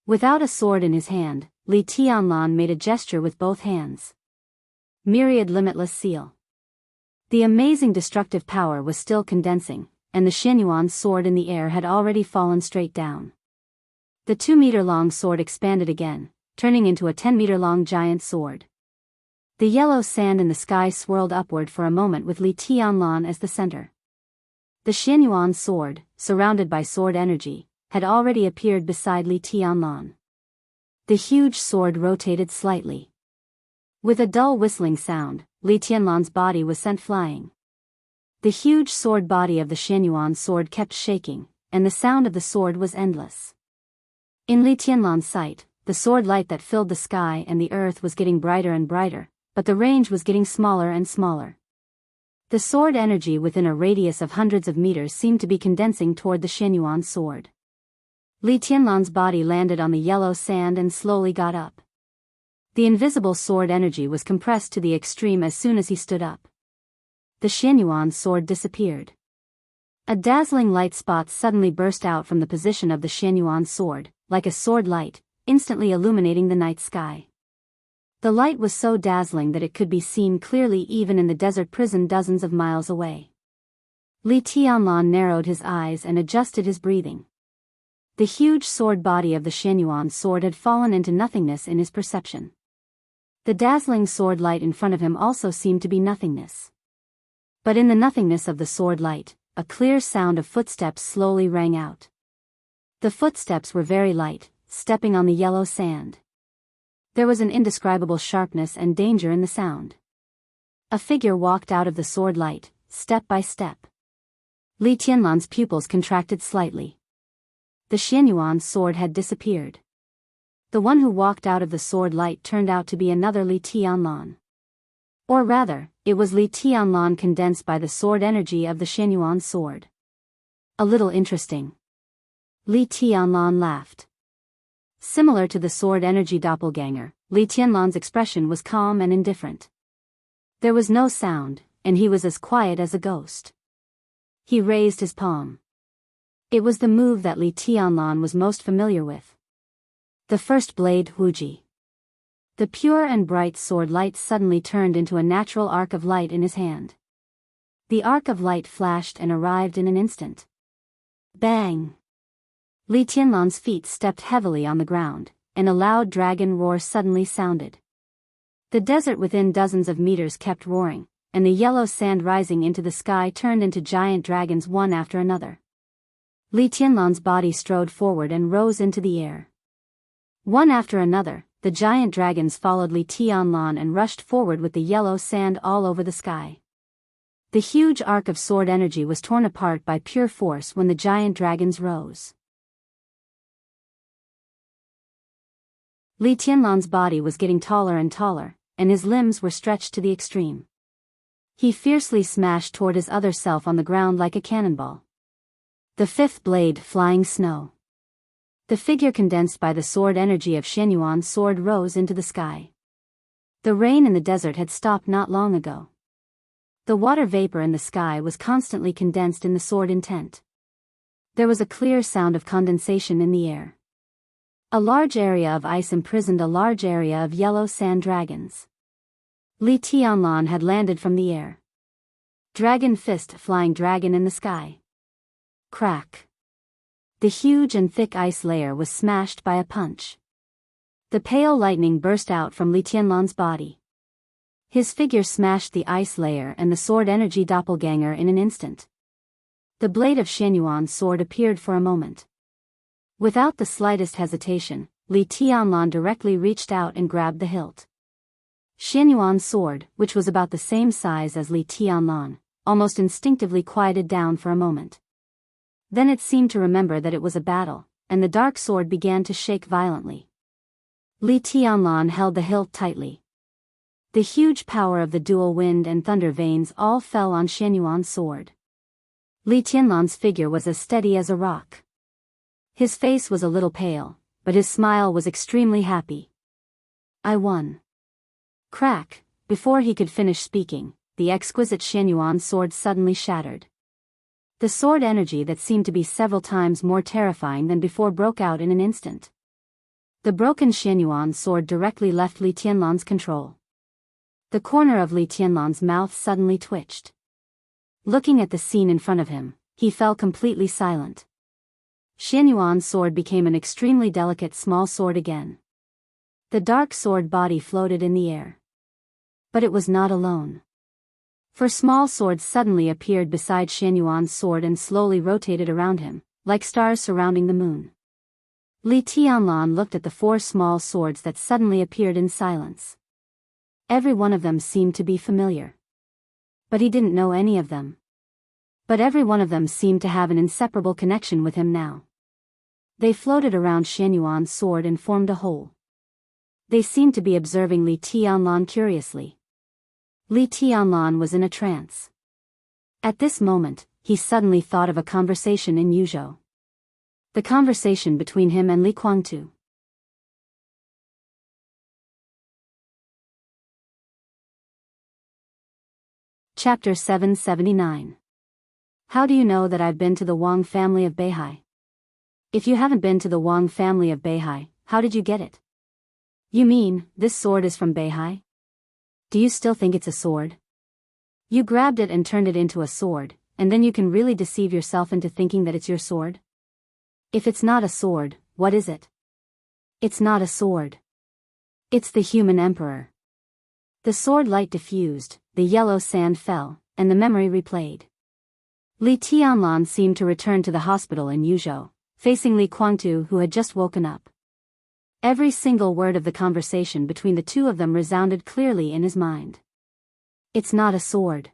Without a sword in his hand, Li Tianlan made a gesture with both hands. Myriad limitless seal. The amazing destructive power was still condensing, and the Xian Yuan's sword in the air had already fallen straight down. The 2-meter-long sword expanded again, turning into a 10-meter-long giant sword. The yellow sand in the sky swirled upward for a moment with Li Tianlan as the center. The Xian Yuan's sword, surrounded by sword energy, had already appeared beside Li Tianlan. The huge sword rotated slightly. With a dull whistling sound, Li Tianlan's body was sent flying. The huge sword body of the Xian Yuan sword kept shaking, and the sound of the sword was endless. In Li Tianlan's sight, the sword light that filled the sky and the earth was getting brighter and brighter, but the range was getting smaller and smaller. The sword energy within a radius of hundreds of meters seemed to be condensing toward the Xian Yuan sword. Li Tianlan's body landed on the yellow sand and slowly got up. The invisible sword energy was compressed to the extreme as soon as he stood up. The Xian Yuan sword disappeared. A dazzling light spot suddenly burst out from the position of the Xianyuan's sword, like a sword light, instantly illuminating the night sky. The light was so dazzling that it could be seen clearly even in the desert prison dozens of miles away. Li Tianlan narrowed his eyes and adjusted his breathing. The huge sword body of the Xianyuan's sword had fallen into nothingness in his perception. The dazzling sword light in front of him also seemed to be nothingness. But in the nothingness of the sword light, a clear sound of footsteps slowly rang out. The footsteps were very light, stepping on the yellow sand. There was an indescribable sharpness and danger in the sound. A figure walked out of the sword light, step by step. Li Tianlan's pupils contracted slightly. The Xianyuan's sword had disappeared. The one who walked out of the sword light turned out to be another Li Tianlan. Or rather, it was Li Tianlan condensed by the sword energy of the Xianyuan's sword. A little interesting. Li Tianlan laughed. Similar to the sword energy doppelganger, Li Tianlan's expression was calm and indifferent. There was no sound, and he was as quiet as a ghost. He raised his palm. It was the move that Li Tianlan was most familiar with. The first blade Wuji. The pure and bright sword light suddenly turned into a natural arc of light in his hand. The arc of light flashed and arrived in an instant. Bang! Li Tianlan's feet stepped heavily on the ground, and a loud dragon roar suddenly sounded. The desert within dozens of meters kept roaring, and the yellow sand rising into the sky turned into giant dragons one after another. Li Tianlan's body strode forward and rose into the air. One after another, the giant dragons followed Li Tianlan and rushed forward with the yellow sand all over the sky. The huge arc of sword energy was torn apart by pure force when the giant dragons rose. Li Tianlan's body was getting taller and taller, and his limbs were stretched to the extreme. He fiercely smashed toward his other self on the ground like a cannonball. The fifth blade, flying snow. The figure condensed by the sword energy of Xianyuan's sword rose into the sky. The rain in the desert had stopped not long ago. The water vapor in the sky was constantly condensed in the sword intent. There was a clear sound of condensation in the air. A large area of ice imprisoned a large area of yellow sand dragons. Li Tianlan had landed from the air. Dragon fist, flying dragon in the sky. Crack. The huge and thick ice layer was smashed by a punch. The pale lightning burst out from Li Tianlan's body. His figure smashed the ice layer and the sword energy doppelganger in an instant. The blade of Xianyuan's sword appeared for a moment. Without the slightest hesitation, Li Tianlan directly reached out and grabbed the hilt. Xianyuan's sword, which was about the same size as Li Tianlan, almost instinctively quieted down for a moment. Then it seemed to remember that it was a battle, and the dark sword began to shake violently. Li Tianlan held the hilt tightly. The huge power of the dual wind and thunder veins all fell on Xianyuan's sword. Li Tianlan's figure was as steady as a rock. His face was a little pale, but his smile was extremely happy. I won. Crack! Before he could finish speaking, the exquisite Xianyuan's sword suddenly shattered. The sword energy that seemed to be several times more terrifying than before broke out in an instant. The broken Xianyuan's sword directly left Li Tianlan's control. The corner of Li Tianlan's mouth suddenly twitched. Looking at the scene in front of him, he fell completely silent. Xianyuan's sword became an extremely delicate small sword again. The dark sword body floated in the air. But it was not alone. For small swords suddenly appeared beside Xianyuan's sword and slowly rotated around him, like stars surrounding the moon. Li Tianlan looked at the four small swords that suddenly appeared in silence. Every one of them seemed to be familiar. But he didn't know any of them. But every one of them seemed to have an inseparable connection with him now. They floated around Xianyuan's sword and formed a whole. They seemed to be observing Li Tianlan curiously. Li Tianlan was in a trance. At this moment, he suddenly thought of a conversation in Yuzhou. The conversation between him and Li Guangtu. Chapter 779. How do you know that I've been to the Wang family of Beihai? If you haven't been to the Wang family of Beihai, how did you get it? You mean, this sword is from Beihai? Do you still think it's a sword? You grabbed it and turned it into a sword, and then you can really deceive yourself into thinking that it's your sword? If it's not a sword, what is it? It's not a sword. It's the human emperor. The sword light diffused, the yellow sand fell, and the memory replayed. Li Tianlan seemed to return to the hospital in Yuzhou, facing Li Guangtu, who had just woken up. Every single word of the conversation between the two of them resounded clearly in his mind. It's not a sword.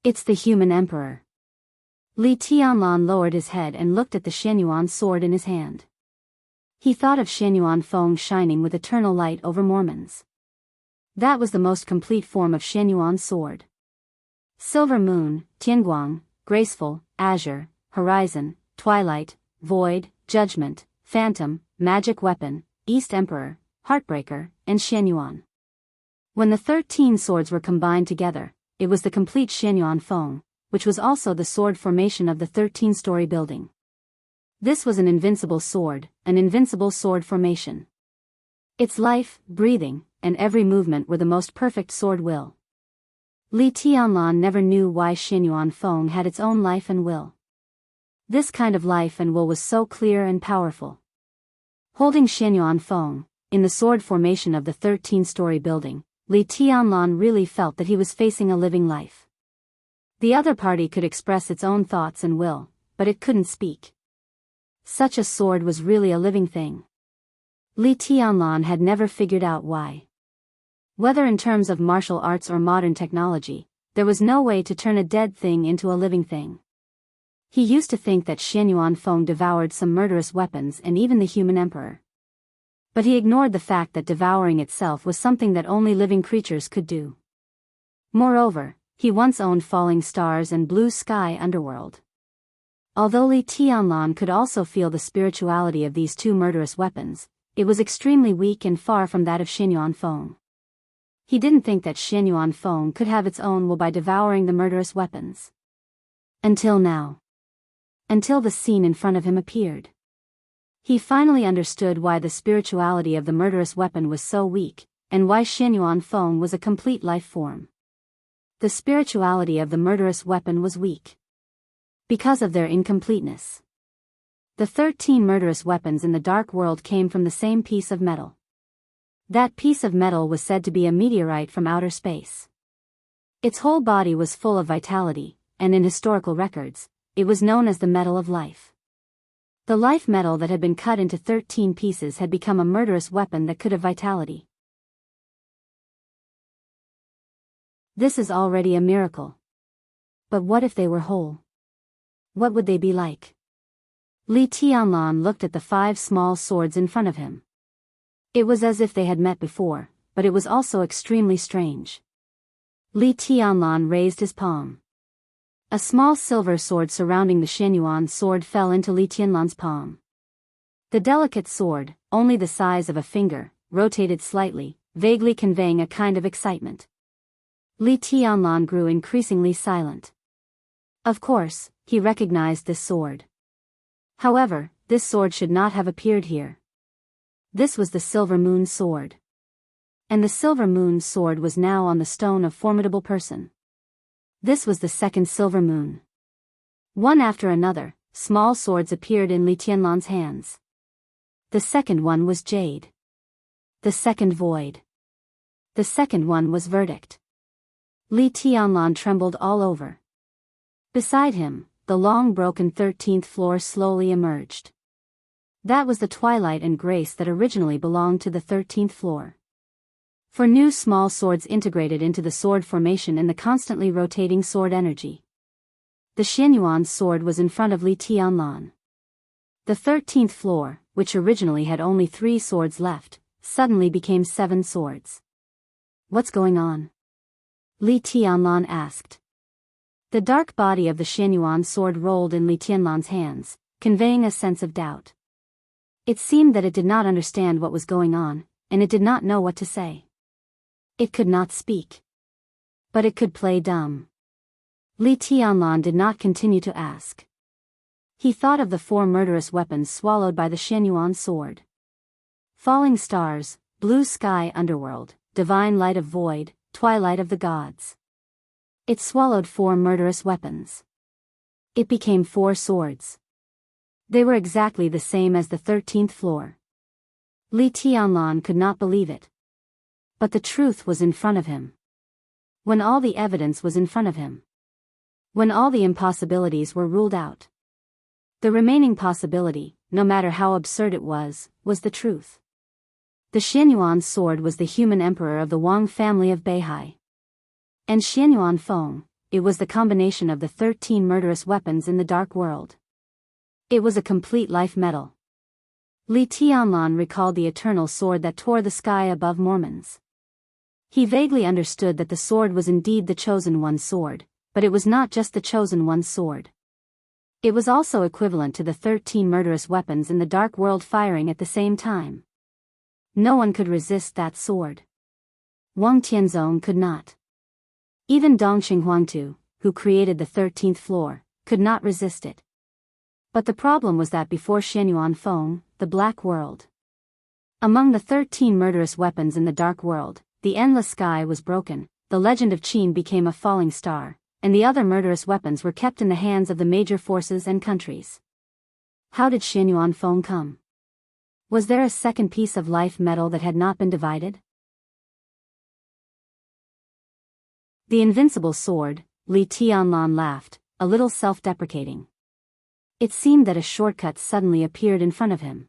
It's the human emperor. Li Tianlan lowered his head and looked at the Shenyuan sword in his hand. He thought of Shenyuan Feng shining with eternal light over Mormons. That was the most complete form of Shenyuan's sword. Silver moon, Tianguang, graceful, azure, horizon, twilight, void, judgment, phantom, magic weapon, East Emperor, Heartbreaker, and Shenyuan. When the 13 swords were combined together, it was the complete Shenyuan Feng, which was also the sword formation of the 13-story building. This was an invincible sword formation. Its life, breathing, and every movement were the most perfect sword will. Li Tianlan never knew why Shenyuan Feng had its own life and will. This kind of life and will was so clear and powerful. Holding Shenyuan Feng, in the sword formation of the 13-story building, Li Tianlan really felt that he was facing a living life. The other party could express its own thoughts and will, but it couldn't speak. Such a sword was really a living thing. Li Tianlan had never figured out why. Whether in terms of martial arts or modern technology, there was no way to turn a dead thing into a living thing. He used to think that Shenyuan Feng devoured some murderous weapons and even the human emperor. But he ignored the fact that devouring itself was something that only living creatures could do. Moreover, he once owned falling stars and blue sky underworld. Although Li Tianlan could also feel the spirituality of these two murderous weapons, it was extremely weak and far from that of Shenyuan Feng. He didn't think that Shenyuan Feng could have its own will by devouring the murderous weapons. Until now. Until the scene in front of him appeared. He finally understood why the spirituality of the murderous weapon was so weak, and why Shenyuan Feng was a complete life form. The spirituality of the murderous weapon was weak. Because of their incompleteness. The 13 murderous weapons in the dark world came from the same piece of metal. That piece of metal was said to be a meteorite from outer space. Its whole body was full of vitality, and in historical records, it was known as the metal of life. The life metal that had been cut into 13 pieces had become a murderous weapon that could have vitality. This is already a miracle. But what if they were whole? What would they be like? Li Tianlan looked at the 5 small swords in front of him. It was as if they had met before, but it was also extremely strange. Li Tianlan raised his palm. A small silver sword surrounding the Shenyuan sword fell into Li Tianlan's palm. The delicate sword, only the size of a finger, rotated slightly, vaguely conveying a kind of excitement. Li Tianlan grew increasingly silent. Of course, he recognized this sword. However, this sword should not have appeared here. This was the Silver Moon sword. And the Silver Moon sword was now on the stone of formidable person. This was the second Silver Moon. One after another, small swords appeared in Li Tianlan's hands. The second one was Jade. The second Void. The second one was Verdict. Li Tianlan trembled all over. Beside him, the long broken 13th floor slowly emerged. That was the twilight and grace that originally belonged to the 13th floor. For new small swords integrated into the sword formation in the constantly rotating sword energy. The Shenyuan sword was in front of Li Tianlan. The 13th floor, which originally had only 3 swords left, suddenly became 7 swords. What's going on? Li Tianlan asked. The dark body of the Shenyuan sword rolled in Li Tianlan's hands, conveying a sense of doubt. It seemed that it did not understand what was going on, and it did not know what to say. It could not speak. But it could play dumb. Li Tianlan did not continue to ask. He thought of the 4 murderous weapons swallowed by the Xianyuan sword. Falling stars, blue sky underworld, divine light of void, twilight of the gods. It swallowed 4 murderous weapons. It became 4 swords. They were exactly the same as the 13th floor. Li Tianlan could not believe it. But the truth was in front of him. When all the evidence was in front of him. When all the impossibilities were ruled out. The remaining possibility, no matter how absurd it was the truth. The Xianyuan sword was the human emperor of the Wang family of Beihai. And Xianyuan Feng, it was the combination of the 13 murderous weapons in the dark world. It was a complete life medal. Li Tianlan recalled the eternal sword that tore the sky above Mormons. He vaguely understood that the sword was indeed the chosen one's sword, but it was not just the chosen one's sword. It was also equivalent to the 13 murderous weapons in the dark world firing at the same time. No one could resist that sword. Wang Tianzong could not. Even Dongqing Huangtu, who created the 13th floor, could not resist it. But the problem was that before Xianyuan Feng, the black world. Among the 13 murderous weapons in the dark world, the endless sky was broken, the legend of Qin became a falling star, and the other murderous weapons were kept in the hands of the major forces and countries. How did Xianyuan Feng come? Was there a second piece of life metal that had not been divided? The invincible sword, Li Tianlan laughed, a little self-deprecating. It seemed that a shortcut suddenly appeared in front of him.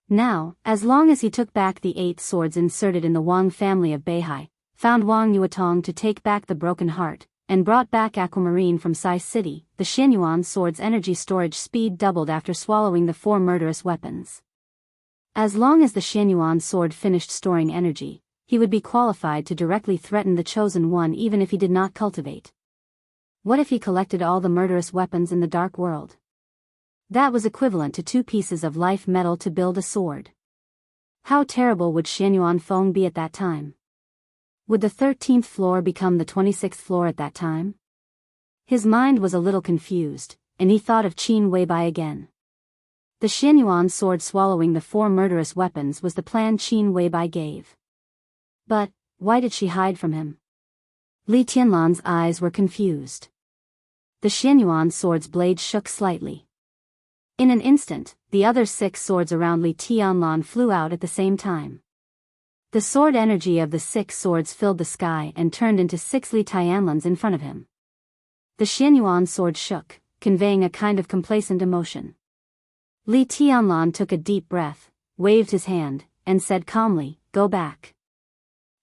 Now, as long as he took back the 8 swords inserted in the Wang family of Beihai, found Wang Yuetong to take back the broken heart, and brought back Aquamarine from Sai City, the Xianyuan sword's energy storage speed doubled after swallowing the 4 murderous weapons. As long as the Xianyuan sword finished storing energy, he would be qualified to directly threaten the chosen one even if he did not cultivate. What if he collected all the murderous weapons in the dark world? That was equivalent to 2 pieces of life metal to build a sword. How terrible would Xianyuan Feng be at that time? Would the 13th floor become the 26th floor at that time? His mind was a little confused, and he thought of Qin Weibai again. The Xianyuan sword swallowing the 4 murderous weapons was the plan Qin Weibai gave. But, why did she hide from him? Li Tianlan's eyes were confused. The Xianyuan sword's blade shook slightly. In an instant, the other 6 swords around Li Tianlan flew out at the same time. The sword energy of the 6 swords filled the sky and turned into 6 Li Tianlans in front of him. The Xianyuan sword shook, conveying a kind of complacent emotion. Li Tianlan took a deep breath, waved his hand, and said calmly, "Go back."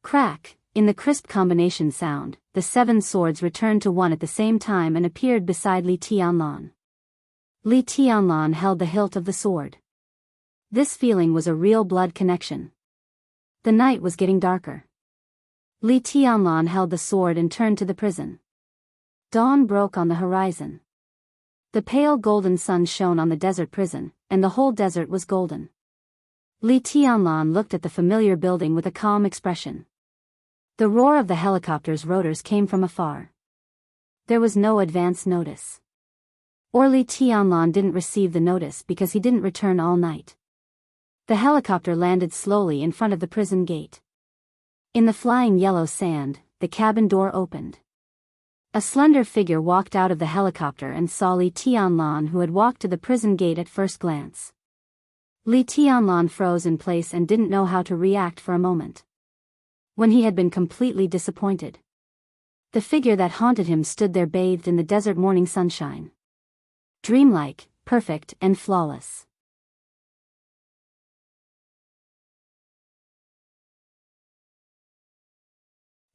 Crack, in the crisp combination sound, the 7 swords returned to one at the same time and appeared beside Li Tianlan. Li Tianlan held the hilt of the sword. This feeling was a real blood connection. The night was getting darker. Li Tianlan held the sword and turned to the prison. Dawn broke on the horizon. The pale golden sun shone on the desert prison, and the whole desert was golden. Li Tianlan looked at the familiar building with a calm expression. The roar of the helicopter's rotors came from afar. There was no advance notice. Or Li Tianlan didn't receive the notice because he didn't return all night. The helicopter landed slowly in front of the prison gate. In the flying yellow sand, the cabin door opened. A slender figure walked out of the helicopter and saw Li Tianlan, who had walked to the prison gate at first glance. Li Tianlan froze in place and didn't know how to react for a moment. When he had been completely disappointed. The figure that haunted him stood there bathed in the desert morning sunshine. Dreamlike, perfect, and flawless.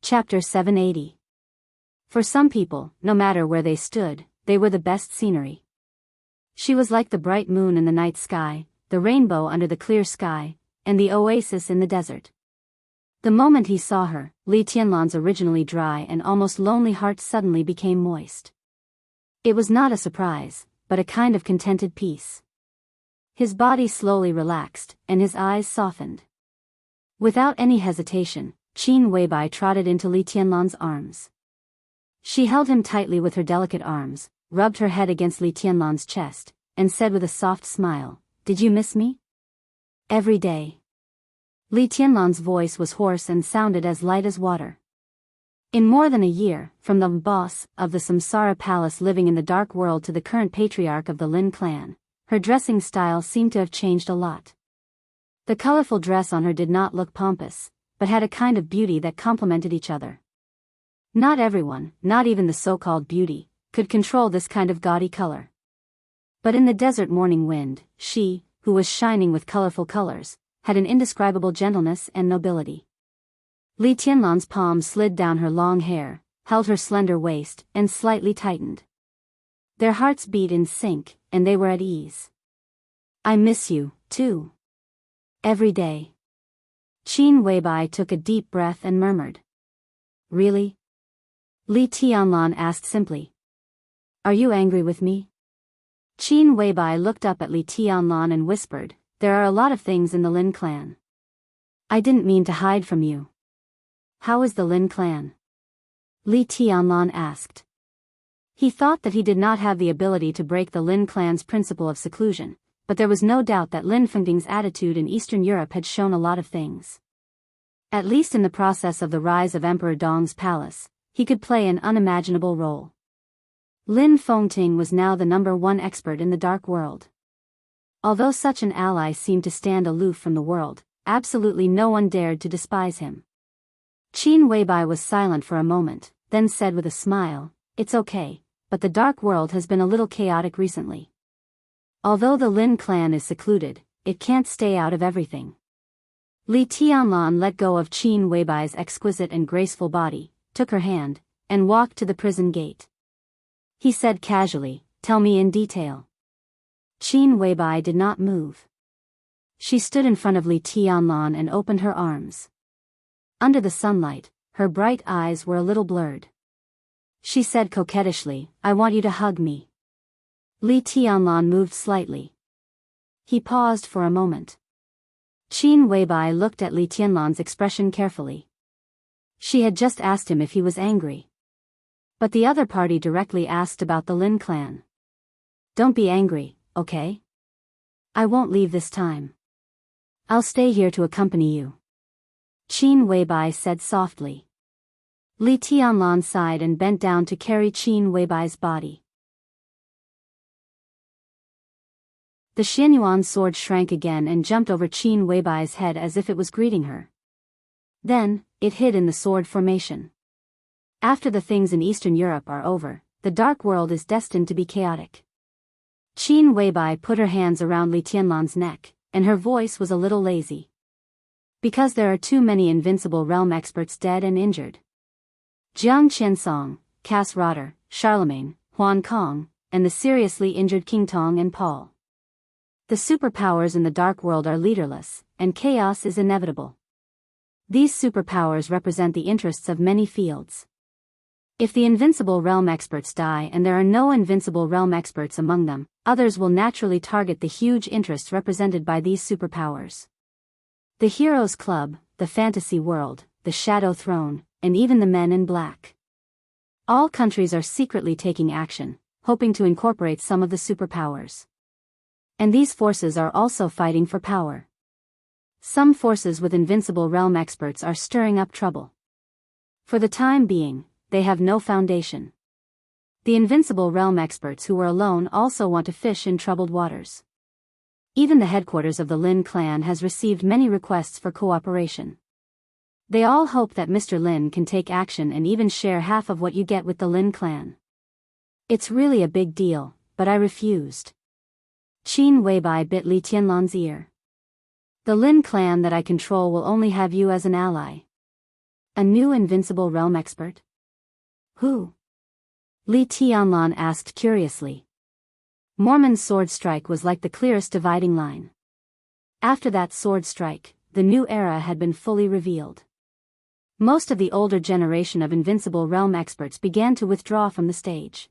Chapter 780. For some people, no matter where they stood, they were the best scenery. She was like the bright moon in the night sky, the rainbow under the clear sky, and the oasis in the desert. The moment he saw her, Li Tianlan's originally dry and almost lonely heart suddenly became moist. It was not a surprise, but a kind of contented peace. His body slowly relaxed, and his eyes softened. Without any hesitation, Qin Weibai trotted into Li Tianlan's arms. She held him tightly with her delicate arms, rubbed her head against Li Tianlan's chest, and said with a soft smile, "Did you miss me?" "Every day." Li Tianlan's voice was hoarse and sounded as light as water. In more than a year, from the boss of the Samsara Palace living in the dark world to the current patriarch of the Lin clan, her dressing style seemed to have changed a lot. The colorful dress on her did not look pompous, but had a kind of beauty that complemented each other. Not everyone, not even the so-called beauty, could control this kind of gaudy color. But in the desert morning wind, she, who was shining with colorful colors, had an indescribable gentleness and nobility. Li Tianlan's palm slid down her long hair, held her slender waist, and slightly tightened. Their hearts beat in sync, and they were at ease. "I miss you, too. Every day." Qin Weibai took a deep breath and murmured. "Really?" Li Tianlan asked simply. "Are you angry with me?" Qin Weibai looked up at Li Tianlan and whispered, "There are a lot of things in the Lin clan. I didn't mean to hide from you." "How is the Lin clan?" Li Tianlan asked. He thought that he did not have the ability to break the Lin clan's principle of seclusion, but there was no doubt that Lin Fengding's attitude in Eastern Europe had shown a lot of things. At least in the process of the rise of Emperor Dong's palace, he could play an unimaginable role. Lin Fengding was now the #1 expert in the dark world. Although such an ally seemed to stand aloof from the world, absolutely no one dared to despise him. Qin Weibai was silent for a moment, then said with a smile, "It's okay, but the dark world has been a little chaotic recently. Although the Lin clan is secluded, it can't stay out of everything." Li Tianlan let go of Qin Weibai's exquisite and graceful body, took her hand, and walked to the prison gate. He said casually, "Tell me in detail." Qin Weibai did not move. She stood in front of Li Tianlan and opened her arms. Under the sunlight, her bright eyes were a little blurred. She said coquettishly, "I want you to hug me." Li Tianlan moved slightly. He paused for a moment. Qin Weibai looked at Li Tianlan's expression carefully. She had just asked him if he was angry. But the other party directly asked about the Lin clan. "Don't be angry, okay? I won't leave this time. I'll stay here to accompany you," Qin Weibai said softly. Li Tianlan sighed and bent down to carry Qin Weibai's body. The Xianyuan sword shrank again and jumped over Qin Weibai's head as if it was greeting her. Then, it hid in the sword formation. After the things in Eastern Europe are over, the dark world is destined to be chaotic. Qin Weibai put her hands around Li Tianlan's neck, and her voice was a little lazy. "Because there are too many invincible realm experts dead and injured. Jiang Qiansong, Cass Rotter, Charlemagne, Huan Kong, and the seriously injured King Tong and Paul. The superpowers in the dark world are leaderless, and chaos is inevitable. These superpowers represent the interests of many fields. If the invincible realm experts die and there are no invincible realm experts among them, others will naturally target the huge interests represented by these superpowers. The Heroes Club, the Fantasy World, the Shadow Throne, and even the Men in Black. All countries are secretly taking action, hoping to incorporate some of the superpowers. And these forces are also fighting for power. Some forces with invincible realm experts are stirring up trouble. For the time being, they have no foundation. The invincible realm experts who were alone also want to fish in troubled waters. Even the headquarters of the Lin clan has received many requests for cooperation. They all hope that Mr. Lin can take action and even share half of what you get with the Lin clan. It's really a big deal, but I refused. Qin Weibai bit Li Tianlan's ear. The Lin clan that I control will only have you as an ally. A new invincible realm expert? Who? Li Tianlan asked curiously. Mormon's sword strike was like the clearest dividing line. After that sword strike, the new era had been fully revealed. Most of the older generation of invincible realm experts began to withdraw from the stage.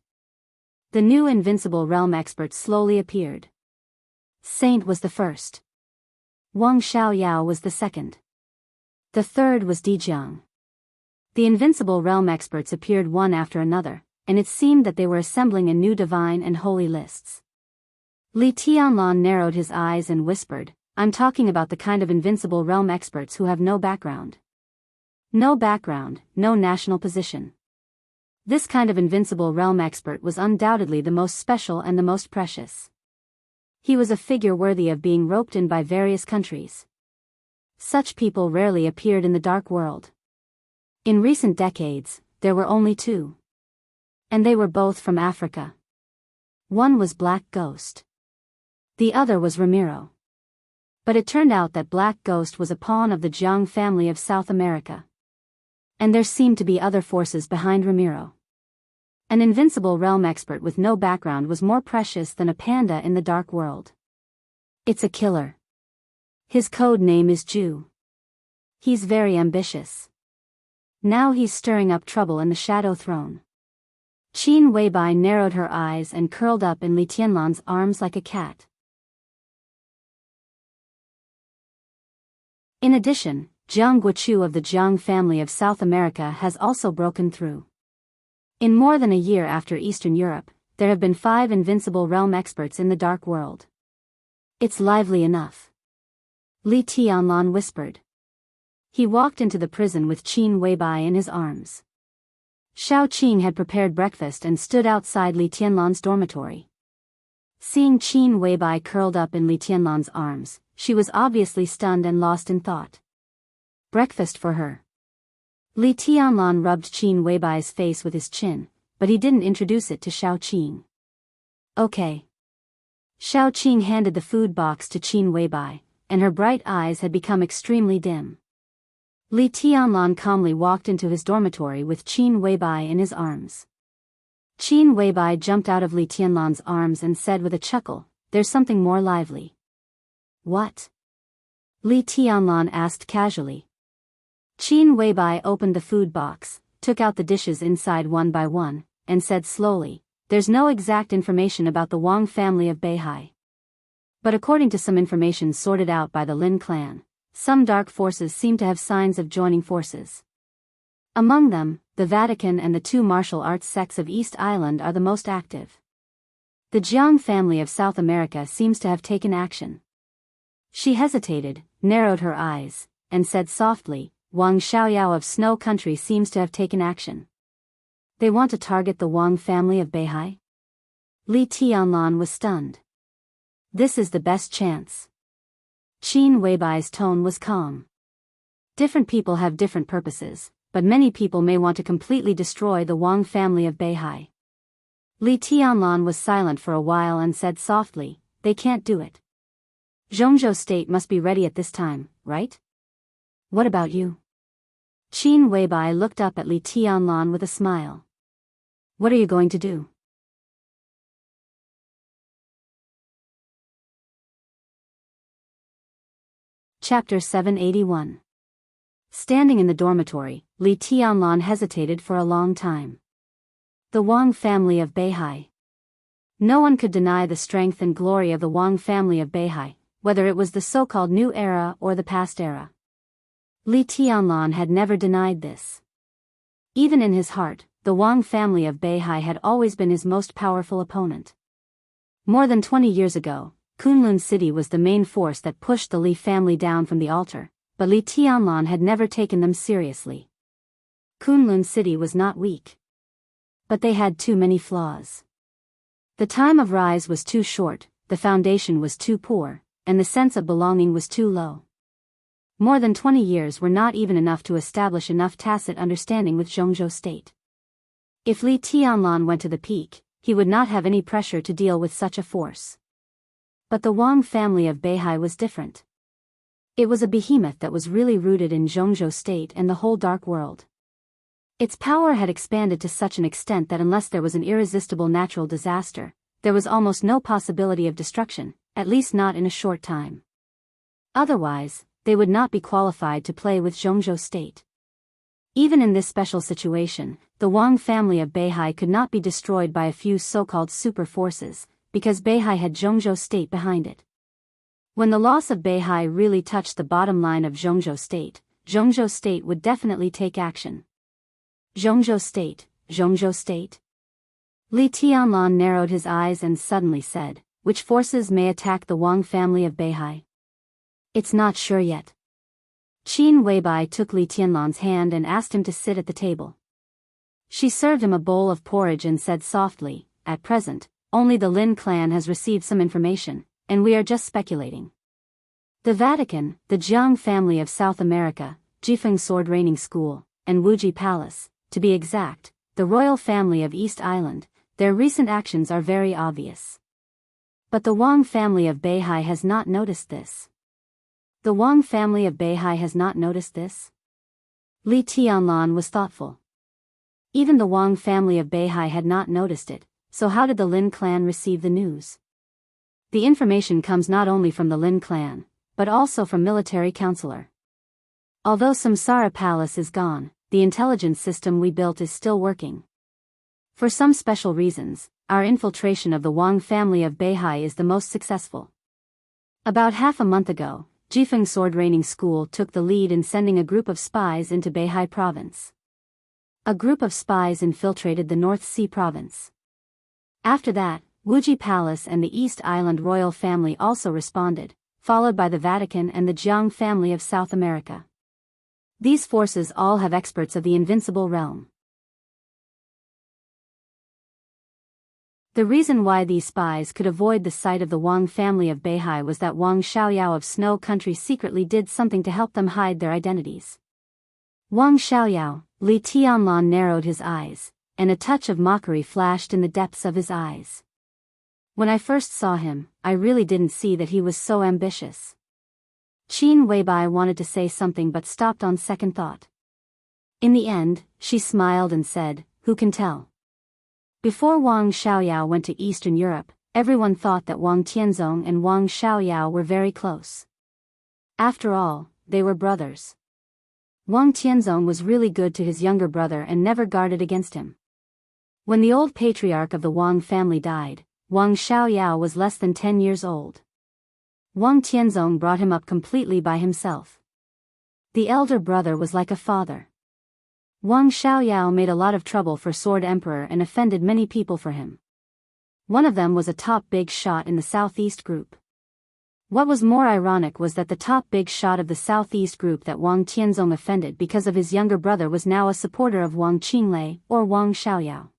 The new invincible realm experts slowly appeared. Saint was the first. Wang Xiaoyao was the second. The third was Dijiang. The Invincible Realm experts appeared one after another, and it seemed that they were assembling a new divine and holy lists. Li Tianlan narrowed his eyes and whispered, "I'm talking about the kind of Invincible Realm experts who have no background. No background, no national position. This kind of Invincible Realm expert was undoubtedly the most special and the most precious. He was a figure worthy of being roped in by various countries. Such people rarely appeared in the dark world. In recent decades, there were only two. And they were both from Africa. One was Black Ghost. The other was Ramiro. But it turned out that Black Ghost was a pawn of the Jiang family of South America. And there seemed to be other forces behind Ramiro. An Invincible Realm expert with no background was more precious than a panda in the dark world. It's a killer. His code name is Ju. He's very ambitious. Now he's stirring up trouble in the Shadow Throne." Qin Weibai narrowed her eyes and curled up in Li Tianlan's arms like a cat. In addition, Jiang Guochu of the Jiang family of South America has also broken through. In more than a year after Eastern Europe, there have been 5 Invincible Realm experts in the dark world. It's lively enough. Li Tianlan whispered. He walked into the prison with Qin Weibai in his arms. Shao Qing had prepared breakfast and stood outside Li Tianlan's dormitory. Seeing Qin Weibai curled up in Li Tianlan's arms, she was obviously stunned and lost in thought. Breakfast for her. Li Tianlan rubbed Qin Weibai's face with his chin, but he didn't introduce it to Shao Qing. Okay. Shao Qing handed the food box to Qin Weibai, and her bright eyes had become extremely dim. Li Tianlan calmly walked into his dormitory with Qin Weibai in his arms. Qin Weibai jumped out of Li Tianlan's arms and said with a chuckle, "There's something more lively." "What?" Li Tianlan asked casually. Qin Weibai opened the food box, took out the dishes inside one by one, and said slowly, "There's no exact information about the Wang family of Beihai. But according to some information sorted out by the Lin clan, some dark forces seem to have signs of joining forces. Among them, the Vatican and the 2 martial arts sects of East Island are the most active. The Jiang family of South America seems to have taken action." She hesitated, narrowed her eyes, and said softly, "Wang Xiaoyao of Snow Country seems to have taken action. They want to target the Wang family of Beihai?" Li Tianlan was stunned. "This is the best chance." Qin Weibai's tone was calm. "Different people have different purposes, but many people may want to completely destroy the Wang family of Beihai." Li Tianlan was silent for a while and said softly, "They can't do it. Zhongzhou State must be ready at this time, right? What about you?" Qin Weibai looked up at Li Tianlan with a smile. "What are you going to do?" Chapter 781. Standing in the dormitory, Li Tianlan hesitated for a long time. The Wang family of Beihai. No one could deny the strength and glory of the Wang family of Beihai, whether it was the so-called new era or the past era. Li Tianlan had never denied this. Even in his heart, the Wang family of Beihai had always been his most powerful opponent. More than 20 years ago, Kunlun City was the main force that pushed the Li family down from the altar, but Li Tianlan had never taken them seriously. Kunlun City was not weak. But they had too many flaws. The time of rise was too short, the foundation was too poor, and the sense of belonging was too low. More than 20 years were not even enough to establish enough tacit understanding with Zhongzhou State. If Li Tianlan went to the peak, he would not have any pressure to deal with such a force. But the Wang family of Beihai was different. It was a behemoth that was really rooted in Zhongzhou State and the whole dark world. Its power had expanded to such an extent that unless there was an irresistible natural disaster, there was almost no possibility of destruction, at least not in a short time. Otherwise, they would not be qualified to play with Zhongzhou State. Even in this special situation, the Wang family of Beihai could not be destroyed by a few so-called super forces, because Beihai had Zhongzhou State behind it. When the loss of Beihai really touched the bottom line of Zhongzhou State would definitely take action. Zhongzhou State, Zhongzhou State? Li Tianlan narrowed his eyes and suddenly said, which forces may attack the Wang family of Beihai? It's not sure yet. Qin Weibai took Li Tianlan's hand and asked him to sit at the table. She served him a bowl of porridge and said softly, at present, only the Lin clan has received some information, and we are just speculating. The Vatican, the Jiang family of South America, Jifeng Sword Reigning School, and Wuji Palace, to be exact, the royal family of East Island, their recent actions are very obvious. But the Wang family of Beihai has not noticed this. The Wang family of Beihai has not noticed this? Li Tianlan was thoughtful. Even the Wang family of Beihai had not noticed it, so how did the Lin clan receive the news? The information comes not only from the Lin clan, but also from military counselor. Although Samsara Palace is gone, the intelligence system we built is still working. For some special reasons, our infiltration of the Wang family of Beihai is the most successful. About half a month ago, Jifeng Sword Reigning School took the lead in sending a group of spies into Beihai province. A group of spies infiltrated the North Sea province. After that, Wuji Palace and the East Island royal family also responded, followed by the Vatican and the Jiang family of South America. These forces all have experts of the invincible realm. The reason why these spies could avoid the sight of the Wang family of Beihai was that Wang Xiaoyao of Snow Country secretly did something to help them hide their identities. Wang Xiaoyao, Li Tianlan narrowed his eyes, and a touch of mockery flashed in the depths of his eyes. When I first saw him, I really didn't see that he was so ambitious. Qin Weibai wanted to say something but stopped on second thought. In the end, she smiled and said, "Who can tell?" Before Wang Xiaoyao went to Eastern Europe, everyone thought that Wang Tianzong and Wang Xiaoyao were very close. After all, they were brothers. Wang Tianzong was really good to his younger brother and never guarded against him. When the old patriarch of the Wang family died, Wang Xiaoyao was less than 10 years old. Wang Tianzong brought him up completely by himself. The elder brother was like a father. Wang Xiaoyao made a lot of trouble for Sword Emperor and offended many people for him. One of them was a top big shot in the Southeast group. What was more ironic was that the top big shot of the Southeast group that Wang Tianzong offended because of his younger brother was now a supporter of Wang Qinglei or Wang Xiaoyao.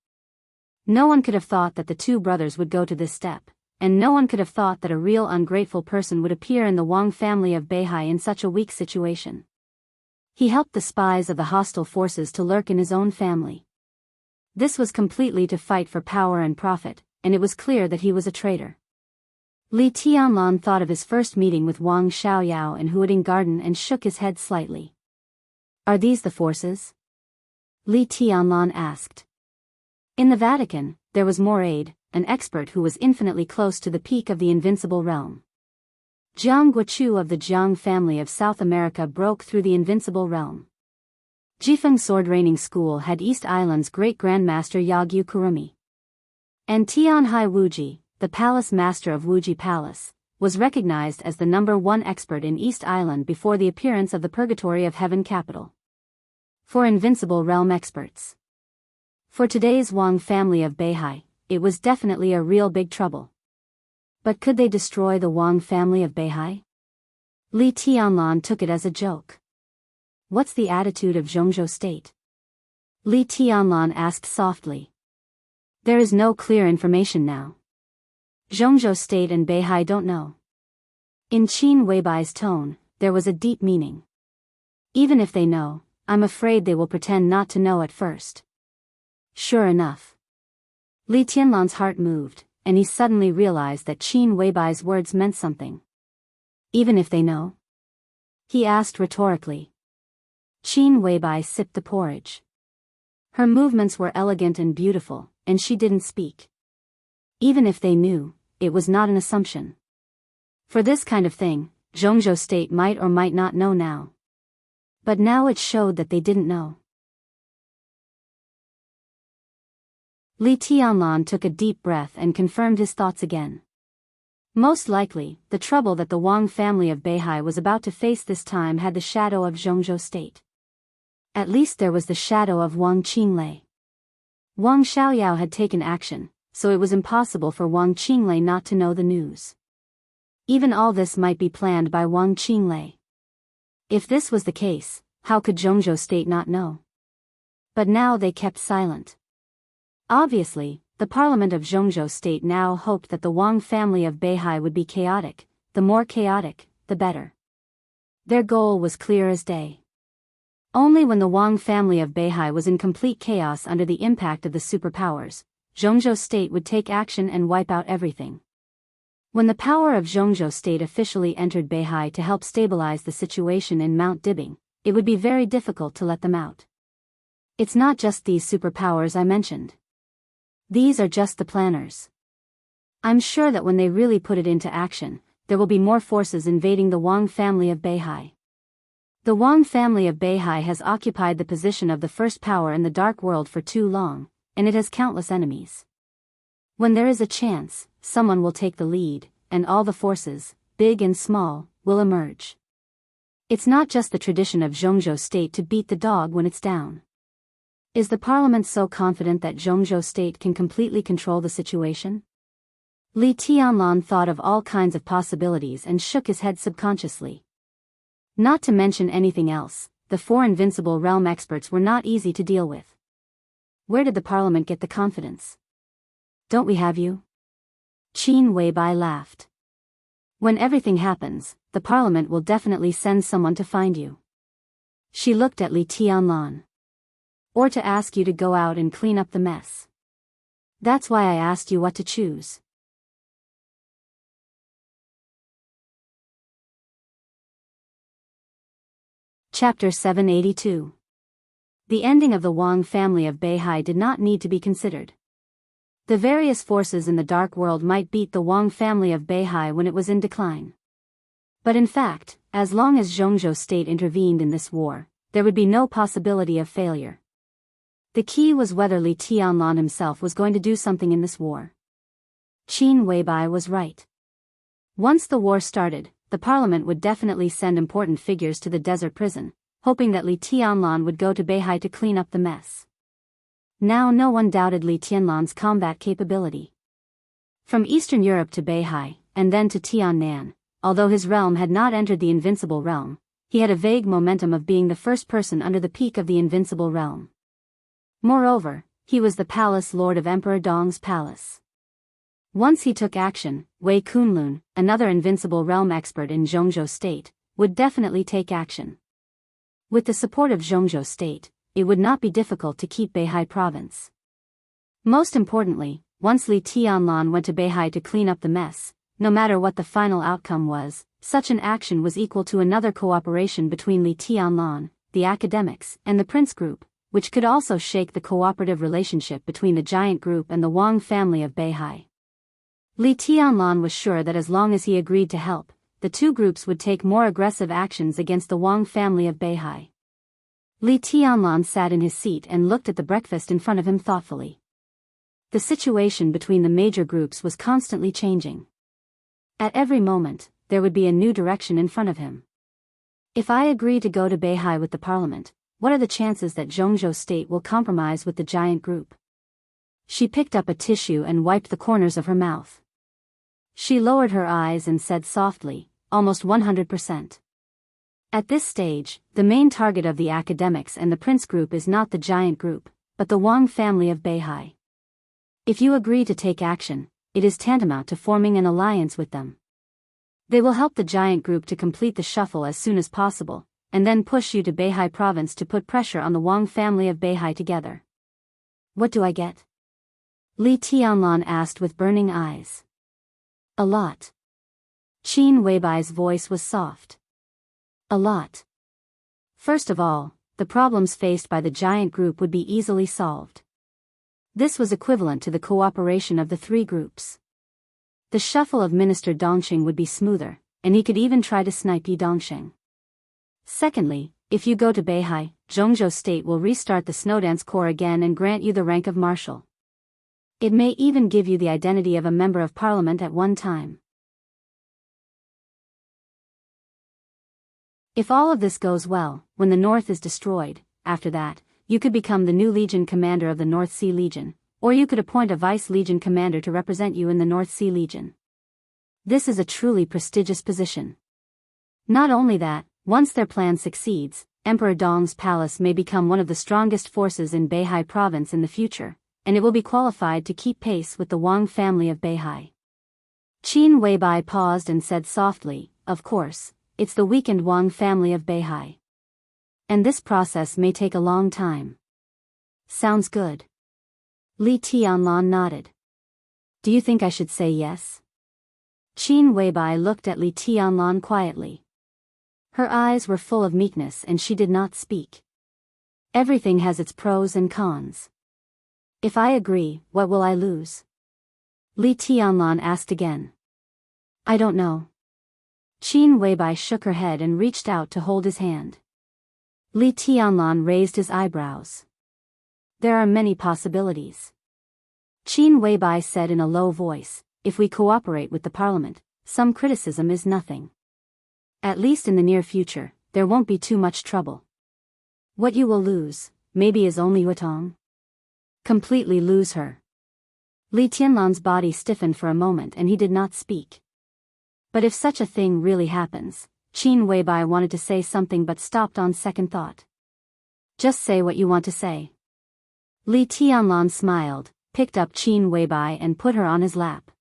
No one could have thought that the two brothers would go to this step, and no one could have thought that a real ungrateful person would appear in the Wang family of Beihai in such a weak situation. He helped the spies of the hostile forces to lurk in his own family. This was completely to fight for power and profit, and it was clear that he was a traitor. Li Tianlan thought of his first meeting with Wang Xiaoyao in Huading Garden and shook his head slightly. Are these the forces? Li Tianlan asked. In the Vatican, there was more aid, an expert who was infinitely close to the peak of the invincible realm. Jiang Guochu of the Jiang family of South America broke through the invincible realm. Jifeng Sword Reigning School had East Island's great grandmaster Yagyu Kurumi. And Tianhai Wuji, the palace master of Wuji Palace, was recognized as the #1 expert in East Island before the appearance of the Purgatory of Heaven capital. For invincible realm experts. For today's Wang family of Beihai, it was definitely a real big trouble. But could they destroy the Wang family of Beihai? Li Tianlan took it as a joke. What's the attitude of Zhongzhou State? Li Tianlan asked softly. There is no clear information now. Zhongzhou State and Beihai don't know. In Qin Weibai's tone, there was a deep meaning. Even if they know, I'm afraid they will pretend not to know at first. Sure enough. Li Tianlan's heart moved, and he suddenly realized that Qin Weibai's words meant something. Even if they know? He asked rhetorically. Qin Weibai sipped the porridge. Her movements were elegant and beautiful, and she didn't speak. Even if they knew, it was not an assumption. For this kind of thing, Zhongzhou State might or might not know now. But now it showed that they didn't know. Li Tianlan took a deep breath and confirmed his thoughts again. Most likely, the trouble that the Wang family of Beihai was about to face this time had the shadow of Zhongzhou State. At least there was the shadow of Wang Qinglei. Wang Xiaoyao had taken action, so it was impossible for Wang Qinglei not to know the news. Even all this might be planned by Wang Qinglei. If this was the case, how could Zhongzhou State not know? But now they kept silent. Obviously, the parliament of Zhongzhou State now hoped that the Wang family of Beihai would be chaotic. The more chaotic, the better. Their goal was clear as day. Only when the Wang family of Beihai was in complete chaos under the impact of the superpowers, Zhongzhou State would take action and wipe out everything. When the power of Zhongzhou State officially entered Beihai to help stabilize the situation in Mount Dibing, it would be very difficult to let them out. It's not just these superpowers I mentioned. These are just the planners. I'm sure that when they really put it into action, there will be more forces invading the Wang family of Beihai. The Wang family of Beihai has occupied the position of the first power in the dark world for too long, and it has countless enemies. When there is a chance, someone will take the lead, and all the forces, big and small, will emerge. It's not just the tradition of Zhongzhou State to beat the dog when it's down. Is the parliament so confident that Zhongzhou State can completely control the situation? Li Tianlan thought of all kinds of possibilities and shook his head subconsciously. Not to mention anything else, the 4 invincible realm experts were not easy to deal with. Where did the parliament get the confidence? Don't we have you? Qin Weibai laughed. When everything happens, the parliament will definitely send someone to find you. She looked at Li Tianlan. Or to ask you to go out and clean up the mess. That's why I asked you what to choose. Chapter 782. The ending of the Wang family of Beihai did not need to be considered. The various forces in the dark world might beat the Wang family of Beihai when it was in decline. But in fact, as long as Zhongzhou State intervened in this war, there would be no possibility of failure. The key was whether Li Tianlan himself was going to do something in this war. Qin Weibai was right. Once the war started, the parliament would definitely send important figures to the desert prison, hoping that Li Tianlan would go to Beihai to clean up the mess. Now no one doubted Li Tianlan's combat capability. From Eastern Europe to Beihai, and then to Tiannan, although his realm had not entered the Invincible Realm, he had a vague momentum of being the first person under the peak of the Invincible Realm. Moreover, he was the palace lord of Emperor Dong's palace. Once he took action, Wei Kunlun, another Invincible Realm expert in Zhongzhou State, would definitely take action. With the support of Zhongzhou State, it would not be difficult to keep Beihai province. Most importantly, once Li Tianlan went to Beihai to clean up the mess, no matter what the final outcome was, such an action was equal to another cooperation between Li Tianlan, the academics, and the Prince Group, which could also shake the cooperative relationship between the giant group and the Wang family of Beihai. Li Tianlan was sure that as long as he agreed to help, the two groups would take more aggressive actions against the Wang family of Beihai. Li Tianlan sat in his seat and looked at the breakfast in front of him thoughtfully. The situation between the major groups was constantly changing. At every moment, there would be a new direction in front of him. If I agree to go to Beihai with the parliament, what are the chances that Zhongzhou State will compromise with the giant group? She picked up a tissue and wiped the corners of her mouth. She lowered her eyes and said softly, almost 100%. At this stage, the main target of the academics and the Prince Group is not the giant group, but the Wang family of Beihai. If you agree to take action, it is tantamount to forming an alliance with them. They will help the giant group to complete the shuffle as soon as possible, and then push you to Beihai province to put pressure on the Wang family of Beihai together. What do I get? Li Tianlan asked with burning eyes. A lot. Qin Weibai's voice was soft. A lot. First of all, the problems faced by the giant group would be easily solved. This was equivalent to the cooperation of the three groups. The shuffle of Minister Dongqing would be smoother, and he could even try to snipe Yi Dongsheng. Secondly, if you go to Beihai, Zhongzhou State will restart the Snowdance Corps again and grant you the rank of marshal. It may even give you the identity of a member of parliament at one time. If all of this goes well, when the north is destroyed, after that, you could become the new Legion commander of the North Sea Legion, or you could appoint a Vice Legion commander to represent you in the North Sea Legion. This is a truly prestigious position. Not only that, once their plan succeeds, Emperor Dong's palace may become one of the strongest forces in Beihai province in the future, and it will be qualified to keep pace with the Wang family of Beihai. Qin Weibai paused and said softly, "Of course, it's the weakened Wang family of Beihai. And this process may take a long time." "Sounds good." Li Tianlan nodded. "Do you think I should say yes?" Qin Weibai looked at Li Tianlan quietly. Her eyes were full of meekness and she did not speak. Everything has its pros and cons. "If I agree, what will I lose?" Li Tianlan asked again. "I don't know." Qin Weibai shook her head and reached out to hold his hand. Li Tianlan raised his eyebrows. "There are many possibilities." Qin Weibai said in a low voice, "If we cooperate with the parliament, some criticism is nothing. At least in the near future, there won't be too much trouble. What you will lose, maybe is only Yutong." "Completely lose her." Li Tianlan's body stiffened for a moment and he did not speak. But if such a thing really happens, Qin Weibai wanted to say something but stopped on second thought. "Just say what you want to say." Li Tianlan smiled, picked up Qin Weibai and put her on his lap.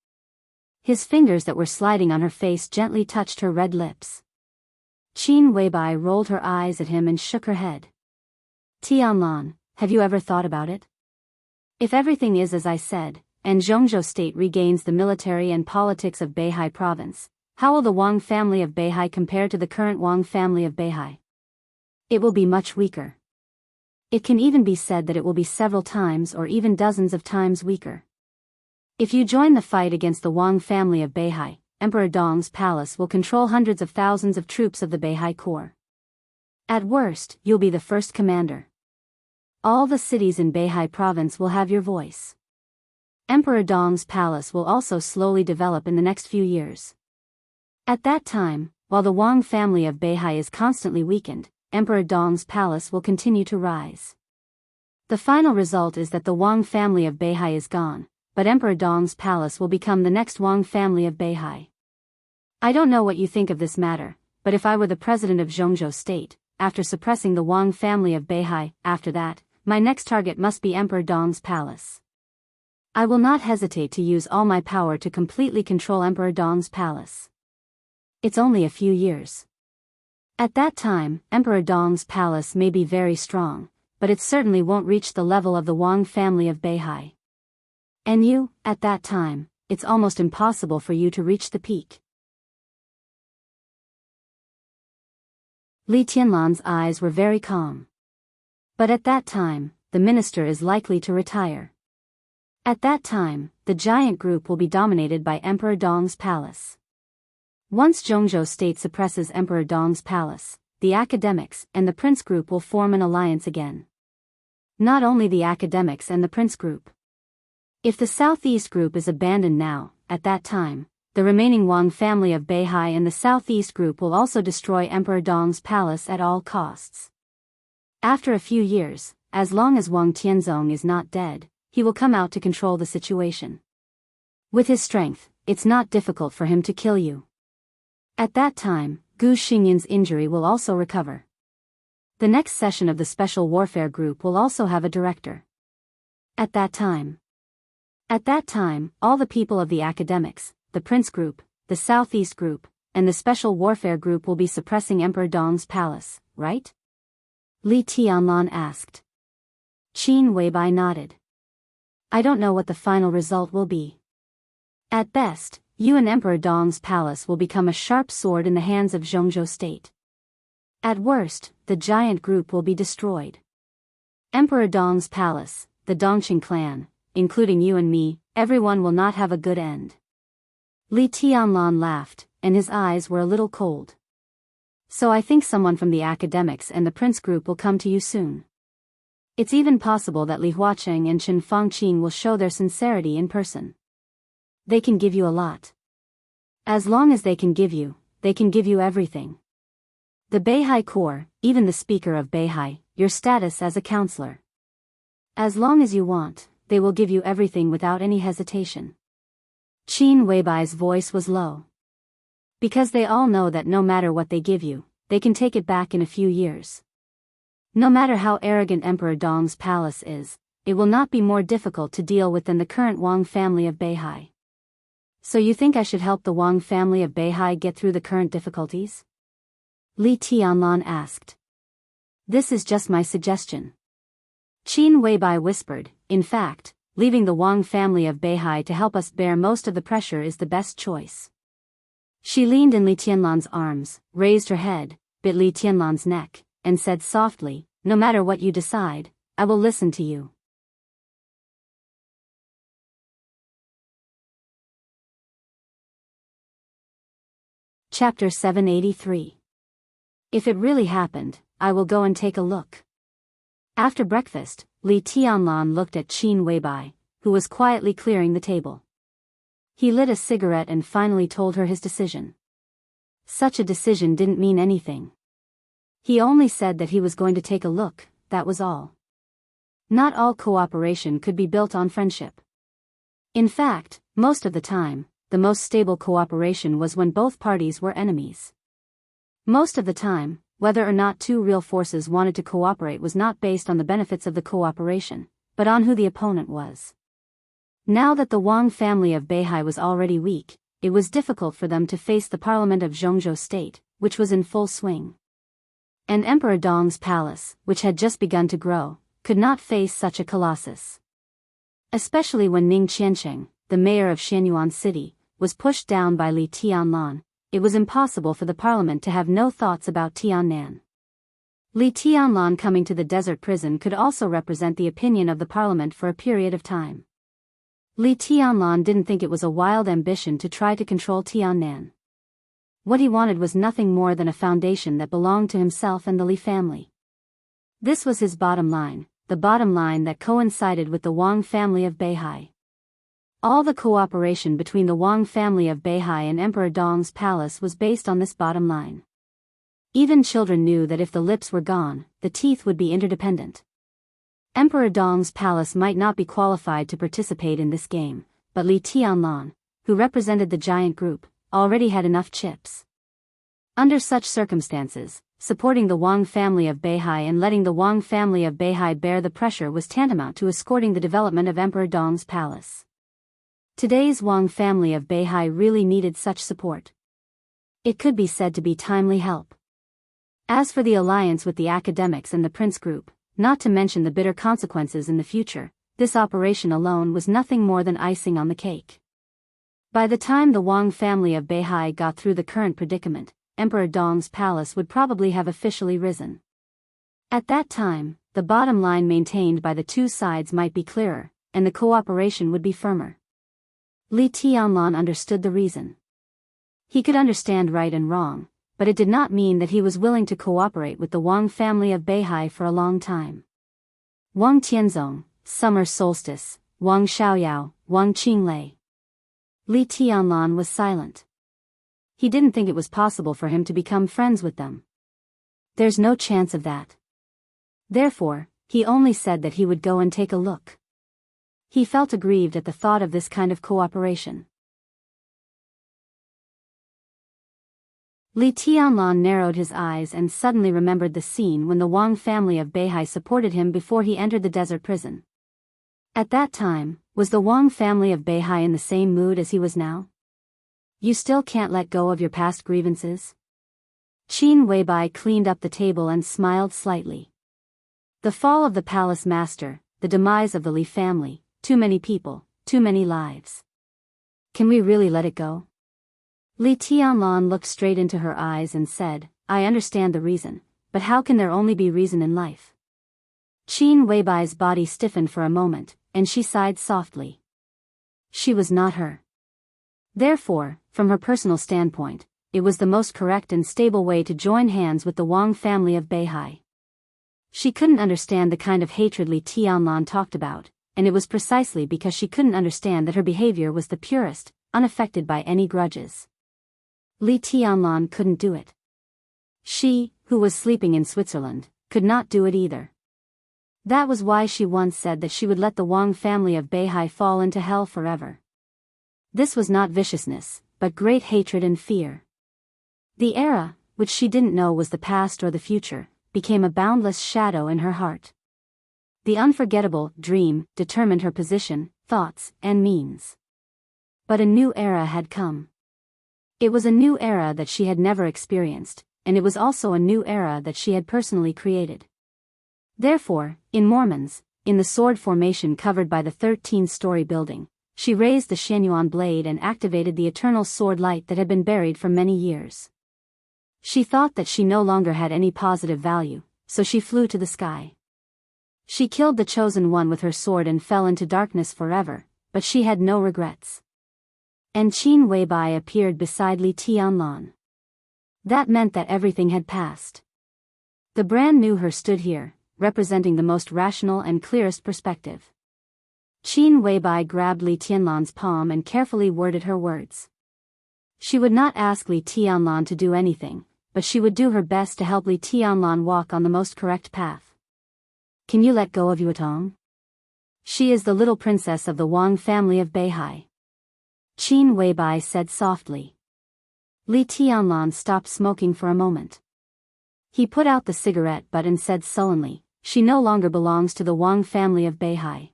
His fingers that were sliding on her face gently touched her red lips. Qin Weibai rolled her eyes at him and shook her head. "Tianlan, have you ever thought about it? If everything is as I said, and Zhongzhou state regains the military and politics of Beihai province, how will the Wang family of Beihai compare to the current Wang family of Beihai? It will be much weaker. It can even be said that it will be several times or even dozens of times weaker. If you join the fight against the Wang family of Beihai, Emperor Dong's palace will control hundreds of thousands of troops of the Beihai Corps. At worst, you'll be the first commander. All the cities in Beihai province will have your voice. Emperor Dong's palace will also slowly develop in the next few years. At that time, while the Wang family of Beihai is constantly weakened, Emperor Dong's palace will continue to rise. The final result is that the Wang family of Beihai is gone, but Emperor Dong's palace will become the next Wang family of Beihai. I don't know what you think of this matter, but if I were the president of Zhongzhou state, after suppressing the Wang family of Beihai, after that, my next target must be Emperor Dong's palace. I will not hesitate to use all my power to completely control Emperor Dong's palace. It's only a few years. At that time, Emperor Dong's palace may be very strong, but it certainly won't reach the level of the Wang family of Beihai. And you, at that time, it's almost impossible for you to reach the peak." Li Tianlan's eyes were very calm. "But at that time, the minister is likely to retire. At that time, the giant group will be dominated by Emperor Dong's palace. Once Zhongzhou state suppresses Emperor Dong's palace, the academics and the prince group will form an alliance again. Not only the academics and the prince group. If the southeast group is abandoned now, at that time, the remaining Wang family of Beihai and the southeast group will also destroy Emperor Dong's palace at all costs. After a few years, as long as Wang Tianzong is not dead, he will come out to control the situation. With his strength, it's not difficult for him to kill you. At that time, Gu Xinyan's injury will also recover. The next session of the Special Warfare Group will also have a director. At that time, all the people of the academics, the Prince Group, the Southeast Group, and the Special Warfare Group will be suppressing Emperor Dong's palace, right?" Li Tianlan asked. Qin Weibai nodded. "I don't know what the final result will be. At best, you and Emperor Dong's palace will become a sharp sword in the hands of Zhongzhou state. At worst, the giant group will be destroyed. Emperor Dong's palace, the Dongqing clan, including you and me, everyone will not have a good end." Li Tianlan laughed, and his eyes were a little cold. "So I think someone from the academics and the prince group will come to you soon. It's even possible that Li Huaqing and Chen Fangqing will show their sincerity in person. They can give you a lot. As long as they can give you everything. The Beihai Corps, even the speaker of Beihai, your status as a counselor. As long as you want, they will give you everything without any hesitation. Qin Weibai's voice was low. Because they all know that no matter what they give you, they can take it back in a few years. No matter how arrogant Emperor Dong's palace is, it will not be more difficult to deal with than the current Wang family of Beihai. So you think I should help the Wang family of Beihai get through the current difficulties? Li Tianlan asked. This is just my suggestion. Qin Weibai whispered, in fact, leaving the Wang family of Beihai to help us bear most of the pressure is the best choice. She leaned in Li Tianlan's arms, raised her head, bit Li Tianlan's neck, and said softly, no matter what you decide, I will listen to you. Chapter 783. If it really happened, I will go and take a look. After breakfast, Li Tianlan looked at Qin Weibai, who was quietly clearing the table. He lit a cigarette and finally told her his decision. Such a decision didn't mean anything. He only said that he was going to take a look, that was all. Not all cooperation could be built on friendship. In fact, most of the time, the most stable cooperation was when both parties were enemies. Most of the time, whether or not two real forces wanted to cooperate was not based on the benefits of the cooperation, but on who the opponent was. Now that the Wang family of Beihai was already weak, it was difficult for them to face the parliament of Zhongzhou state, which was in full swing. And Emperor Dong's palace, which had just begun to grow, could not face such a colossus. Especially when Ning Qiansheng, the mayor of Xianyuan City, was pushed down by Li Tianlan, it was impossible for the parliament to have no thoughts about Tiannan. Li Tianlan coming to the desert prison could also represent the opinion of the parliament for a period of time. Li Tianlan didn't think it was a wild ambition to try to control Tiannan. What he wanted was nothing more than a foundation that belonged to himself and the Li family. This was his bottom line, the bottom line that coincided with the Wang family of Beihai. All the cooperation between the Wang family of Beihai and Emperor Dong's palace was based on this bottom line. Even children knew that if the lips were gone, the teeth would be interdependent. Emperor Dong's palace might not be qualified to participate in this game, but Li Tianlan, who represented the giant group, already had enough chips. Under such circumstances, supporting the Wang family of Beihai and letting the Wang family of Beihai bear the pressure was tantamount to escorting the development of Emperor Dong's palace. Today's Wang family of Beihai really needed such support. It could be said to be timely help. As for the alliance with the academics and the prince group, not to mention the bitter consequences in the future, this operation alone was nothing more than icing on the cake. By the time the Wang family of Beihai got through the current predicament, Emperor Dong's palace would probably have officially risen. At that time, the bottom line maintained by the two sides might be clearer, and the cooperation would be firmer. Li Tianlan understood the reason. He could understand right and wrong, but it did not mean that he was willing to cooperate with the Wang family of Beihai for a long time. Wang Tianzong, Summer Solstice, Wang Xiaoyao, Wang Qinglei. Li Tianlan was silent. He didn't think it was possible for him to become friends with them. There's no chance of that. Therefore, he only said that he would go and take a look. He felt aggrieved at the thought of this kind of cooperation. Li Tianlan narrowed his eyes and suddenly remembered the scene when the Wang family of Beihai supported him before he entered the desert prison. At that time, was the Wang family of Beihai in the same mood as he was now? You still can't let go of your past grievances? Qin Weibai cleaned up the table and smiled slightly. The fall of the palace master, the demise of the Li family, too many people, too many lives. Can we really let it go? Li Tianlan looked straight into her eyes and said, I understand the reason, but how can there only be reason in life? Qin Weibai's body stiffened for a moment, and she sighed softly. She was not her. Therefore, from her personal standpoint, it was the most correct and stable way to join hands with the Wang family of Beihai. She couldn't understand the kind of hatred Li Tianlan talked about, and it was precisely because she couldn't understand that her behavior was the purest, unaffected by any grudges. Li Tianlan couldn't do it. She, who was sleeping in Switzerland, could not do it either. That was why she once said that she would let the Wang family of Beihai fall into hell forever. This was not viciousness, but great hatred and fear. The era, which she didn't know was the past or the future, became a boundless shadow in her heart. The unforgettable dream determined her position, thoughts, and means. But a new era had come. It was a new era that she had never experienced, and it was also a new era that she had personally created. Therefore, in Mormons, in the sword formation covered by the 13-story building, she raised the Shenyuan blade and activated the eternal sword light that had been buried for many years. She thought that she no longer had any positive value, so she flew to the sky. She killed the chosen one with her sword and fell into darkness forever, but she had no regrets. And Qin Weibai appeared beside Li Tianlan. That meant that everything had passed. The brand new her stood here, representing the most rational and clearest perspective. Qin Weibai grabbed Li Tianlan's palm and carefully worded her words. She would not ask Li Tianlan to do anything, but she would do her best to help Li Tianlan walk on the most correct path. Can you let go of Yuetong? She is the little princess of the Wang family of Beihai. Qin Weibai said softly. Li Tianlan stopped smoking for a moment. He put out the cigarette butt and said sullenly, she no longer belongs to the Wang family of Beihai.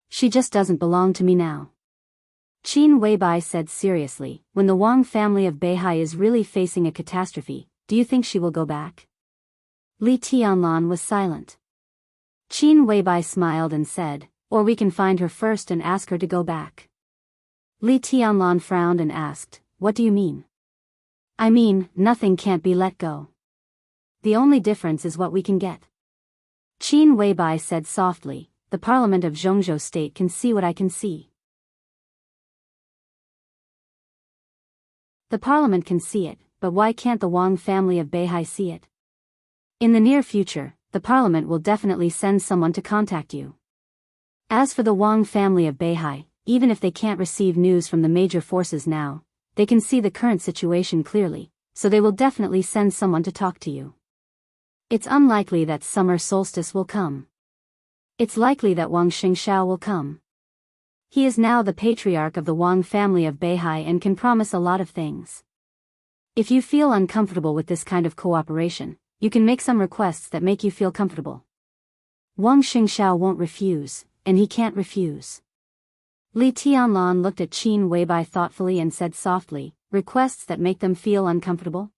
She just doesn't belong to me now. Qin Weibai said seriously, when the Wang family of Beihai is really facing a catastrophe, do you think she will go back? Li Tianlan was silent. Qin Weibai smiled and said, or we can find her first and ask her to go back. Li Tianlan frowned and asked, what do you mean? I mean, nothing can't be let go. The only difference is what we can get. Qin Weibai said softly, the parliament of Zhongzhou state can see what I can see. The parliament can see it, but why can't the Wang family of Beihai see it? In the near future, the parliament will definitely send someone to contact you. As for the Wang family of Beihai, even if they can't receive news from the major forces now, they can see the current situation clearly, so they will definitely send someone to talk to you. It's unlikely that summer solstice will come. It's likely that Wang Xingxiao will come. He is now the patriarch of the Wang family of Beihai and can promise a lot of things. If you feel uncomfortable with this kind of cooperation, you can make some requests that make you feel comfortable. Wang Xingxiao won't refuse, and he can't refuse. Li Tianlan looked at Qin Weibai thoughtfully and said softly, requests that make them feel uncomfortable?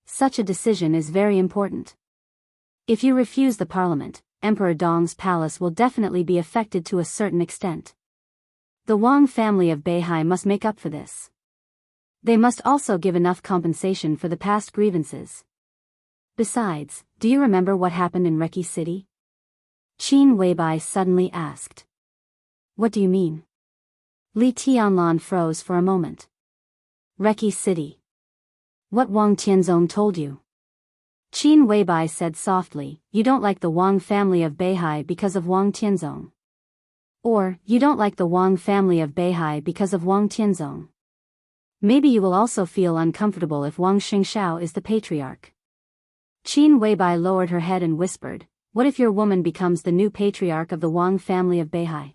Such a decision is very important. If you refuse the parliament, Emperor Dong's palace will definitely be affected to a certain extent. The Wang family of Beihai must make up for this. They must also give enough compensation for the past grievances. Besides, do you remember what happened in Reki City? Qin Weibai suddenly asked. What do you mean? Li Tianlan froze for a moment. Reki City. What Wang Tianzong told you? Qin Weibai said softly, you don't like the Wang family of Beihai because of Wang Tianzong. Or, you don't like the Wang family of Beihai because of Wang Tianzong. Maybe you will also feel uncomfortable if Wang Xingxiao is the patriarch. Qin Weibai lowered her head and whispered, what if your woman becomes the new patriarch of the Wang family of Beihai?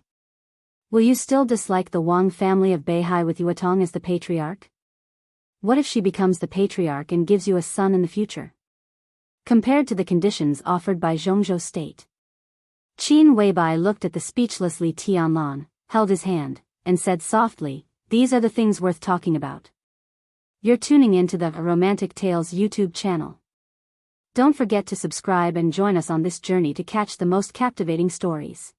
Will you still dislike the Wang family of Beihai with Yuetong as the patriarch? What if she becomes the patriarch and gives you a son in the future? Compared to the conditions offered by Zhongzhou state. Qin Weibai looked at the speechless Li Tianlan, held his hand, and said softly, these are the things worth talking about. You're tuning in to the Romantic Tales YouTube channel. Don't forget to subscribe and join us on this journey to catch the most captivating stories.